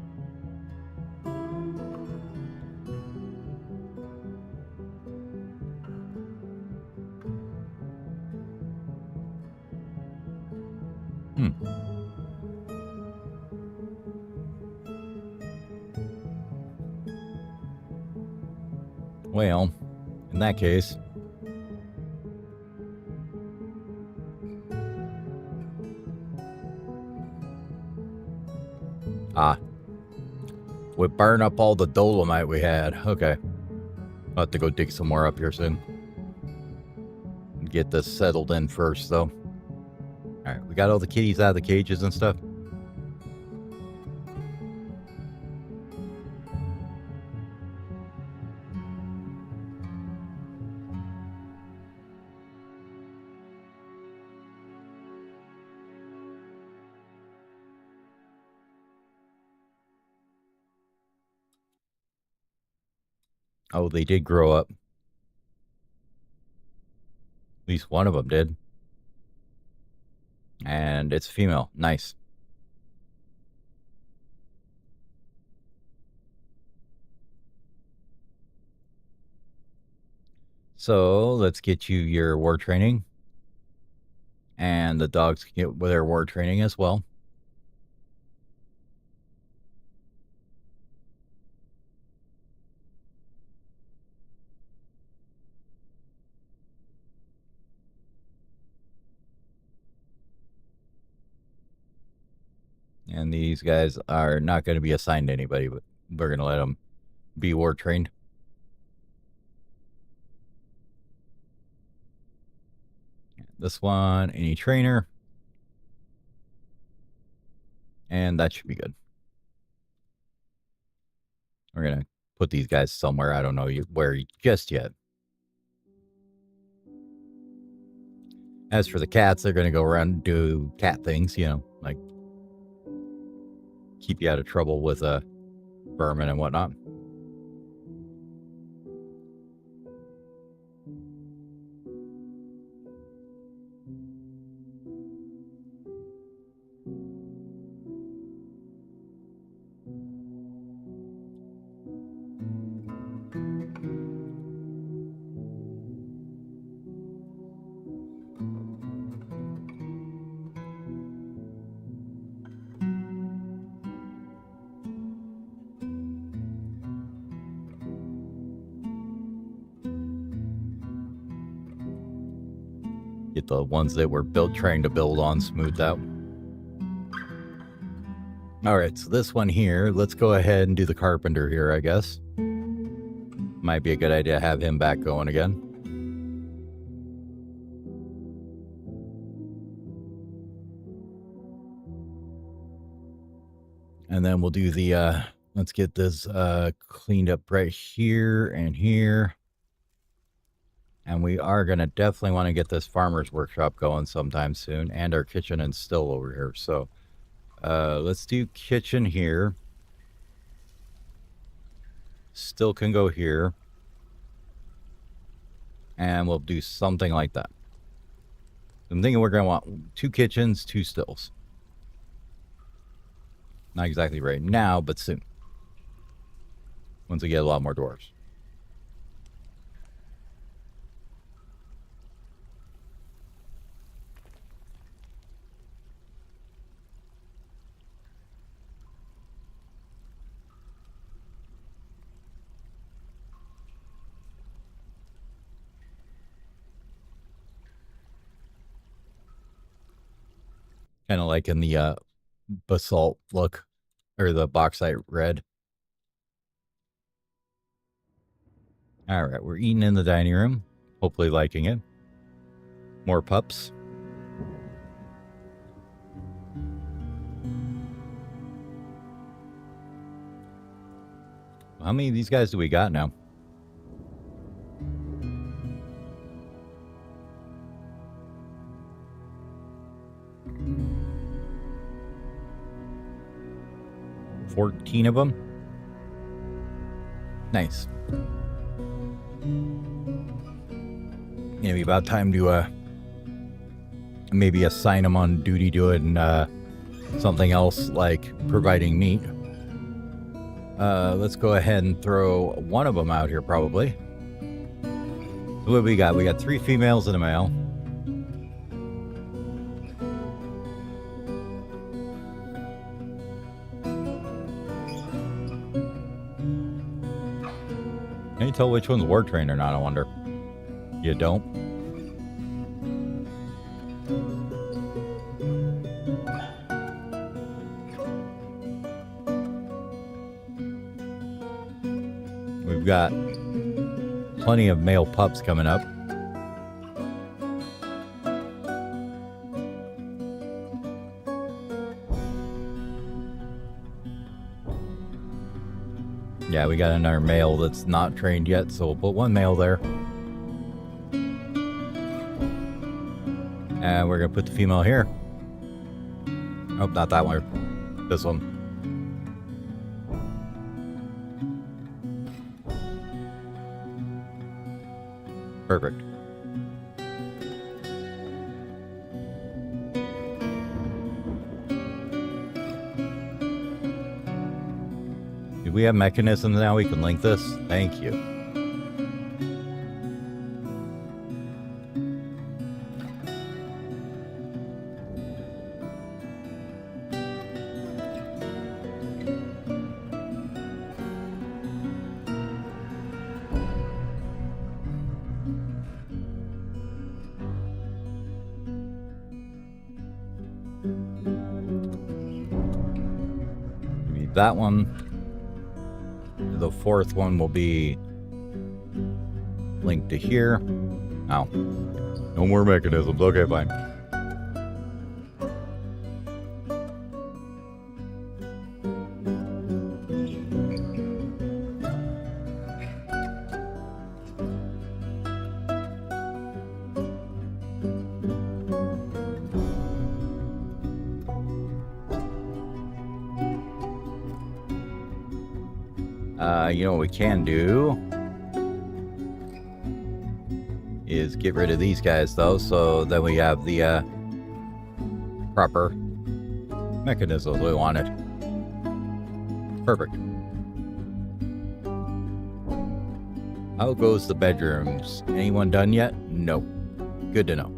Well, in that case, we burn up all the dolomite we had. Okay. I'll have to go dig some more up here soon. Get this settled in first, though. Alright, we got all the kitties out of the cages and stuff. Oh, they did grow up. At least one of them did. And it's female. Nice. So let's get you your war training. And the dogs can get their war training as well. And these guys are not going to be assigned to anybody, but we're going to let them be war trained. This one, any trainer. And that should be good. We're going to put these guys somewhere. I don't know where just yet. As for the cats, they're going to go around and do cat things, you know, like keep you out of trouble with vermin and whatnot. Get the ones that were trying to build on smoothed out. All right, so this one here, let's go ahead and do the carpenter here, I guess. Might be a good idea to have him back going again. And then we'll do the, let's get this cleaned up right here and here. And we are going to definitely want to get this farmer's workshop going sometime soon. And our kitchen and still over here. So let's do kitchen here. Still can go here. And we'll do something like that. I'm thinking we're going to want 2 kitchens, 2 stills. Not exactly right now, but soon. Once we get a lot more doors. Kind of like in the basalt look, or the bauxite red. All right, we're eating in the dining room. Hopefully liking it. More pups. How many of these guys do we got now? 14 of them. Nice. It'll be about time to maybe assign them on duty doing something else like providing meat. Let's go ahead and throw one of them out here probably. So what we got? We got 3 females and a male. Can you tell which one's war trained or not, I wonder? You don't? We've got plenty of male pups coming up. Yeah, we got another male that's not trained yet, so we'll put one male there. And we're going to put the female here. Oh, not that one. This one. Perfect. Do we have mechanisms now we can link this? Thank you. Maybe that one. The 4th one will be linked to here. Oh, no more mechanisms. Okay, fine. You know what we can do is get rid of these guys though, so then we have the proper mechanism we wanted. Perfect. How goes the bedrooms? Anyone done yet? Nope. Good to know.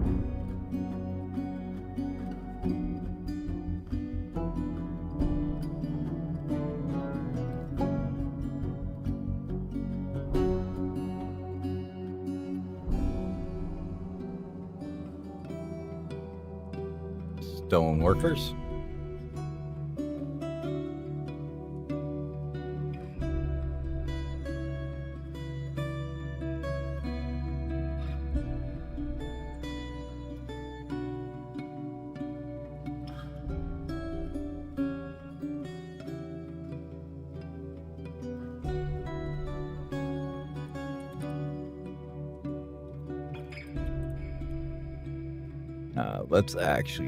Stone workers.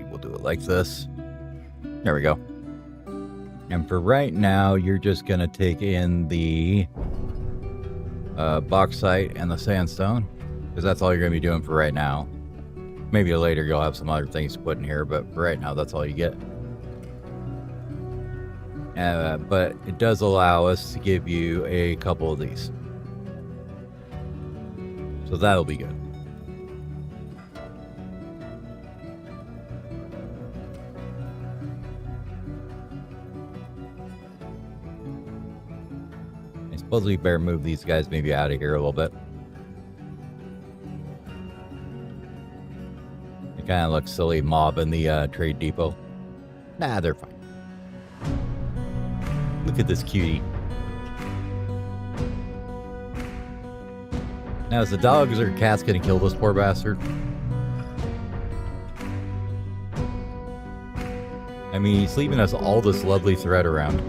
We'll do it like this. There we go. And for right now, you're just going to take in the bauxite and the sandstone, because that's all you're going to be doing for right now. Maybe later you'll have some other things to put in here, but for right now, that's all you get. But it does allow us to give you a couple of these. So that'll be good. Supposedly better move these guys maybe out of here a little bit. It kind of looks silly mobbing the trade depot. Nah, they're fine. Look at this cutie. Now, is the dogs or cats gonna kill this poor bastard? I mean, he's leaving us all this lovely thread around.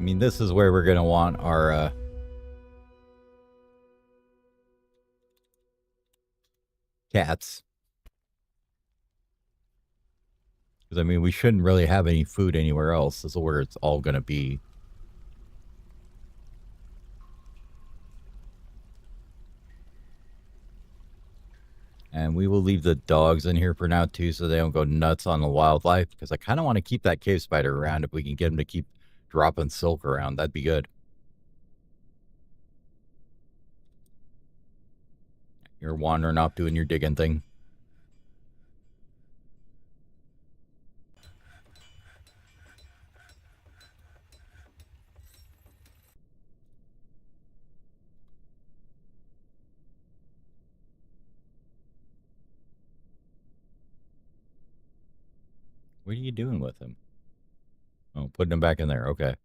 mean, this is where we're going to want our cats. Because, I mean, we shouldn't really have any food anywhere else. This is where it's all going to be. And we will leave the dogs in here for now, too, so they don't go nuts on the wildlife. Because I kind of want to keep that cave spider around. If we can get them to keep dropping silk around, that'd be good. You're wandering off doing your digging thing. What are you doing with him? Oh, putting him back in there. Okay.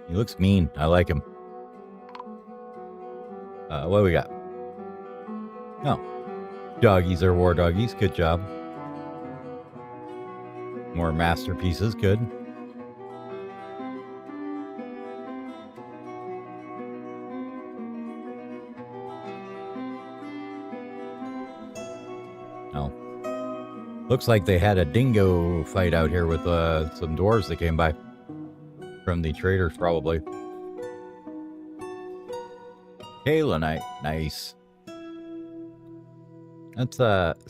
He looks mean. I like him. What do we got? Oh. Doggies are war doggies. Good job. More masterpieces. Good. Oh. Looks like they had a dingo fight out here with some dwarves that came by. From the traders, probably. Kalenite. Nice. Let's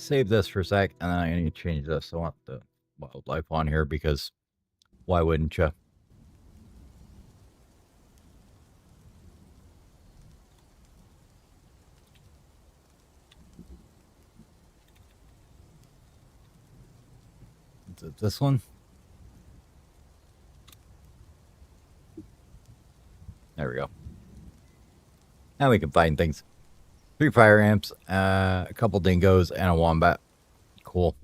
save this for a sec, and then I need to change this. I want the wildlife on here because why wouldn't you? Is it this one? There we go. Now we can find things. 3 fire ants, a couple dingoes, and a wombat. Cool.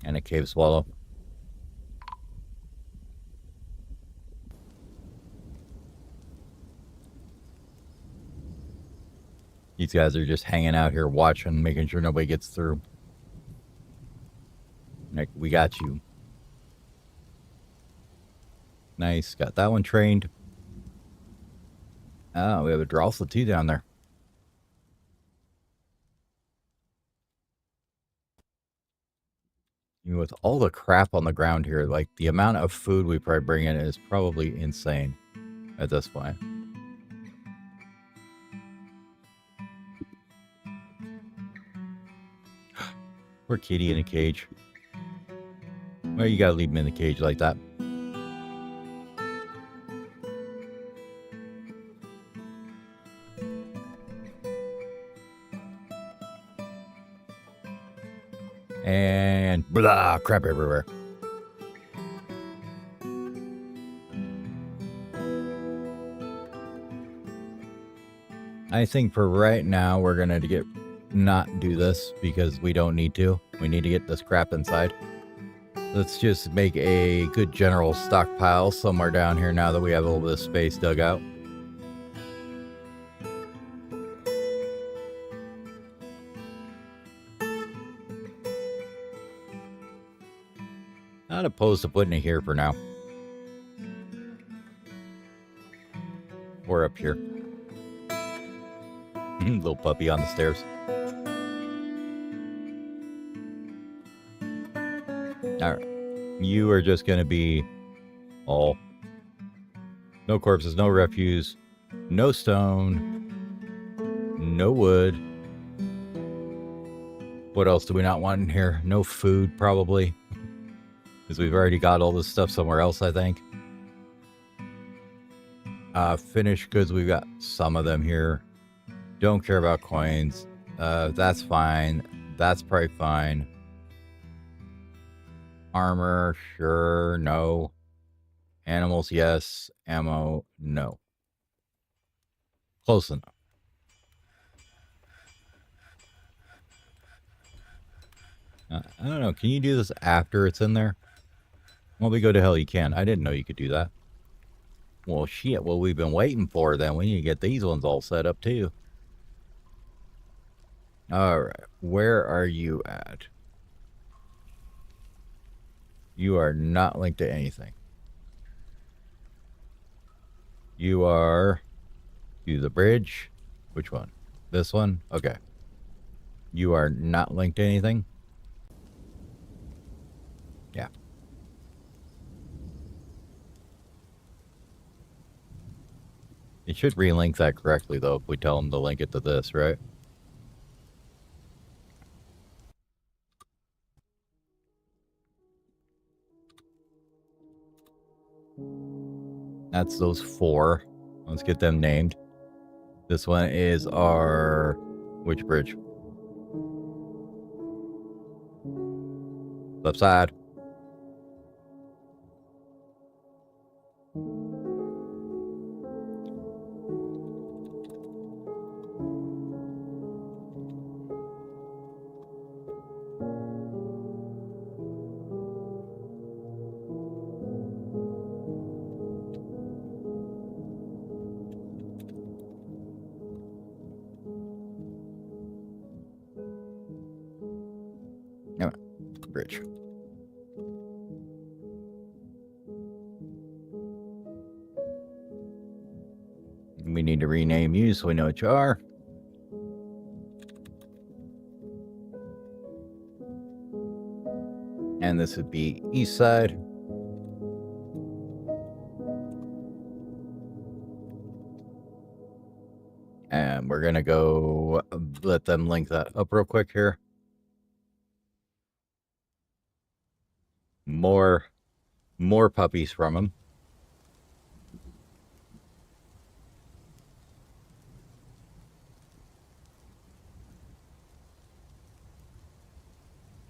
And a cave swallow. These guys are just hanging out here watching, making sure nobody gets through. Like, we got you. Nice. Got that one trained. Oh, we have a drossel too down there. Even with all the crap on the ground here, like the amount of food we probably bring in is probably insane at this point. Poor kitty in a cage. Well, you gotta leave him in the cage like that. And blah, crap everywhere. I think for right now, we're gonna not do this because we don't need to. We need to get this crap inside. Let's just make a good general stockpile somewhere down here now that we have a little bit of space dug out. Not opposed to putting it here for now. Or up here. Little puppy on the stairs. Alright. You are just going to be all. No corpses, no refuse, no stone, no wood. What else do we not want in here? No food, probably. Because we've already got all this stuff somewhere else, I think. Finished goods, we've got some of them here. Don't care about coins. That's fine. That's probably fine. Armor, sure, no. Animals, yes. Ammo, no. Close enough. I don't know. Can you do this after it's in there? Well, we go to hell, you can. I didn't know you could do that. Well, shit, what we've been waiting for then. We need to get these ones all set up too. Alright, where are you at? You are not linked to anything. You are to the bridge. Which one? This one? Okay. You are not linked to anything? Yeah. It should relink that correctly, though, if we tell them to link it to this, right? That's those 4. Let's get them named. This one is our... Which bridge? Left side. No, bridge. We need to rename you so we know what you are. And this would be east side. And we're going to go let them link that up real quick here. More puppies from them.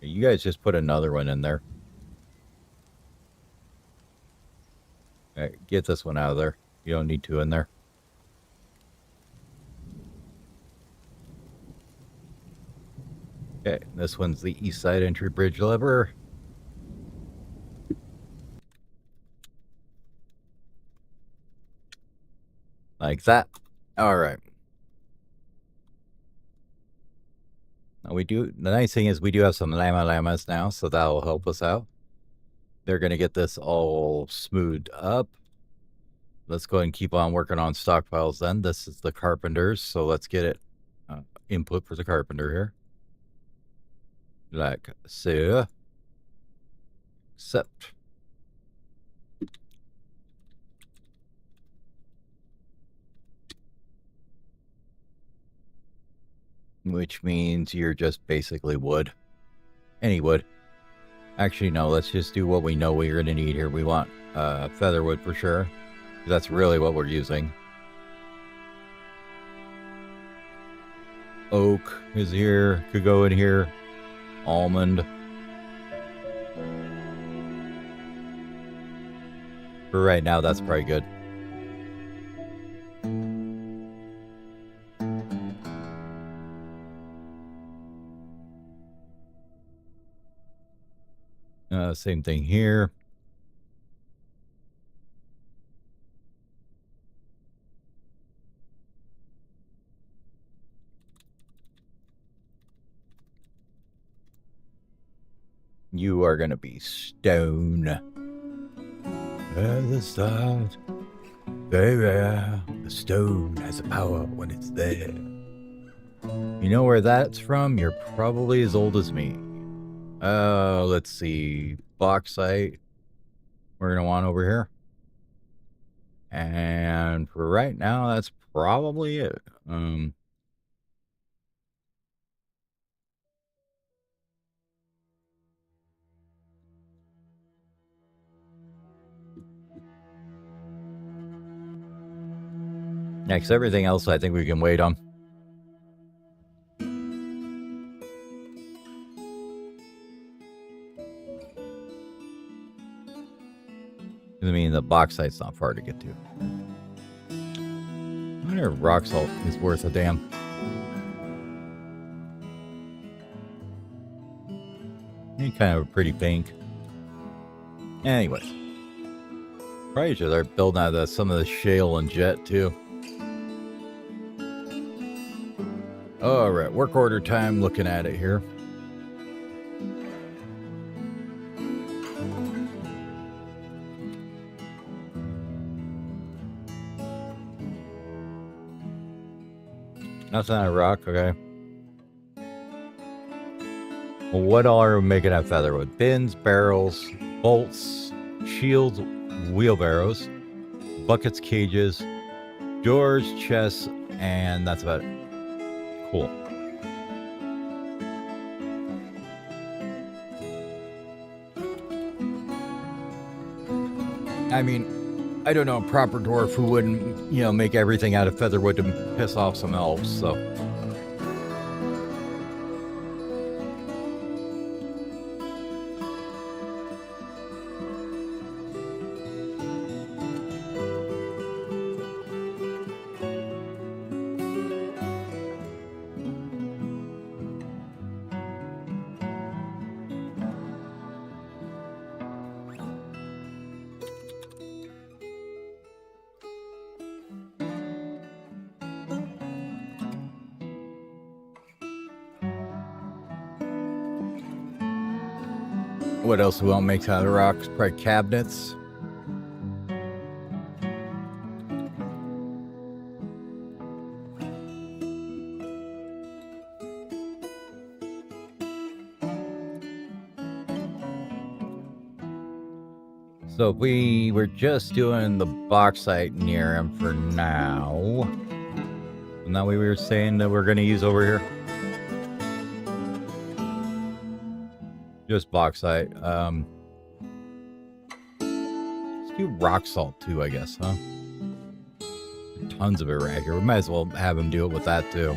You guys just put another one in there. All right, get this one out of there. You don't need 2 in there. Okay, this one's the east side entry bridge lever. Like that. All right. Now the nice thing is we do have some llamas now, so that'll help us out. They're going to get this all smoothed up. Let's go ahead and keep on working on stockpiles then. This is the carpenters, so let's get it input for the carpenter here. Like so. Accept. Which means you're just basically wood. Any wood. Actually, no, let's just do what we know we're going to need here. We want featherwood for sure. That's really what we're using. Oak is here. Could go in here. Almond. For right now, that's probably good. Same thing here. You are going to be stone. At the start, very rare. The stone has a power when it's there. You know where that's from? You're probably as old as me. Let's see. Bauxite. We're going to want over here. And for right now, that's probably it. Next, everything else I think we can wait on. I mean, the bauxite's not far to get to. I wonder if rock salt is worth a damn. Kind of a pretty pink. Anyway. Probably should start building out of some of the shale and jet too. All right, work order time. Looking at it here. Nothing out of rock. Okay. Well, what all are we making out of featherwood? Bins, barrels, bolts, shields, wheelbarrows, buckets, cages, doors, chests, and that's about it. Cool. I mean, I don't know a proper dwarf who wouldn't, make everything out of featherwood to piss off some elves, so. What else we won't make out of rocks? Probably cabinets. So if we were just doing the bauxite near him for now. And that we were saying that we're going to use over here. Just bauxite. Let's do rock salt too, I guess, huh? Tons of it right here. We might as well have him do it with that too.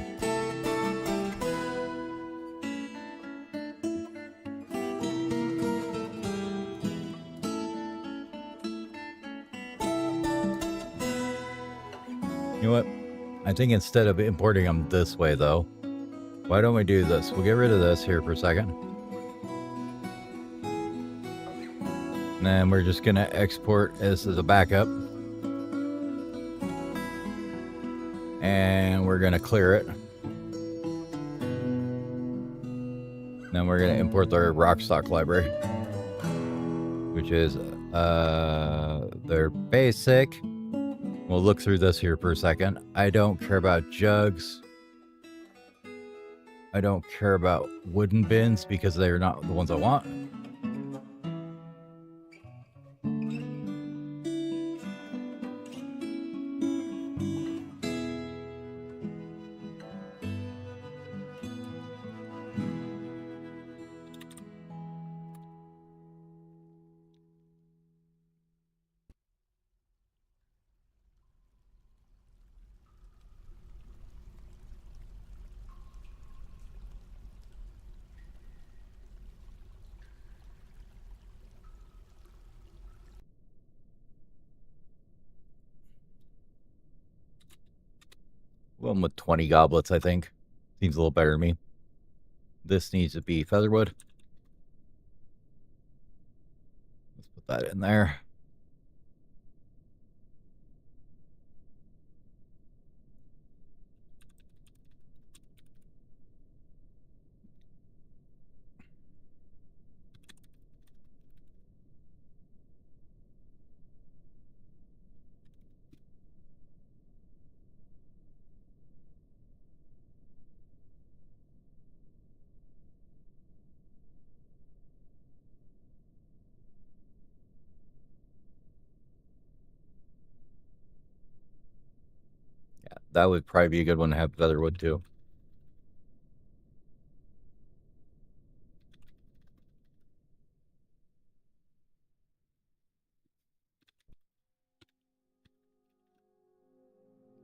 You know what? I think instead of importing them this way, though, why don't we do this? We'll get rid of this here for a second. And then we're just going to export this as a backup. And we're going to clear it. Then we're going to import their rock stock library, which is their basic. We'll look through this here for a second. I don't care about jugs. I don't care about wooden bins because they're not the ones I want. One with 20 goblets, I think. Seems a little better to me. This needs to be featherwood. Let's put that in there. Yeah, that would probably be a good one to have featherwood too.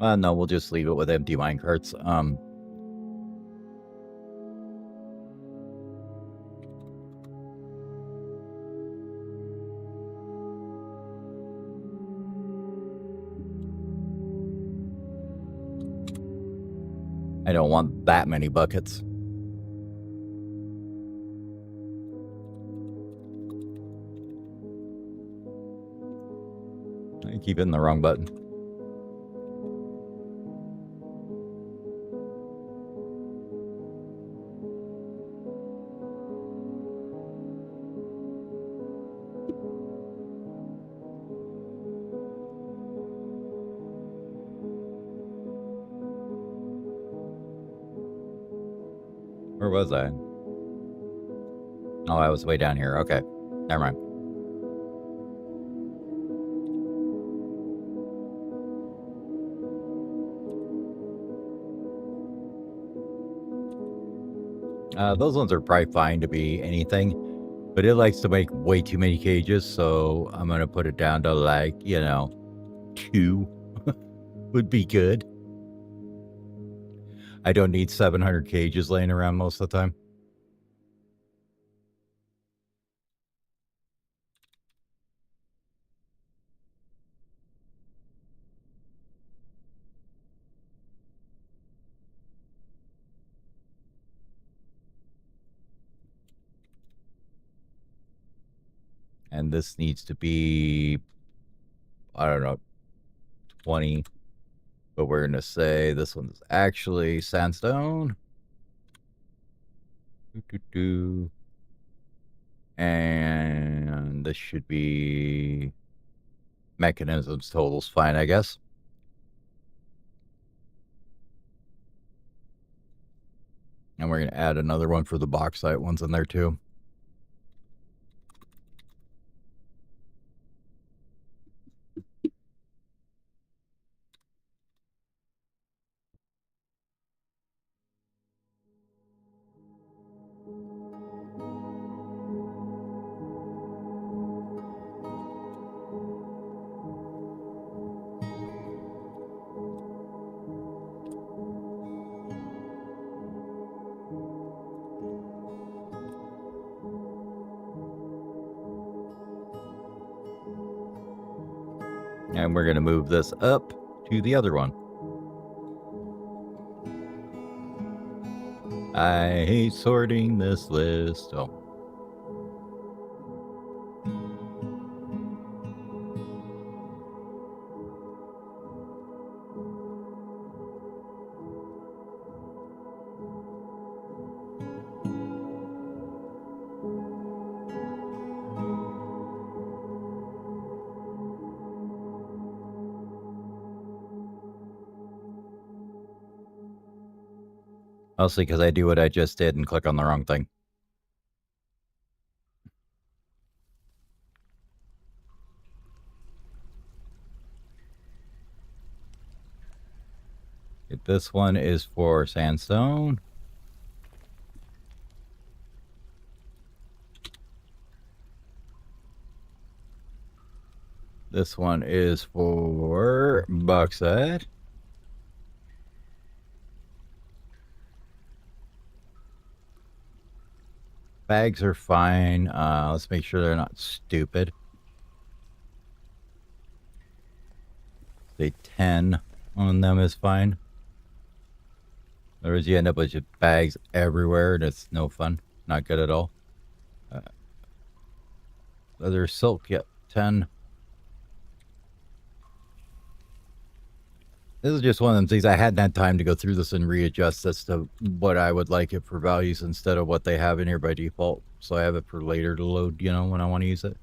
No, we'll just leave it with empty minecarts. I don't want that many buckets. Keep hitting the wrong button. Where was I? Oh, I was way down here. Okay. Never mind. Those ones are probably fine to be anything, but it likes to make way too many cages, so I'm going to put it down to like, 2 would be good. I don't need 700 cages laying around most of the time. And this needs to be, I don't know, 20. But we're going to say this one's actually sandstone. And this should be mechanisms. Total's fine, I guess. And we're going to add another one for the bauxite ones in there too. And we're going to move this up to the other one. I hate sorting this list. Oh. Mostly because I do what I just did and click on the wrong thing. This one is for sandstone. This one is for bauxite. Bags are fine. Let's make sure they're not stupid. Say 10 on them is fine. Otherwise, you end up with just bags everywhere, and it's no fun. Not good at all. Leather silk, yep, 10. This is just one of them things. I hadn't had time to go through this and readjust this to what I would like it for values instead of what they have in here by default. So I have it for later to load, when I want to use it.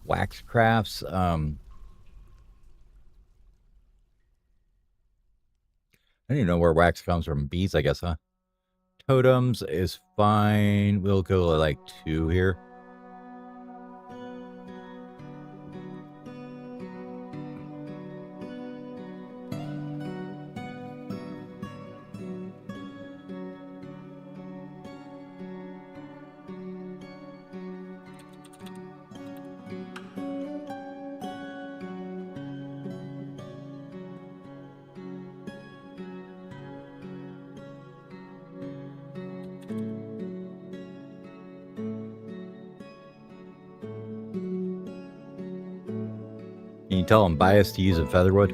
Wax crafts. I don't even know where wax comes from. Bees, I guess, huh? Totems is fine. We'll go like 2 here. Can you tell I'm biased to using featherwood?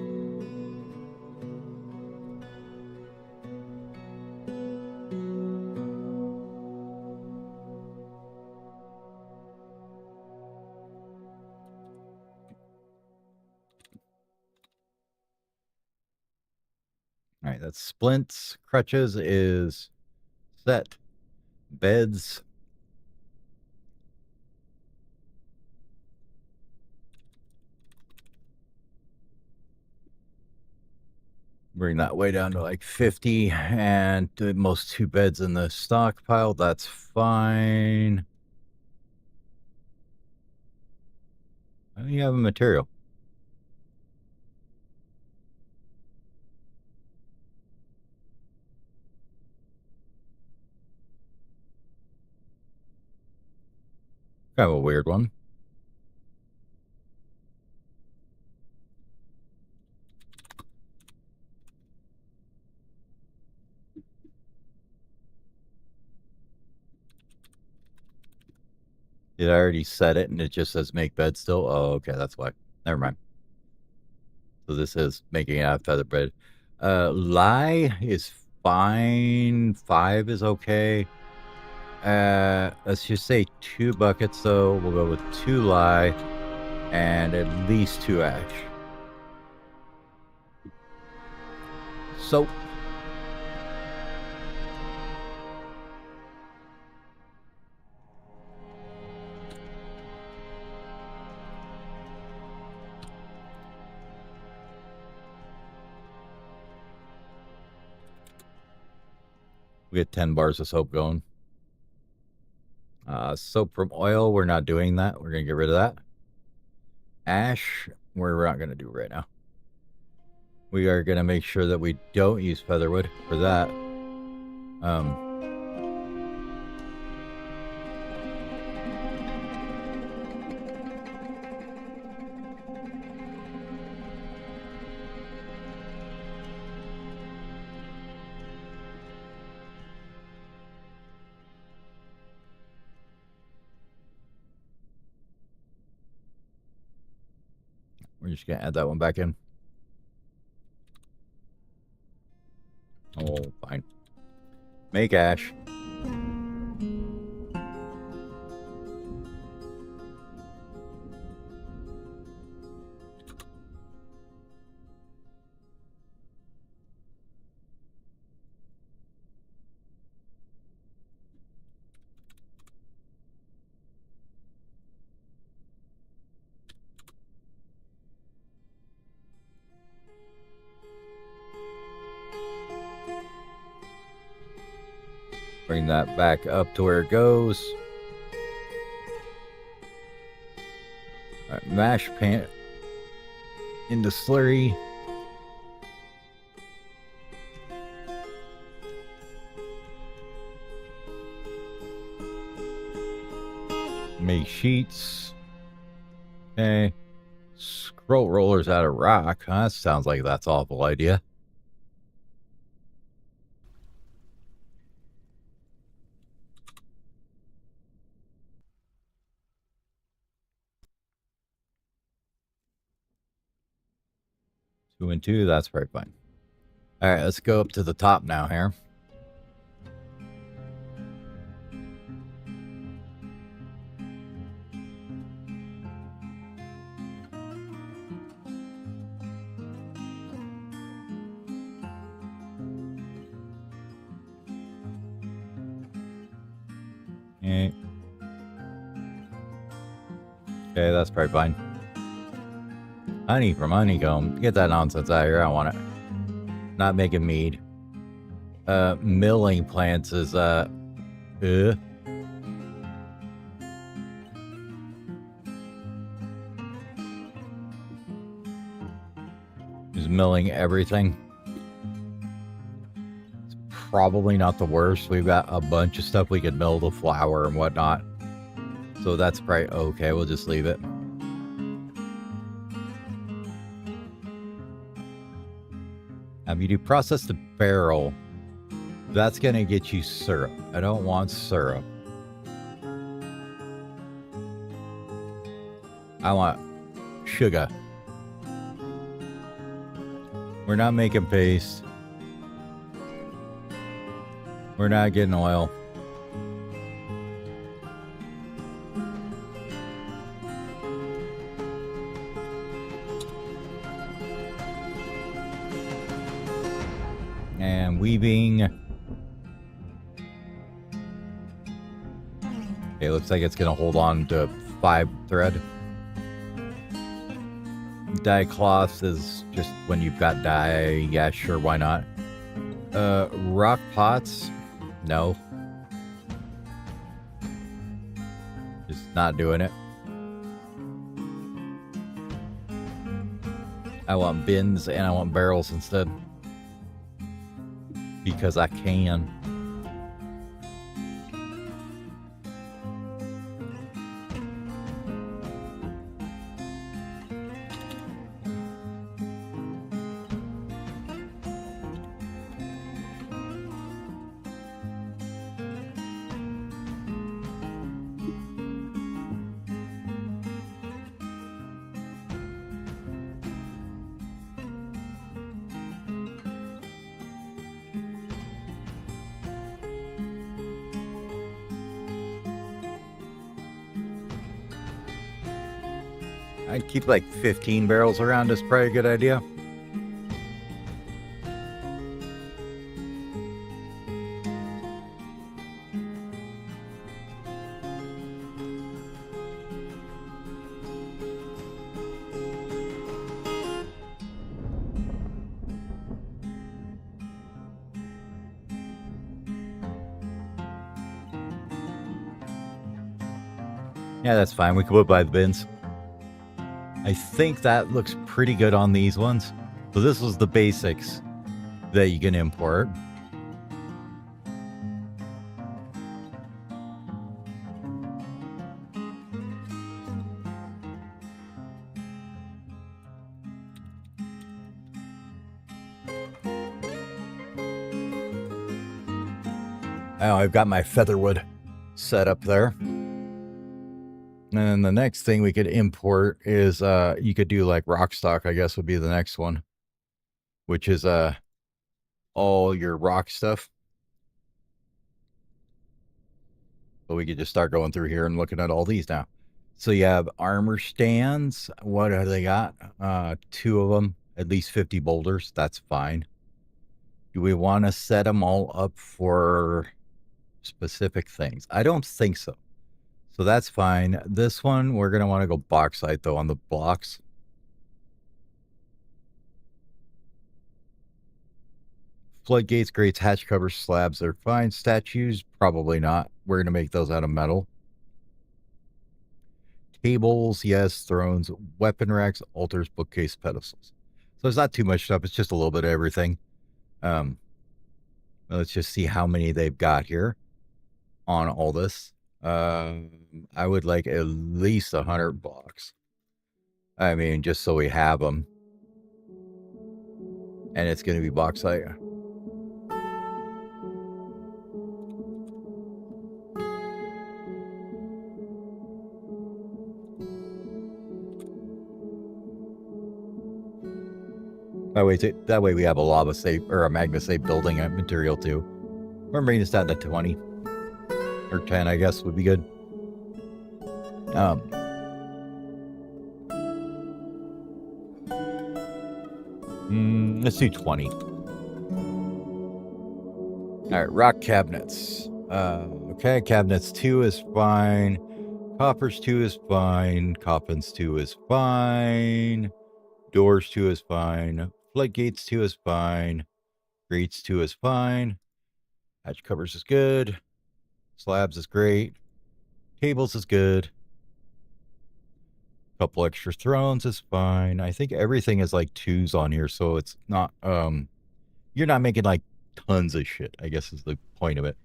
right, that's splints. Crutches is set. Beds. Bring that way down to like 50 and the most 2 beds in the stockpile. That's fine. How do you have a material? Kind of a weird one. Did I already set it and it just says make bed still? Oh, okay, that's why. Never mind. So this is making it out of feather bed. Lie is fine. 5 is okay. Let's just say 2 buckets though. We'll go with 2 lie and at least 2 ash. Soap. We get 10 bars of soap going. Soap from oil, we're not doing that. We're going to get rid of that. Ash, we're not going to do right now. We are going to make sure that we don't use featherwood for that. We're just going to add that one back in. Oh, fine. Make ash. Bring that back up to where it goes. All right, mash pan into slurry. Make sheets. Okay. Scroll rollers out of rock. Huh? That sounds like that's an awful idea. Two and two, that's very fine. All right, let's go up to the top now here. Okay. Okay, that's probably fine. Honey from honeycomb. Get that nonsense out of here. I don't want it. Not making mead. Milling plants is is milling everything. It's probably not the worst. We've got a bunch of stuff we can mill, the flour and whatnot. So that's probably okay. We'll just leave it. You do process the barrel. That's going to get you syrup. I don't want syrup. I want sugar. We're not making paste. We're not getting oil. on weaving. Okay, looks like it's gonna hold on to 5 thread. Dye cloth is just when you've got dye. Yeah, sure, why not? Rock pots, no. Just not doing it. I want bins and I want barrels instead. Because I can. I'd keep like 15 barrels around is probably a good idea. Yeah, that's fine. We can put by the bins. I think that looks pretty good on these ones. So this was the basics that you can import. Oh, I've got my featherwood set up there. And then the next thing we could import is you could do like rock stock, I guess would be the next one, which is all your rock stuff. So we could just start going through here and looking at all these now. So you have armor stands. What have they got? 2 of them, at least 50 boulders. That's fine. Do we want to set them all up for specific things? I don't think so. So that's fine. This one, we're going to want to go bauxite, though, on the blocks. Floodgates, grates, hatch covers, slabs, they're fine. Statues, probably not. We're going to make those out of metal. Tables, yes. Thrones, weapon racks, altars, bookcase, pedestals. So there's not too much stuff. It's just a little bit of everything. Let's just see how many they've got here on all this. I would like at least 100 blocks. I mean, just so we have them. And it's going to be bauxite. That way we have a lava safe or a magma safe building material too. We're bringing this down to 20 or 10, I guess would be good. Let's do 20. All right, rock cabinets. Okay, cabinets 2 is fine. Coffers 2 is fine. Coffins 2 is fine. Doors 2 is fine. Floodgates 2 is fine. Grates 2 is fine. Hatch covers is good. Slabs is great. Tables is good. Couple extra thrones is fine. I think everything is like 2s on here, so it's not you're not making like tons of shit, I guess is the point of it.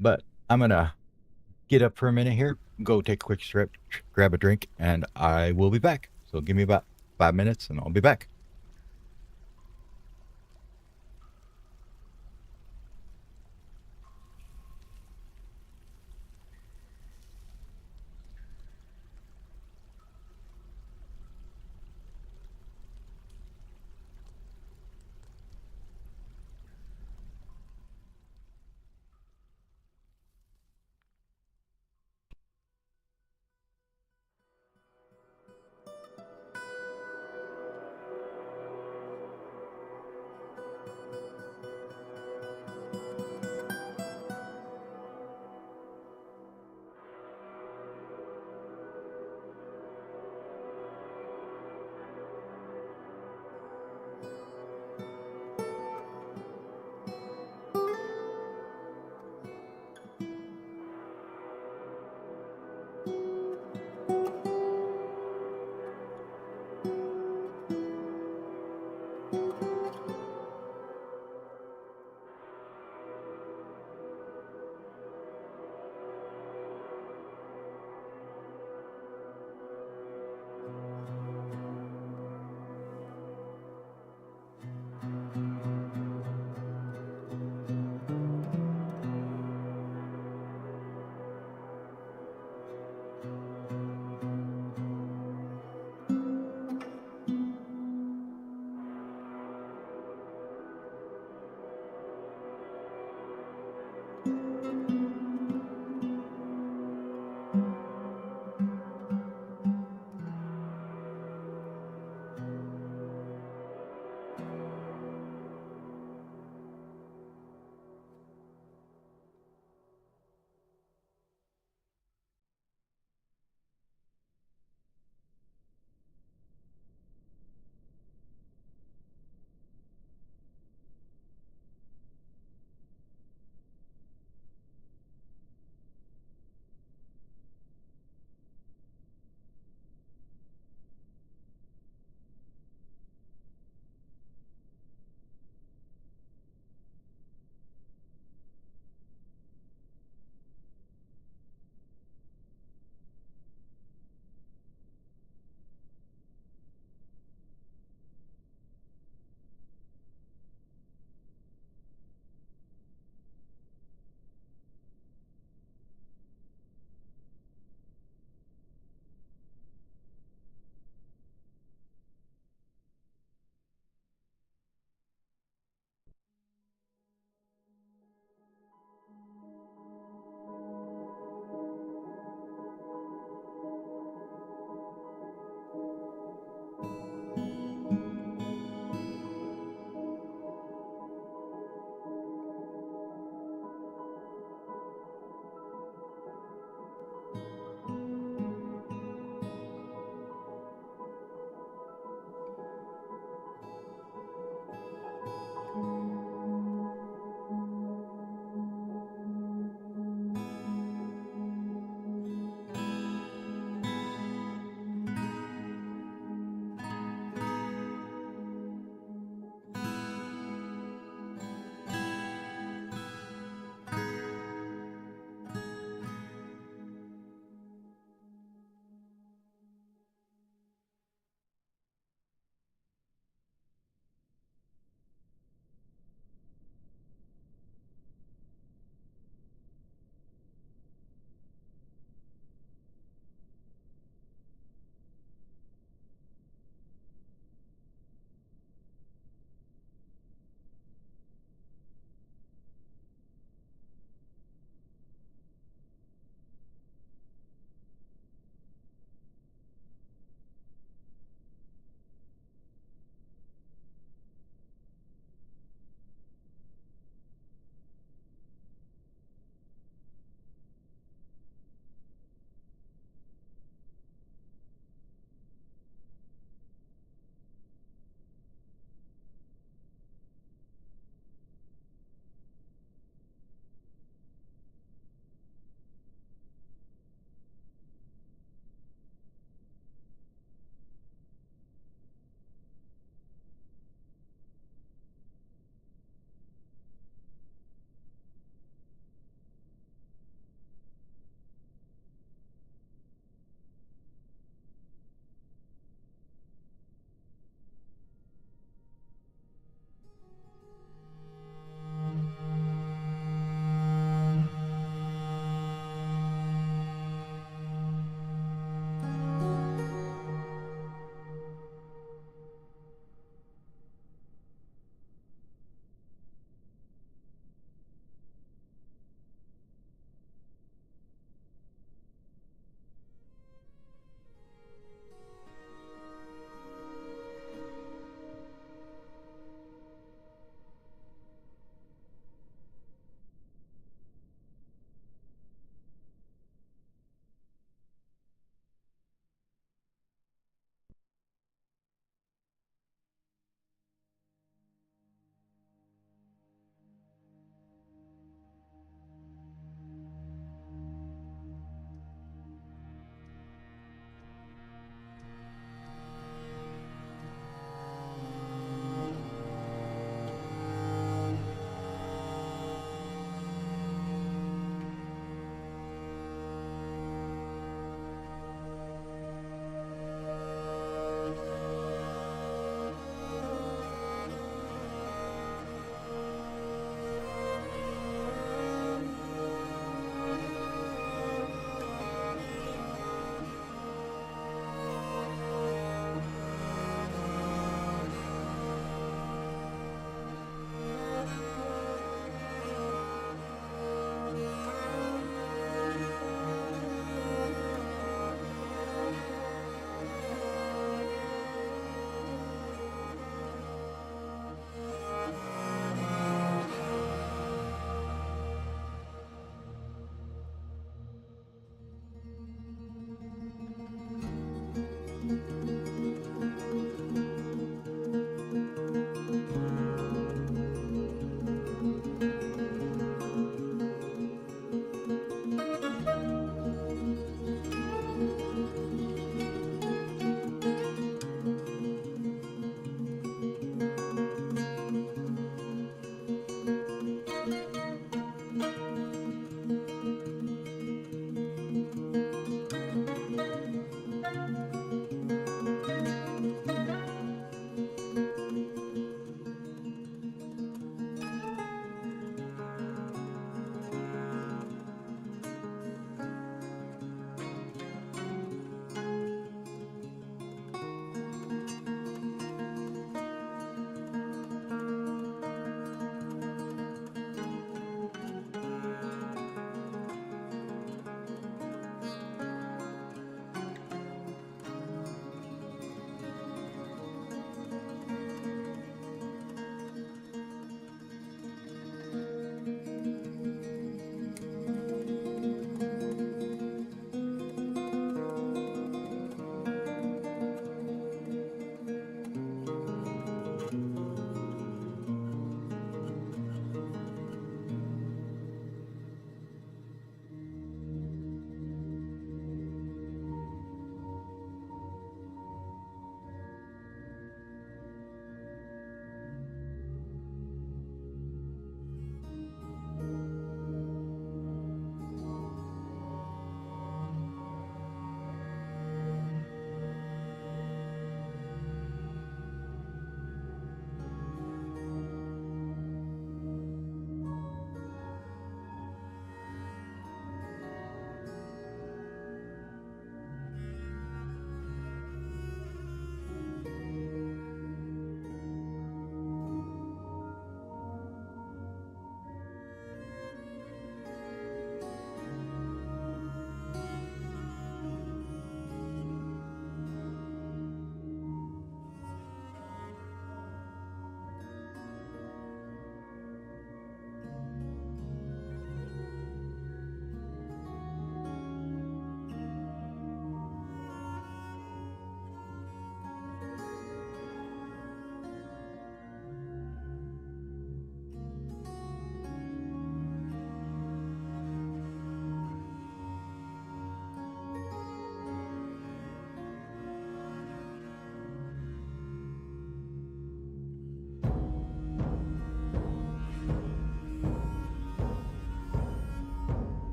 But I'm gonna get up for a minute here, go take a quick strip, grab a drink, and I will be back. So give me about 5 minutes and I'll be back.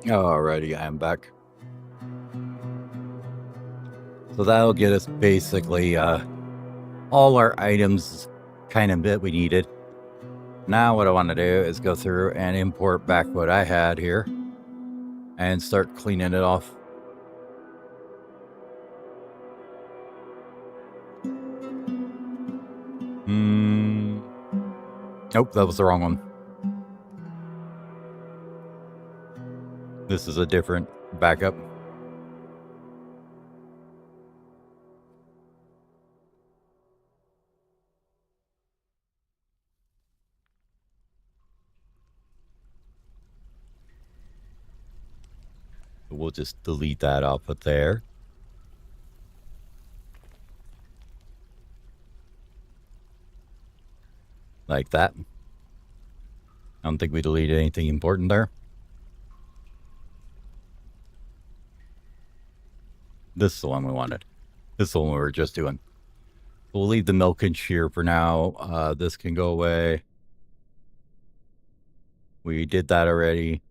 Alrighty, I'm back. So that'll get us basically all our items kind of that we needed. Now what I want to do is go through and import back what I had here and start cleaning it off. Nope, that was the wrong one. This is a different backup. We'll just delete that off of there. Like that. I don't think we deleted anything important there. This is the one we wanted. This is the one we were just doing. We'll leave the milk and shear for now. This can go away. We did that already.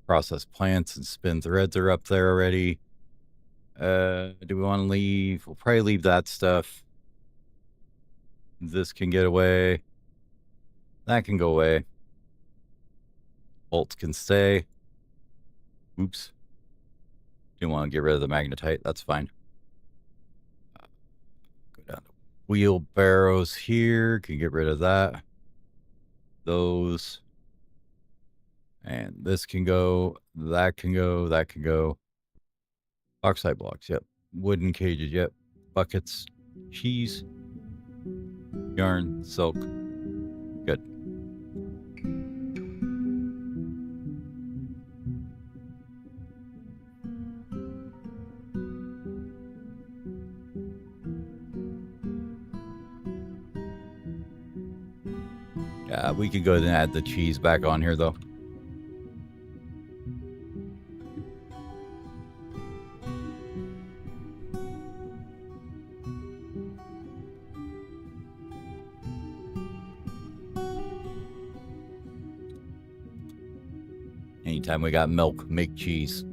Process plants and spin threads are up there already. Do we want to leave? We'll probably leave that stuff. This can get away. That can go away. Bolts can stay. Oops. Didn't want to get rid of the magnetite. That's fine. Go down to wheelbarrows here. Can get rid of that. Those. And this can go. That can go. That can go. Oxide blocks. Yep. Wooden cages. Yep. Buckets. Cheese. Yarn. Silk. Good. Yeah, we could go ahead and add the cheese back on here, though. Anytime we got milk, make cheese.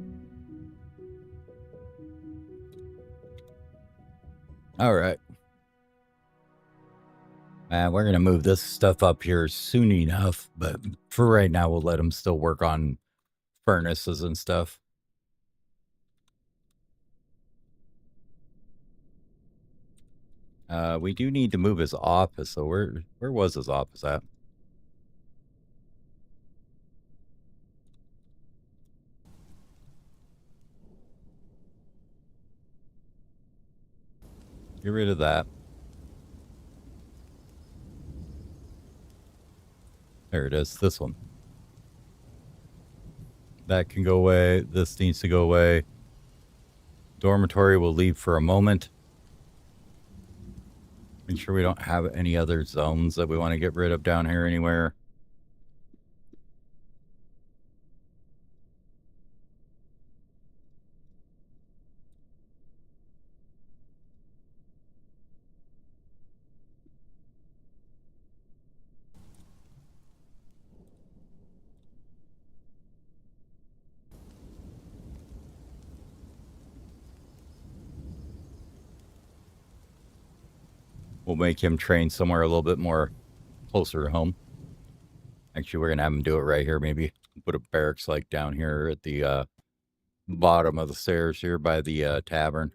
All right. We're going to move this stuff up here soon enough, but for right now, we'll let them still work on furnaces and stuff. We do need to move his office, so where was his office at? Get rid of that. There it is, this one. That can go away. This needs to go away. Dormitory will leave for a moment. Make sure we don't have any other zones that we want to get rid of down here anywhere. We'll make him train somewhere a little bit more closer to home. Actually, we're going to have him do it right here, maybe. Put a barracks like down here at the bottom of the stairs here by the tavern.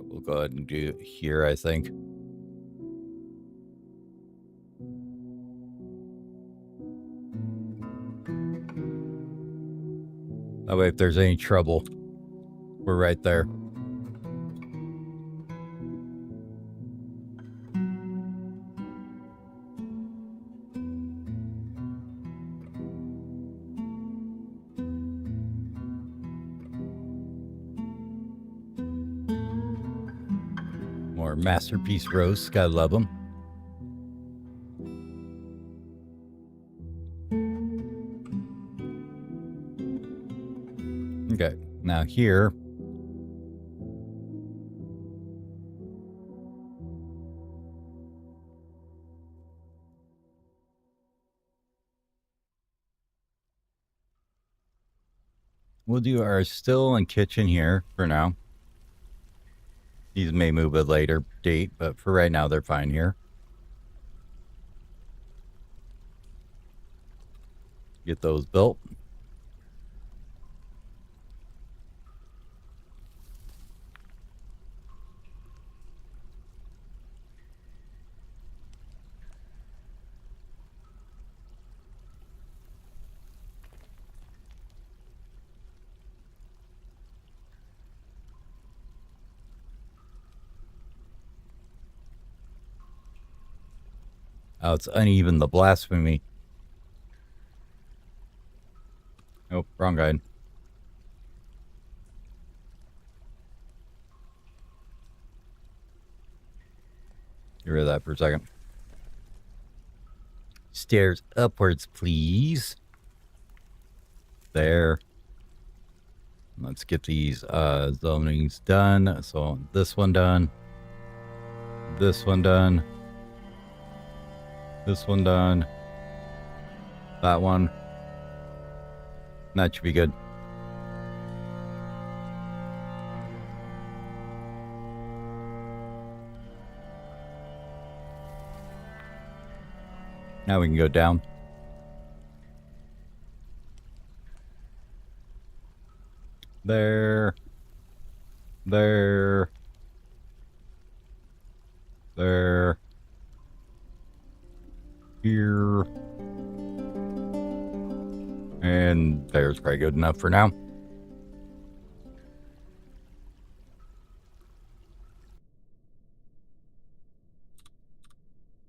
We'll go ahead and do it here, I think. That way, if there's any trouble, we're right there. More masterpiece roasts, gotta love them. Now here, we'll do our still and kitchen here for now. These may move a later date, but for right now, they're fine here. Get those built. Oh, it's uneven, the blasphemy. Oh, wrong guide. Get rid of that for a second. Stairs upwards, please. There. Let's get these zonings done. So this one done. This one done. This one done. That one. That should be good. Now we can go down. There. There. There. Here. And there's probably good enough for now.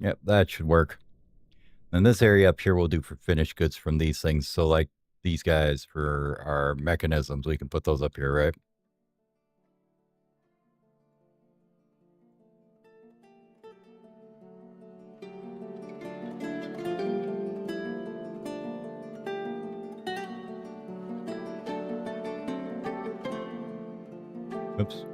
Yep, that should work. And this area up here we'll do for finished goods from these things. So like these guys for our mechanisms, we can put those up here, right? Oops.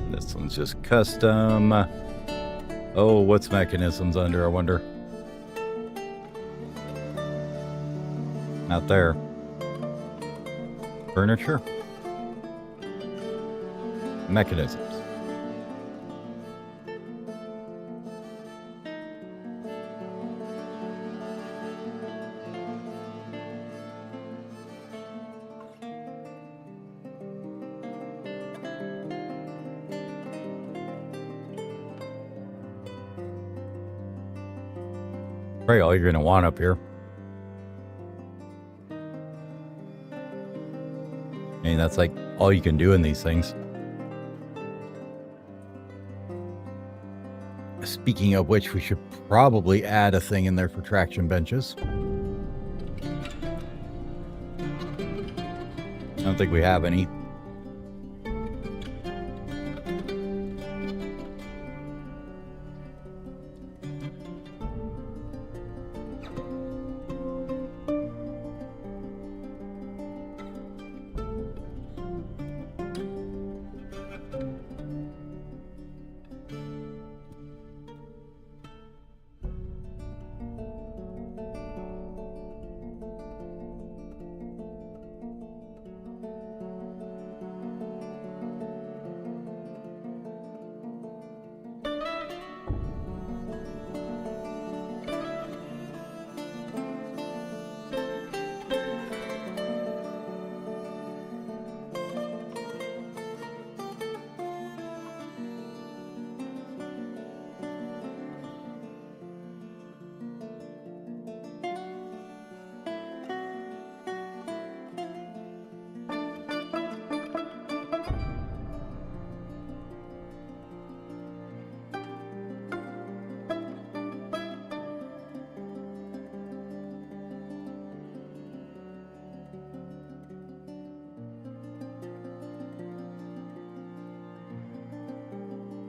This one's just custom. Oh, what's mechanisms under, I wonder? Not there. Furniture? Mechanisms. Probably all you're going to want up here. I mean, that's like all you can do in these things. Speaking of which, we should probably add a thing in there for traction benches. I don't think we have any.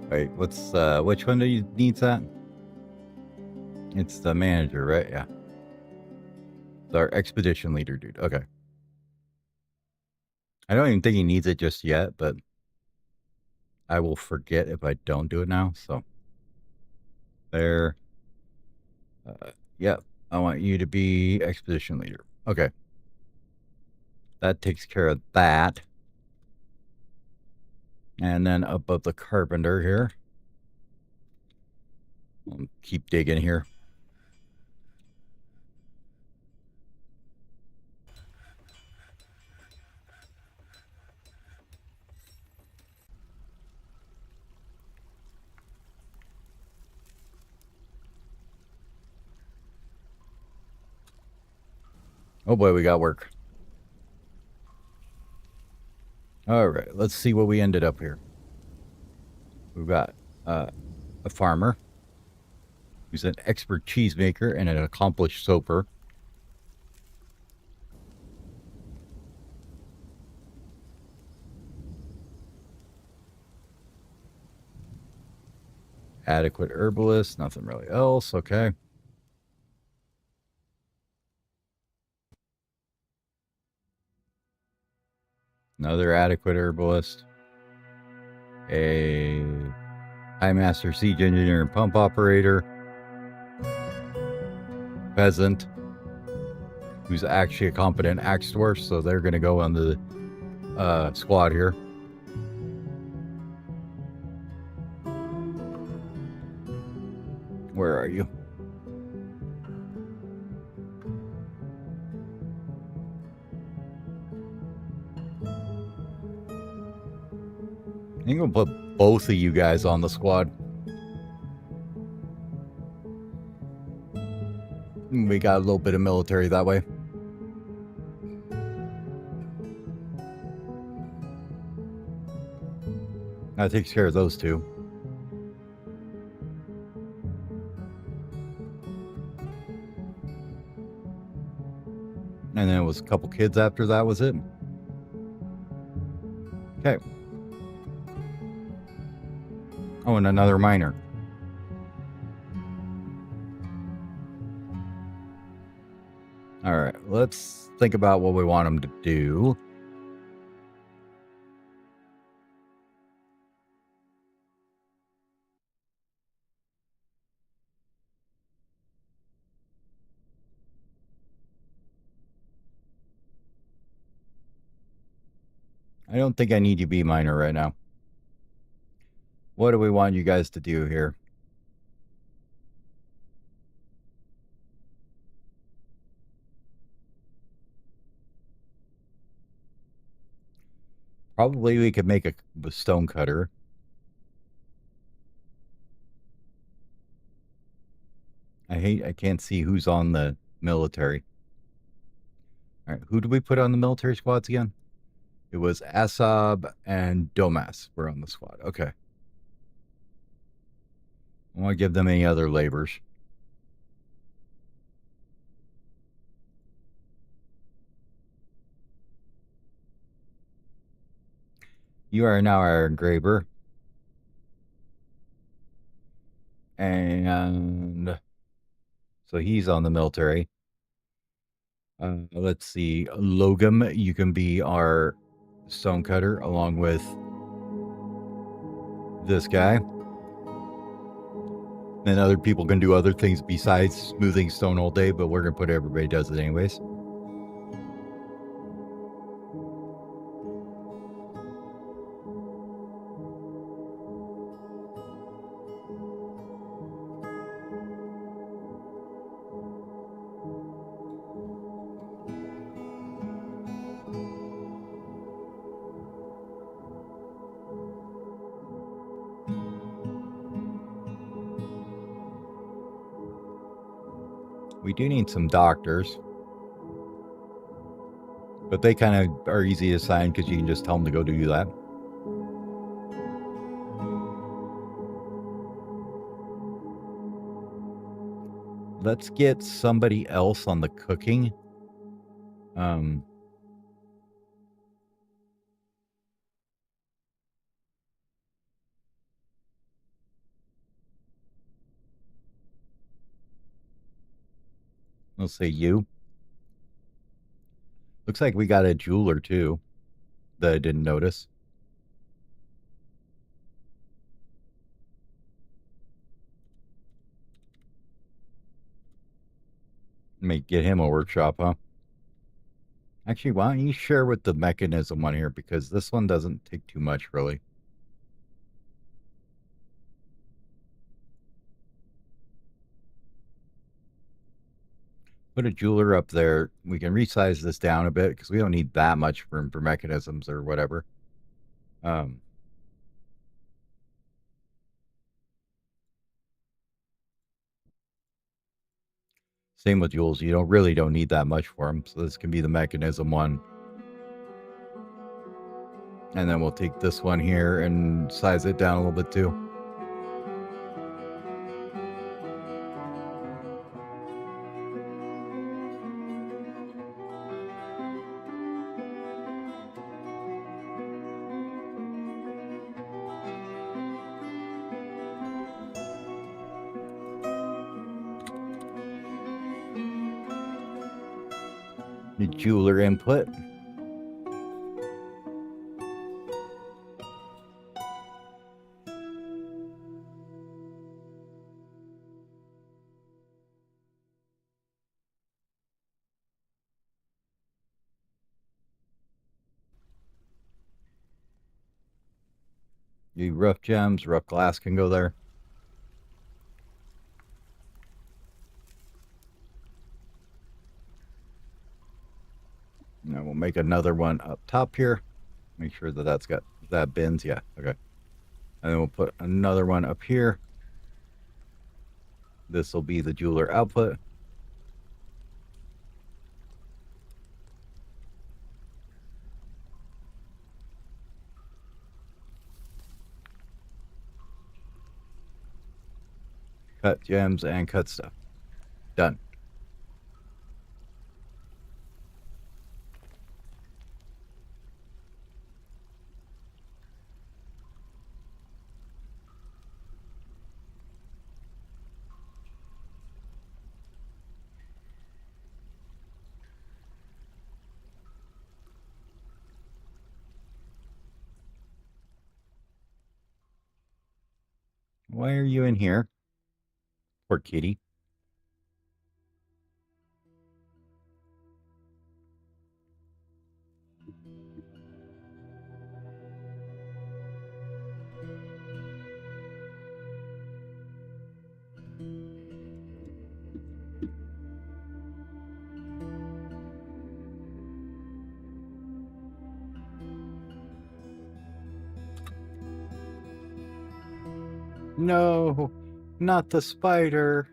Wait, what's which one do you needs that? It's the manager, right? Yeah. It's our expedition leader, dude. Okay. I don't even think he needs it just yet, but I will forget if I don't do it now. So there. Yeah, I want you to be expedition leader. Okay. That takes care of that. And then above the carpenter here. I'll keep digging here. Oh boy, we got work. All right, let's see what we ended up here. We've got a farmer who's an expert cheesemaker and an accomplished soaper. Adequate herbalist, nothing really else. Okay. Another adequate herbalist. A high master siege engineer and pump operator. Peasant who's actually a competent axe dwarf, so they're going to go on the squad here. Where are you? I think we'll put both of you guys on the squad. We got a little bit of military that way. That takes care of those two. And then it was a couple kids after that was it. Okay. Oh, and another miner. All right, let's think about what we want them to do. I don't think I need you to be miner right now. What do we want you guys to do here? Probably we could make a stone cutter. I can't see who's on the military. All right, who did we put on the military squads again? It was Asab and Domas were on the squad. Okay. I want to give them any other labors. You are now our engraver. And so he's on the military. Let's see. Logum, you can be our stonecutter along with this guy. And other people can do other things besides smoothing stone all day, but we're going to put everybody does it anyways. We do need some doctors, but they kind of are easy to assign because you can just tell them to go do that. Let's get somebody else on the cooking. We'll say you. Looks like we got a jeweler too that I didn't notice. May get him a workshop, huh? Actually, why don't you share with the mechanism one here, because this one doesn't take too much, really. Put a jeweler up there. We can resize this down a bit because we don't need that much room for mechanisms or whatever. Same with jewels. You don't need that much for them. So this can be the mechanism one. And then we'll take this one here and size it down a little bit too. The jeweler input. The rough gems, rough glass can go there. And we'll make another one up top here. Make sure that that's got that bends. Yeah, okay. And then we'll put another one up here. This will be the jeweler output. Cut gems and cut stuff. Done. Why are you in here? Poor kitty. No, not the spider.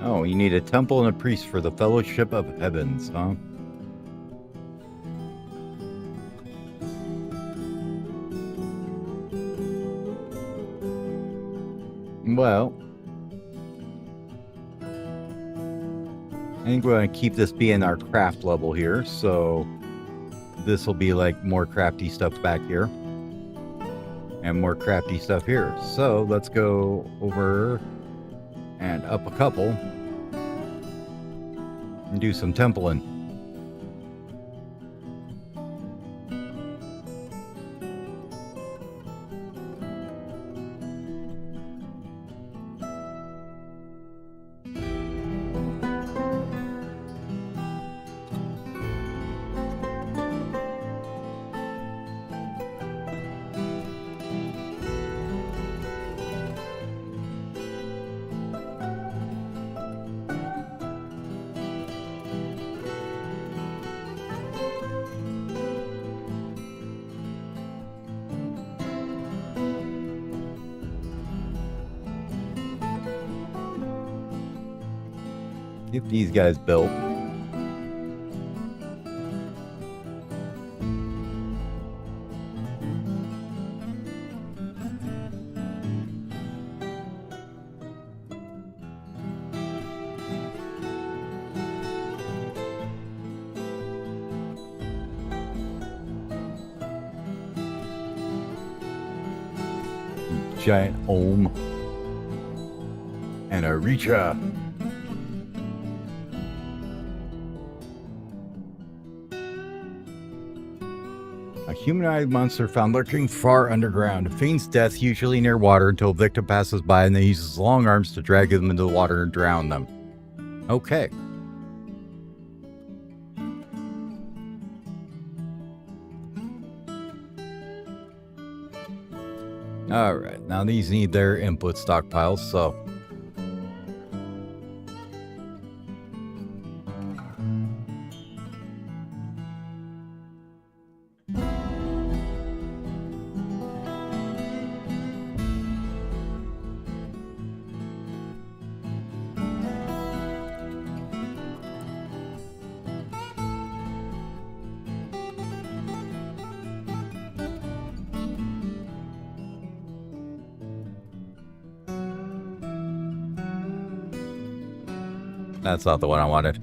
Oh, you need a temple and a priest for the Fellowship of Heavens, huh? Well, I think we're going to keep this being our craft level here, so this will be like more crafty stuff back here and more crafty stuff here. So let's go over and up a couple and do some templing. Get these guys built. Giant ohm and a reacher. A humanoid monster found lurking far underground. It feigns death, usually near water, until a victim passes by and then uses long arms to drag them into the water and drown them. Okay. Alright, now these need their input stockpiles, so... That's not the one I wanted.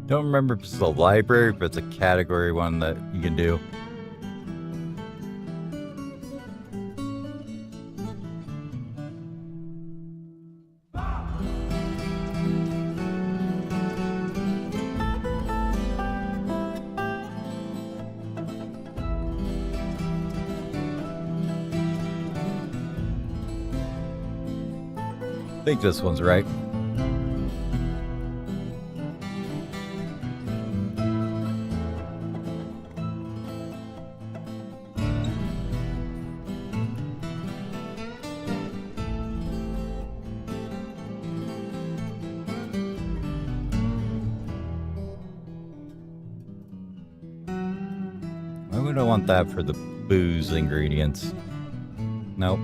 Don't remember if it's the library, but it's a category one that you can do. I think this one's right. Why would I want that for the booze ingredients? Nope.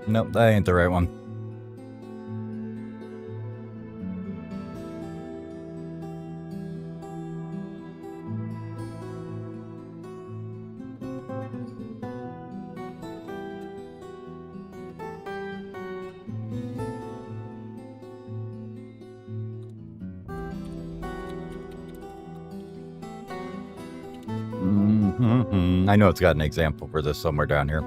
Nope, that ain't the right one. I know it's got an example for this somewhere down here.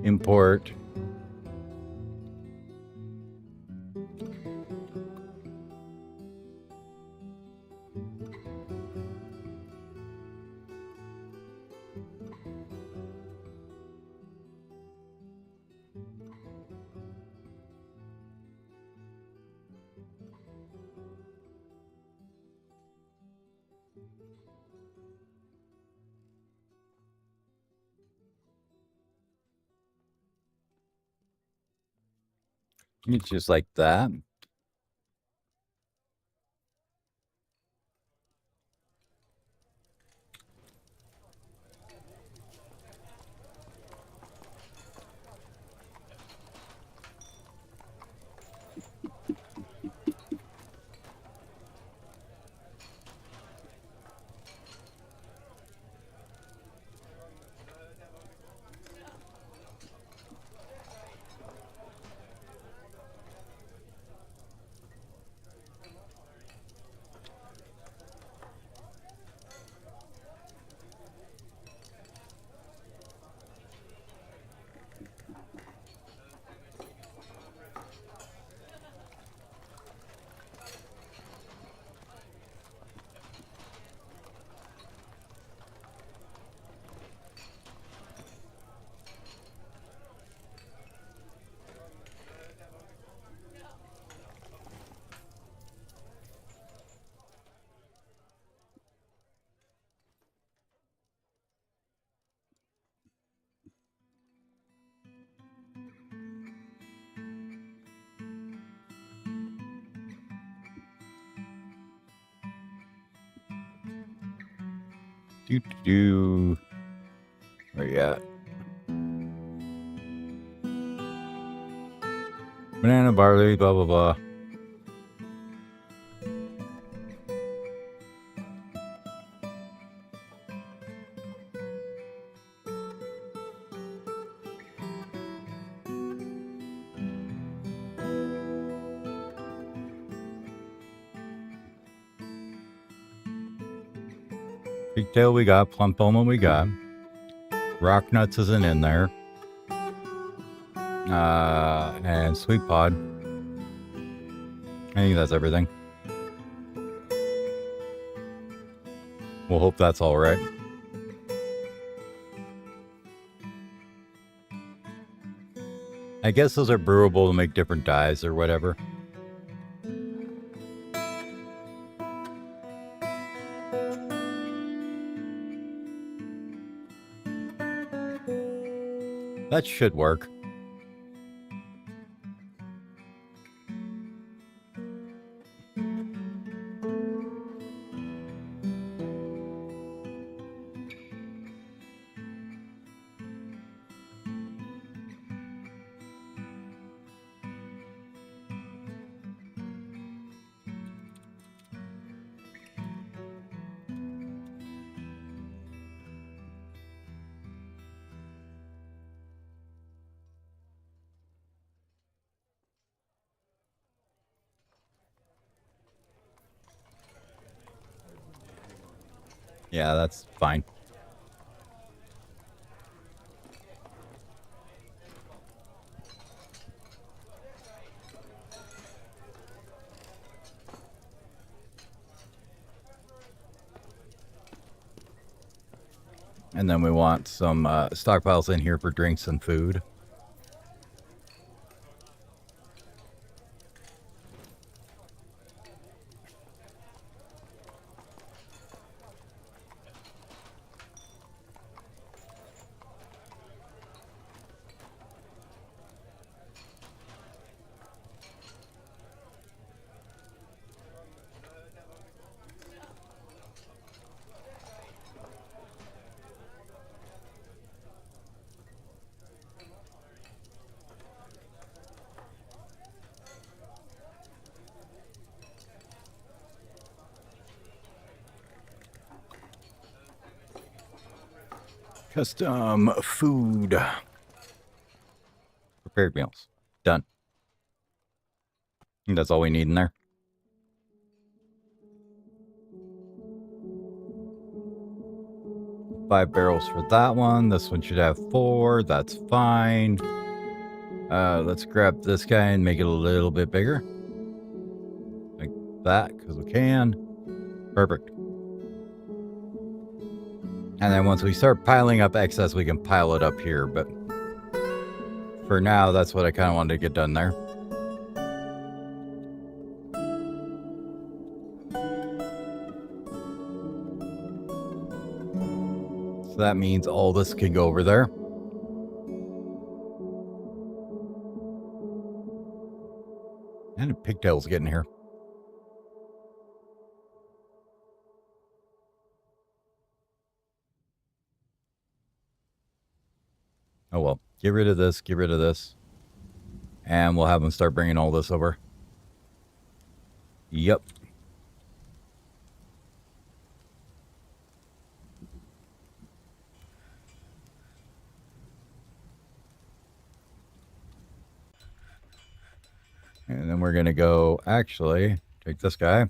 Import. It's just like that. Where you at? Banana, barley, blah, blah, blah. Pigtail we got, plump almond we got. Rock nuts isn't in there. And sweet pod. I think that's everything. We'll hope that's all right. I guess those are brewable to make different dyes or whatever. That should work. Yeah, that's fine. And then we want some stockpiles in here for drinks and food. Custom food. Prepared meals. Done. I think that's all we need in there. Five barrels for that one. This one should have 4. That's fine. Let's grab this guy and make it a little bit bigger. Like that, because we can. Perfect. And then once we start piling up excess, we can pile it up here. But for now, that's what I kind of wanted to get done there. So that means all this can go over there. And a pigtail's getting here. Oh well, get rid of this, get rid of this. And we'll have them start bringing all this over. Yep. And then we're going to go, actually, take this guy.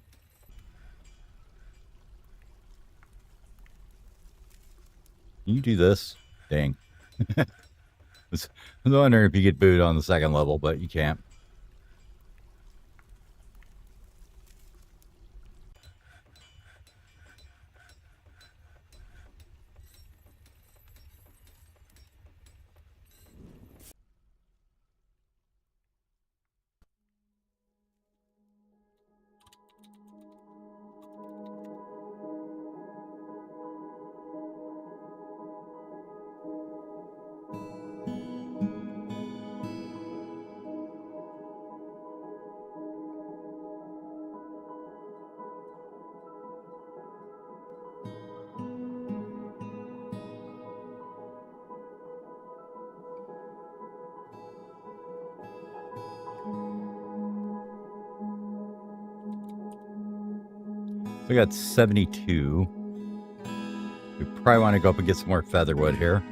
You do this. Dang. I was wondering if you get booted on the second level, but you can't. We got 72. We probably want to go up and get some more featherwood here.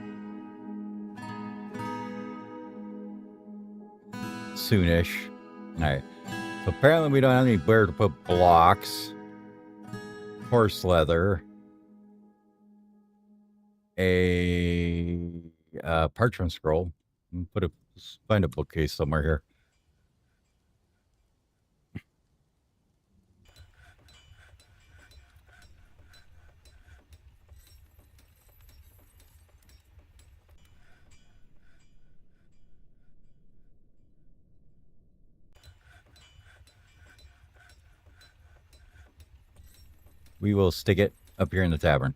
Soonish. Alright. So apparently we don't have anywhere to put blocks. Horse leather. A parchment scroll. Find a bookcase somewhere here. We will stick it up here in the tavern.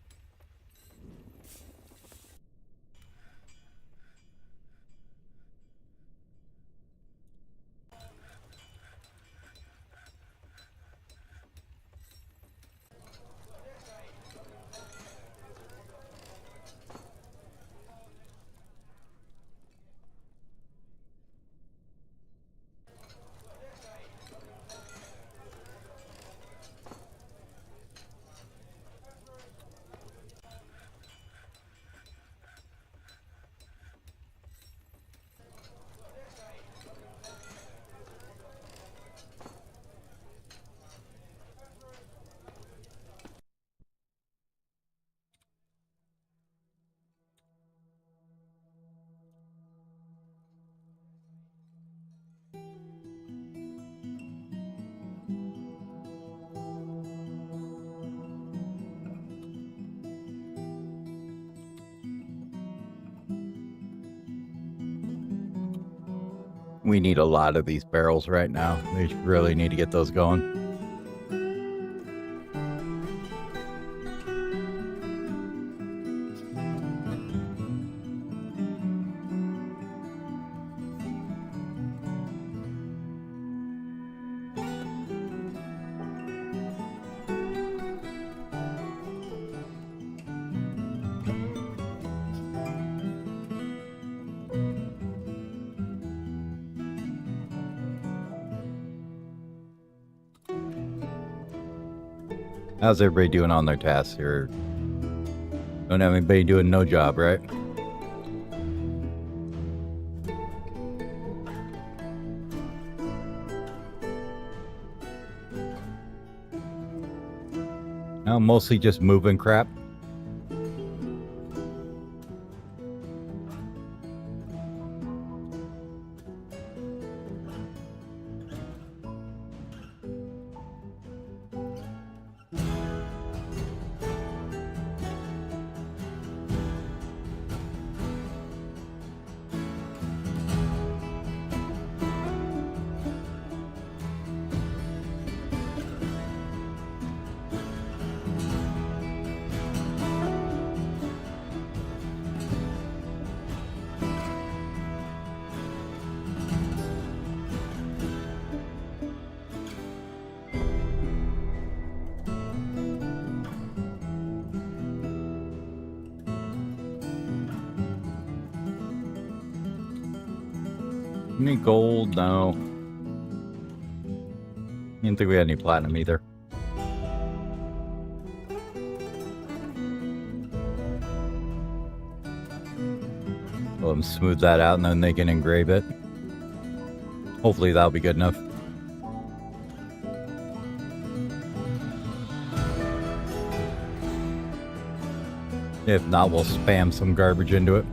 We need a lot of these barrels right now. We really need to get those going. How's everybody doing on their tasks here? Don't have anybody doing no job, right? I'm mostly just moving crap. Any gold? No. Didn't think we had any platinum either. Let them smooth that out and then they can engrave it. Hopefully that'll be good enough. If not, we'll spam some garbage into it.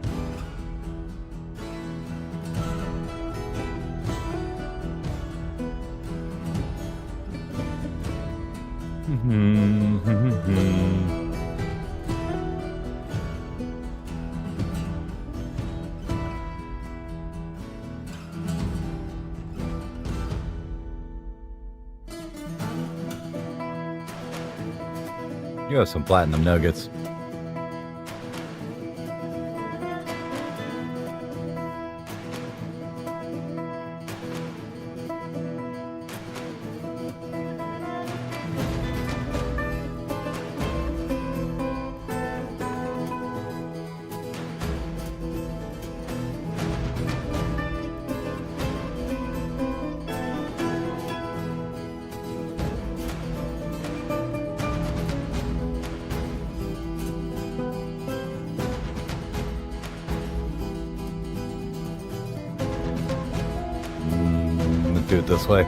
You have some platinum nuggets. do it this way.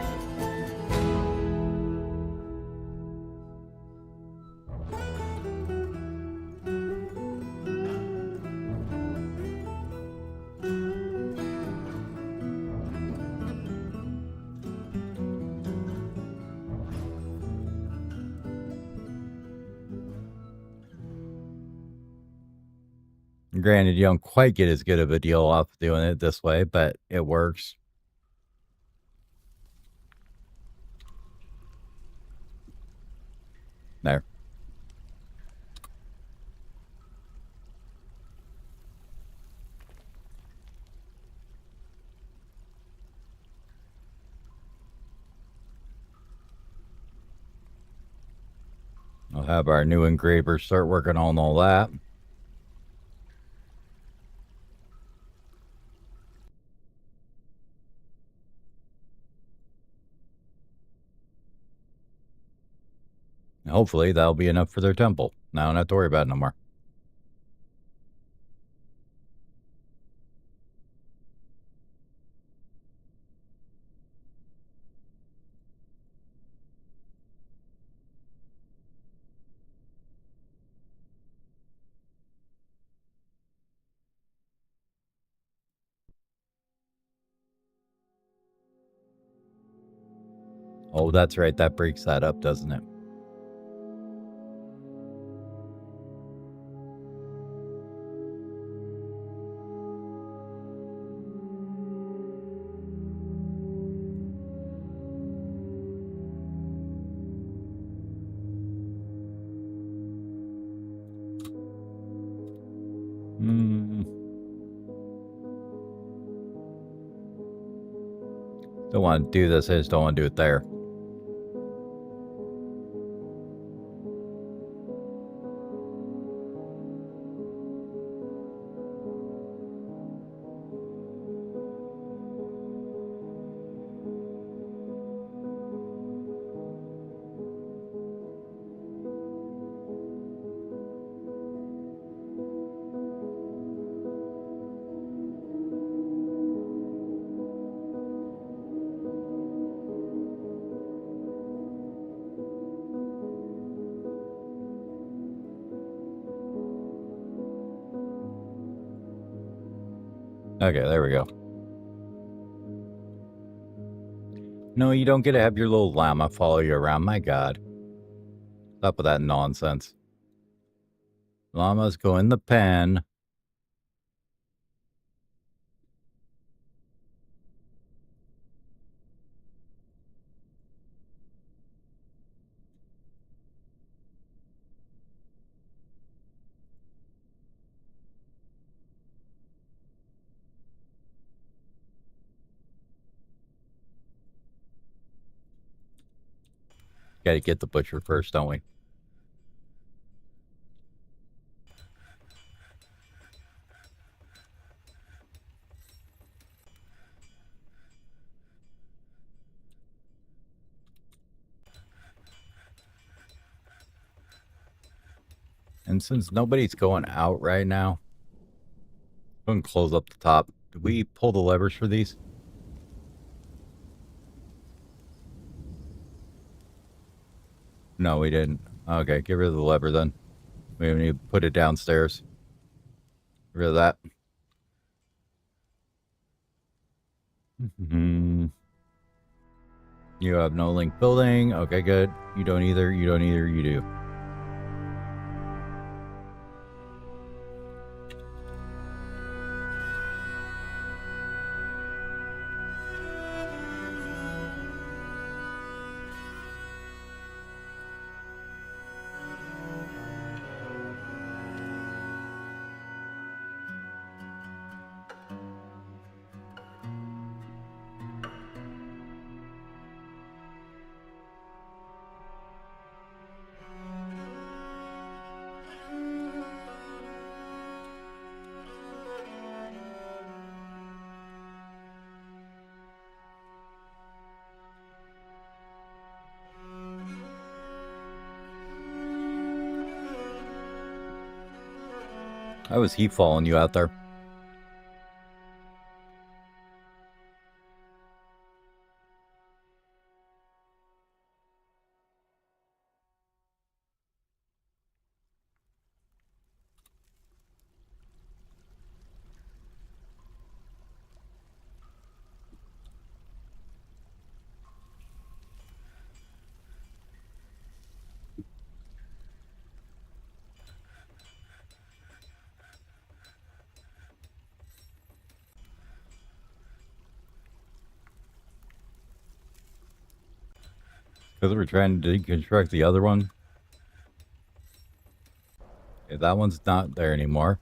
Granted, you don't quite get as good of a deal off doing it this way, but it works. There. I'll have our new engraver start working on all that. Hopefully that'll be enough for their temple. Now I don't have to worry about it no more. Oh, that's right. That breaks that up, doesn't it? Don't want to do this. I just don't want to do it there. Okay, there we go. No, you don't get to have your little llama follow you around. My God. Stop with that nonsense. Llamas go in the pen. Got to get the butcher first, don't we? And since nobody's going out right now, go and close up the top. Did we pull the levers for these? No, we didn't. Okay, get rid of the lever then. We need to put it downstairs. Get rid of that. You have no link building. Okay, good. You don't either. You don't either. You do. How was he following you out there? Because we're trying to deconstruct the other one. Okay, that one's not there anymore.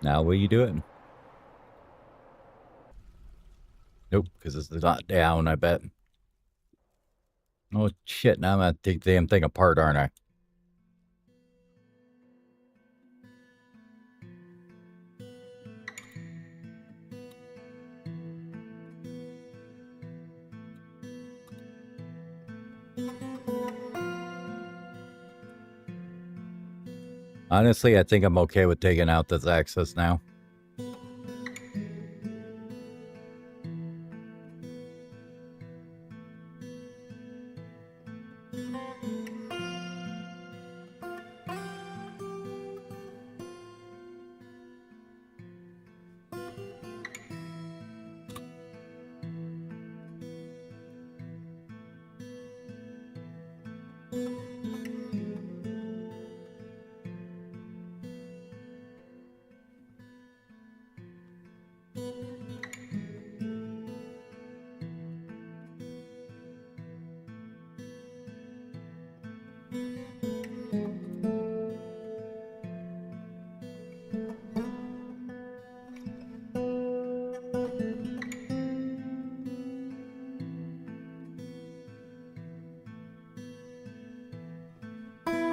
Now what are you doing? Nope, because it's not down, I bet. Oh shit, now I'm gonna take the damn thing apart, aren't I? Honestly, I think I'm okay with taking out this axis now.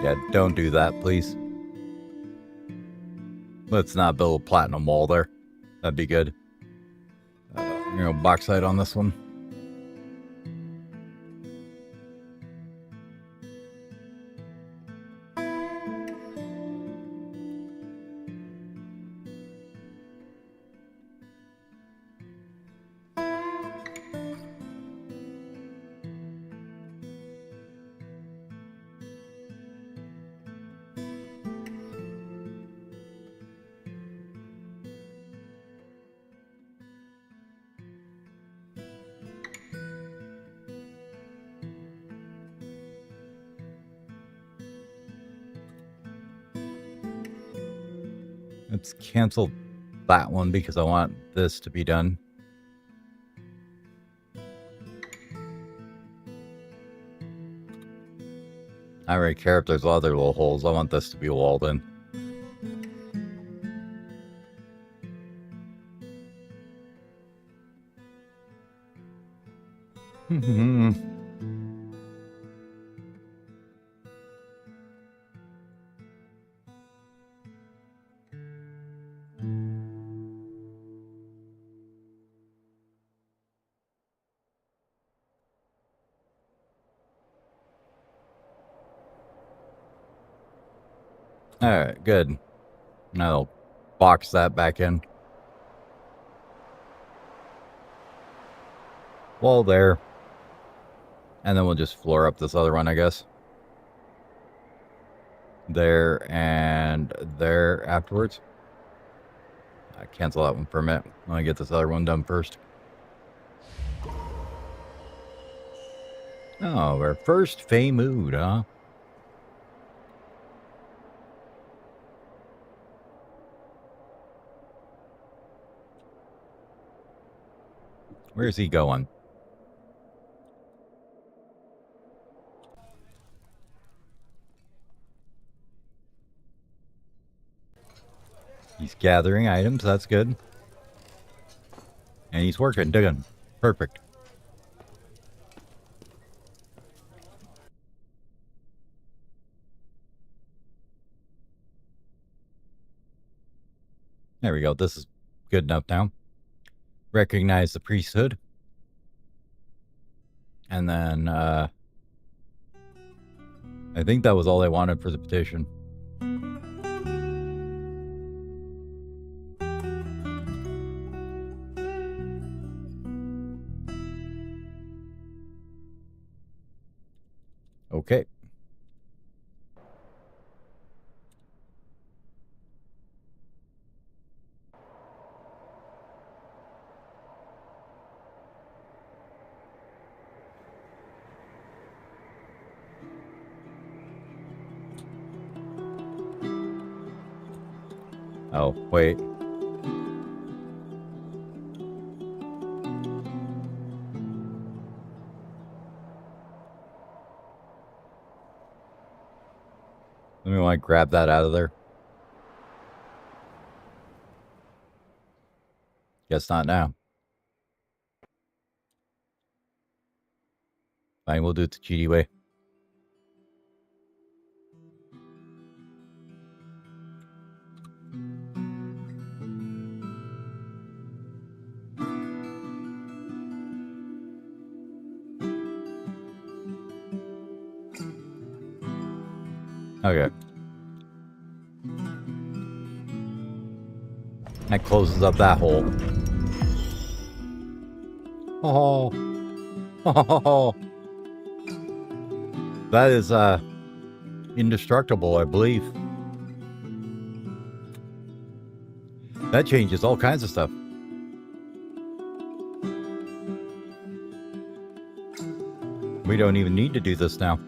Yeah, don't do that, please. Let's not build a platinum wall there. That'd be good. Bauxite on this one. Let's cancel that one because I want this to be done. I don't really care if there's other little holes. I want this to be walled in. Alright, good. Now I'll box that back in. Wall there. And then we'll just floor up this other one, I guess. There and there afterwards. I cancel that one for a minute. Let me get this other one done first. Oh, our first Fey mood, huh? Where's he going? He's gathering items, that's good. And he's working, digging. Perfect. There we go. This is good enough now. Recognize the priesthood. And then, I think that was all I wanted for the petition. Okay. Oh, wait. Let me want to grab that out of there. Guess not now. Fine, we'll do it the GD way. Okay. That closes up that hole. Oh. Oh. That is indestructible, I believe. That changes all kinds of stuff. We don't even need to do this now.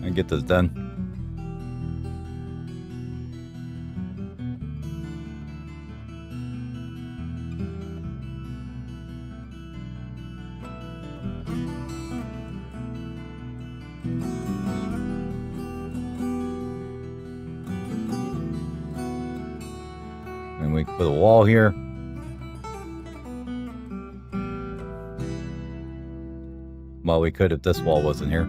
And get this done. And we put a wall here. Well, we could if this wall wasn't here.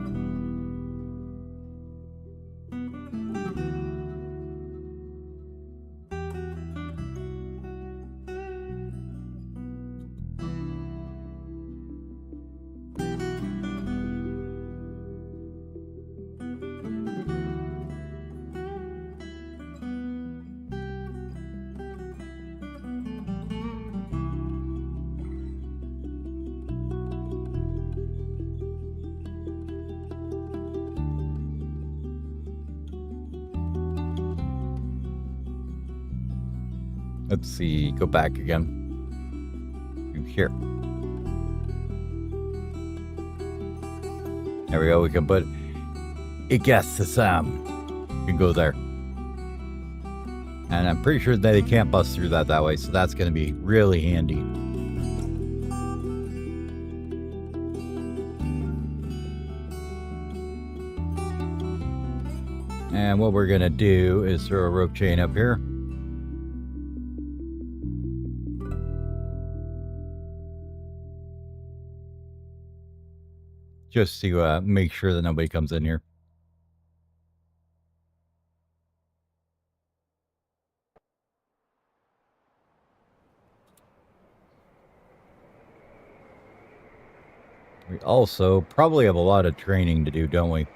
Let's see, go back again. Here. There we go, we can put, I guess this can go there. And I'm pretty sure that they can't bust through that way, so that's going to be really handy. And what we're going to do is throw a rope chain up here. Just to make sure that nobody comes in here. We also probably have a lot of training to do, don't we?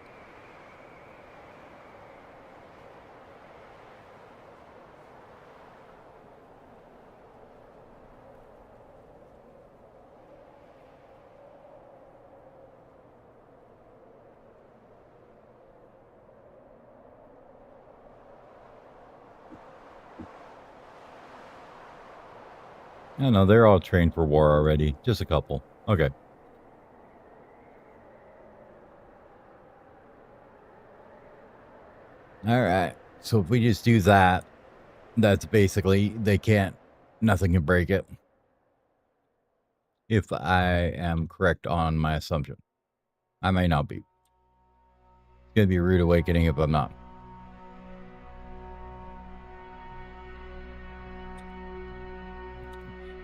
No, they're all trained for war already. Just a couple. Okay. All right. So if we just do that, that's basically, they can't, nothing can break it. If I am correct on my assumption. I may not be. It's going to be a rude awakening if I'm not.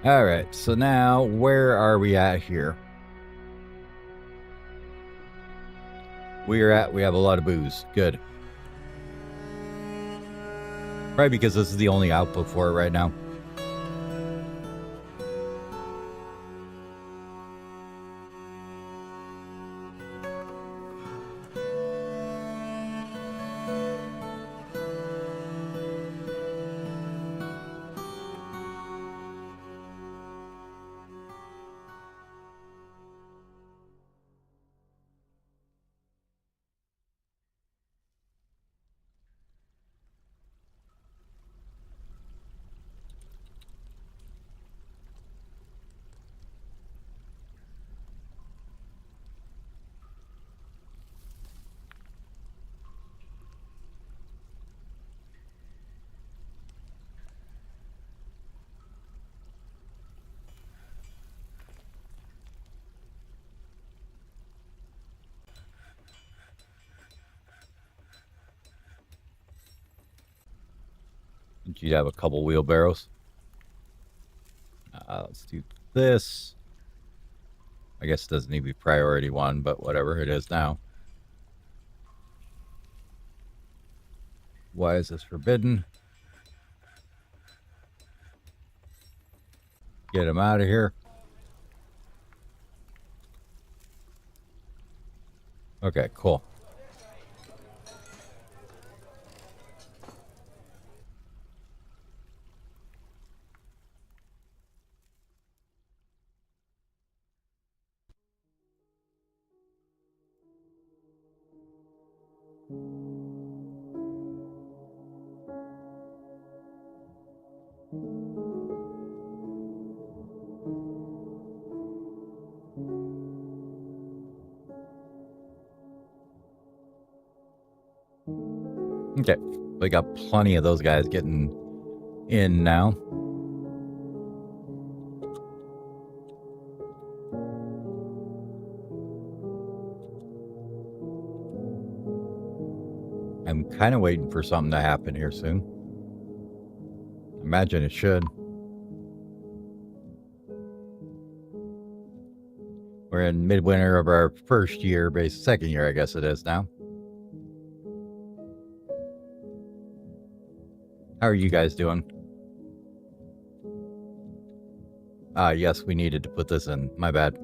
All right, so now where are we at here? We have a lot of booze. Good. Probably because this is the only output for it right now. You'd have a couple wheelbarrows. Let's do this. I guess it doesn't need to be priority one, but whatever it is now. Why is this forbidden? Get him out of here. Okay, cool. Okay, we got plenty of those guys getting in now. I'm kind of waiting for something to happen here soon. Imagine it should. We're in midwinter of our first year, second year, I guess it is now. How are you guys doing? Yes, we needed to put this in. My bad.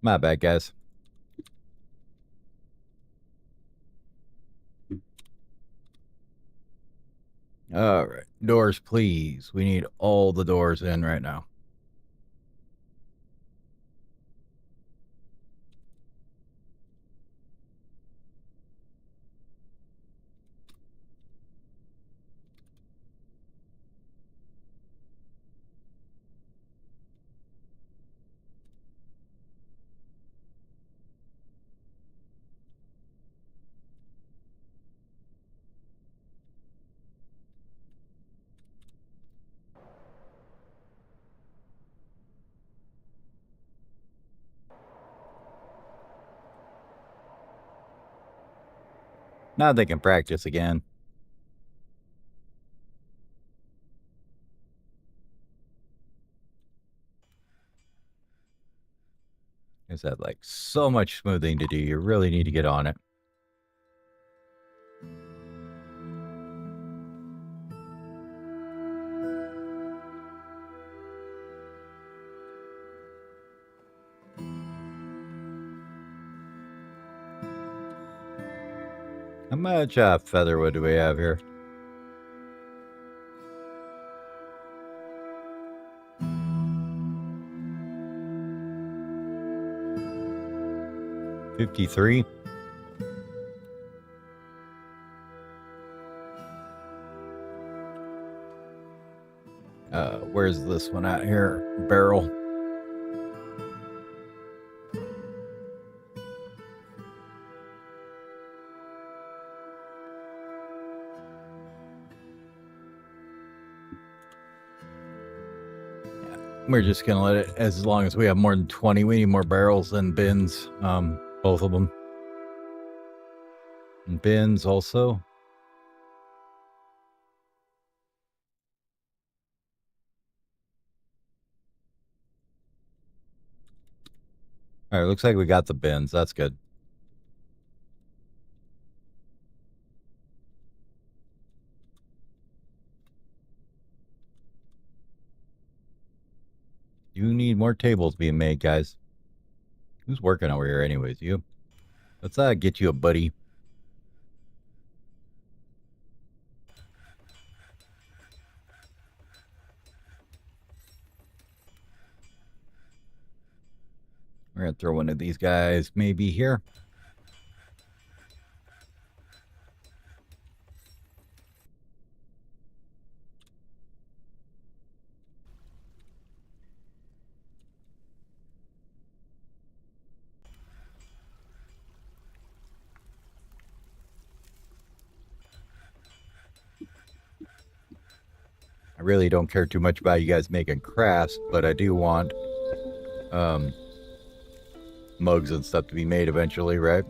My bad, guys. All right. Doors, please. We need all the doors in right now. Now they can practice again. Is that like so much smoothing to do? You really need to get on it. How much featherwood do we have here? $53. Where's this one at here? Barrel. We're just gonna let it, as long as we have more than 20, we need more barrels than bins. Both of them. And bins also. All right, looks like we got the bins. That's good. You need more tables being made, guys. Who's working over here anyways? You? Let's get you a buddy. We're gonna throw one of these guys maybe here. I really don't care too much about you guys making crafts, but I do want mugs and stuff to be made eventually, right?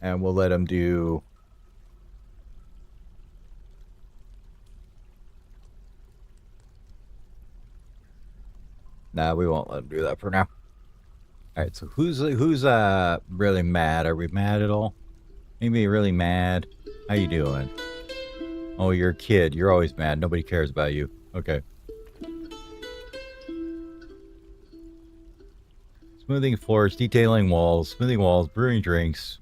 And we'll let them do... Nah, we won't let them do that for now. All right, so who's really mad? Are we mad at all? Maybe really mad? How you doing? Oh, you're a kid. You're always mad. Nobody cares about you. Okay. Smoothing floors, detailing walls, smoothing walls, brewing drinks.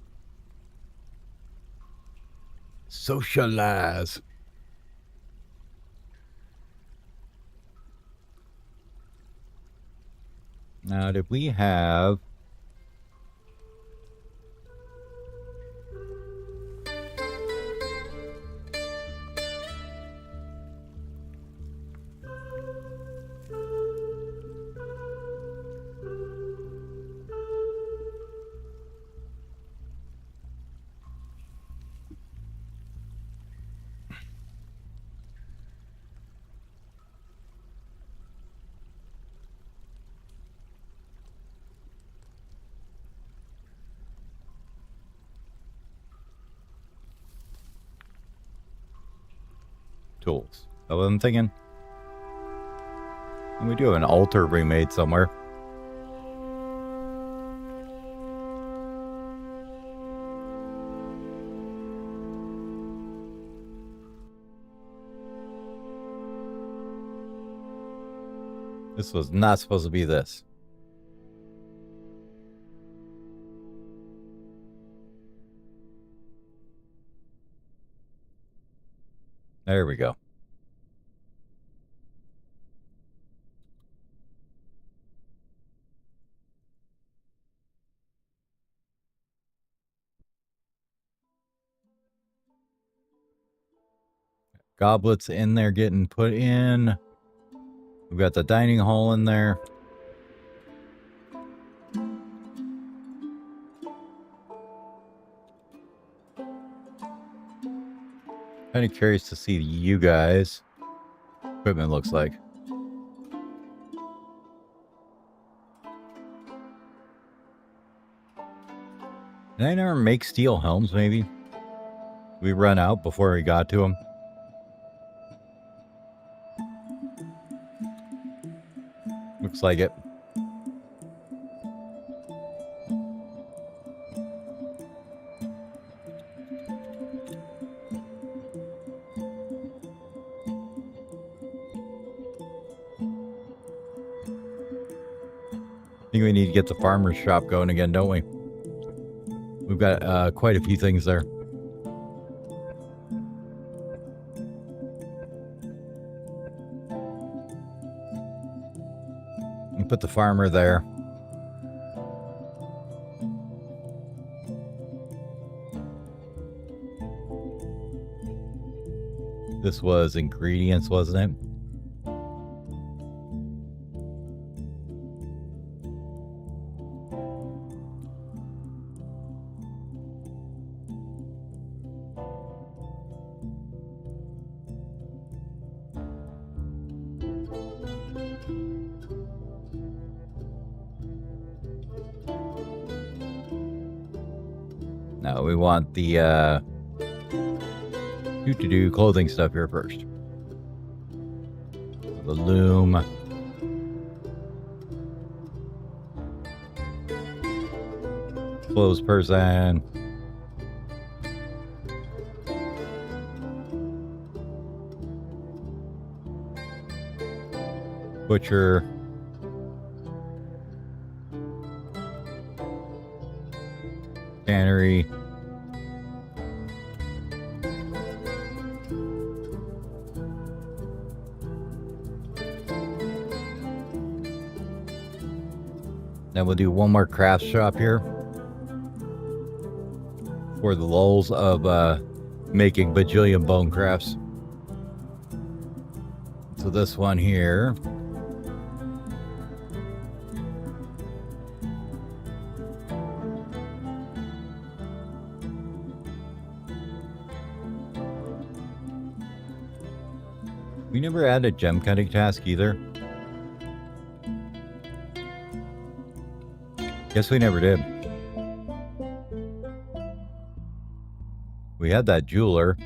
Socialize. Now, did we have... tools? That's what I'm thinking. And we do have an altar remade somewhere. This was not supposed to be this. There we go. Goblets in there getting put in. We've got the dining hall in there. Kind of curious to see you guys. Equipment looks like. Did I never make steel helms, maybe? We run out before we got to them. Looks like it. I think we need to get the farmer's shop going again, don't we? We've got quite a few things there. We put the farmer there. This was ingredients, wasn't it? we want the clothing stuff here first. The loom. Clothes person. Butcher. Tannery. Then we'll do one more craft shop here for the lulls of making bajillion bone crafts. So this one here. We never had a gem cutting task either. Guess we never did. We had that jeweler.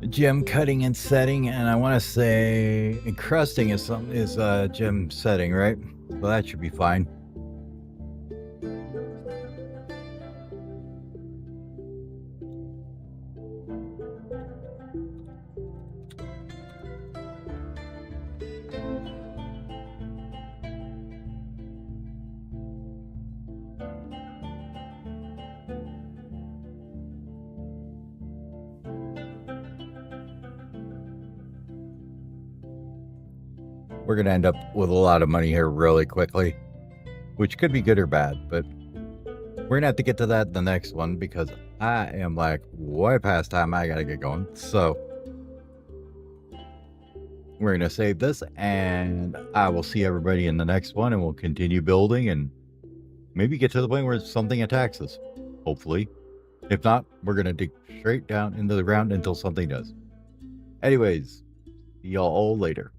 Gem cutting and setting, and I want to say encrusting is gem setting, right? So that should be fine. We're going to end up with a lot of money here really quickly, which could be good or bad, but we're going to have to get to that in the next one because I am like way past time. I got to get going. So we're going to save this and I will see everybody in the next one, and we'll continue building and maybe get to the point where something attacks us, hopefully. If not, we're going to dig straight down into the ground until something does. Anyways, see y'all all later.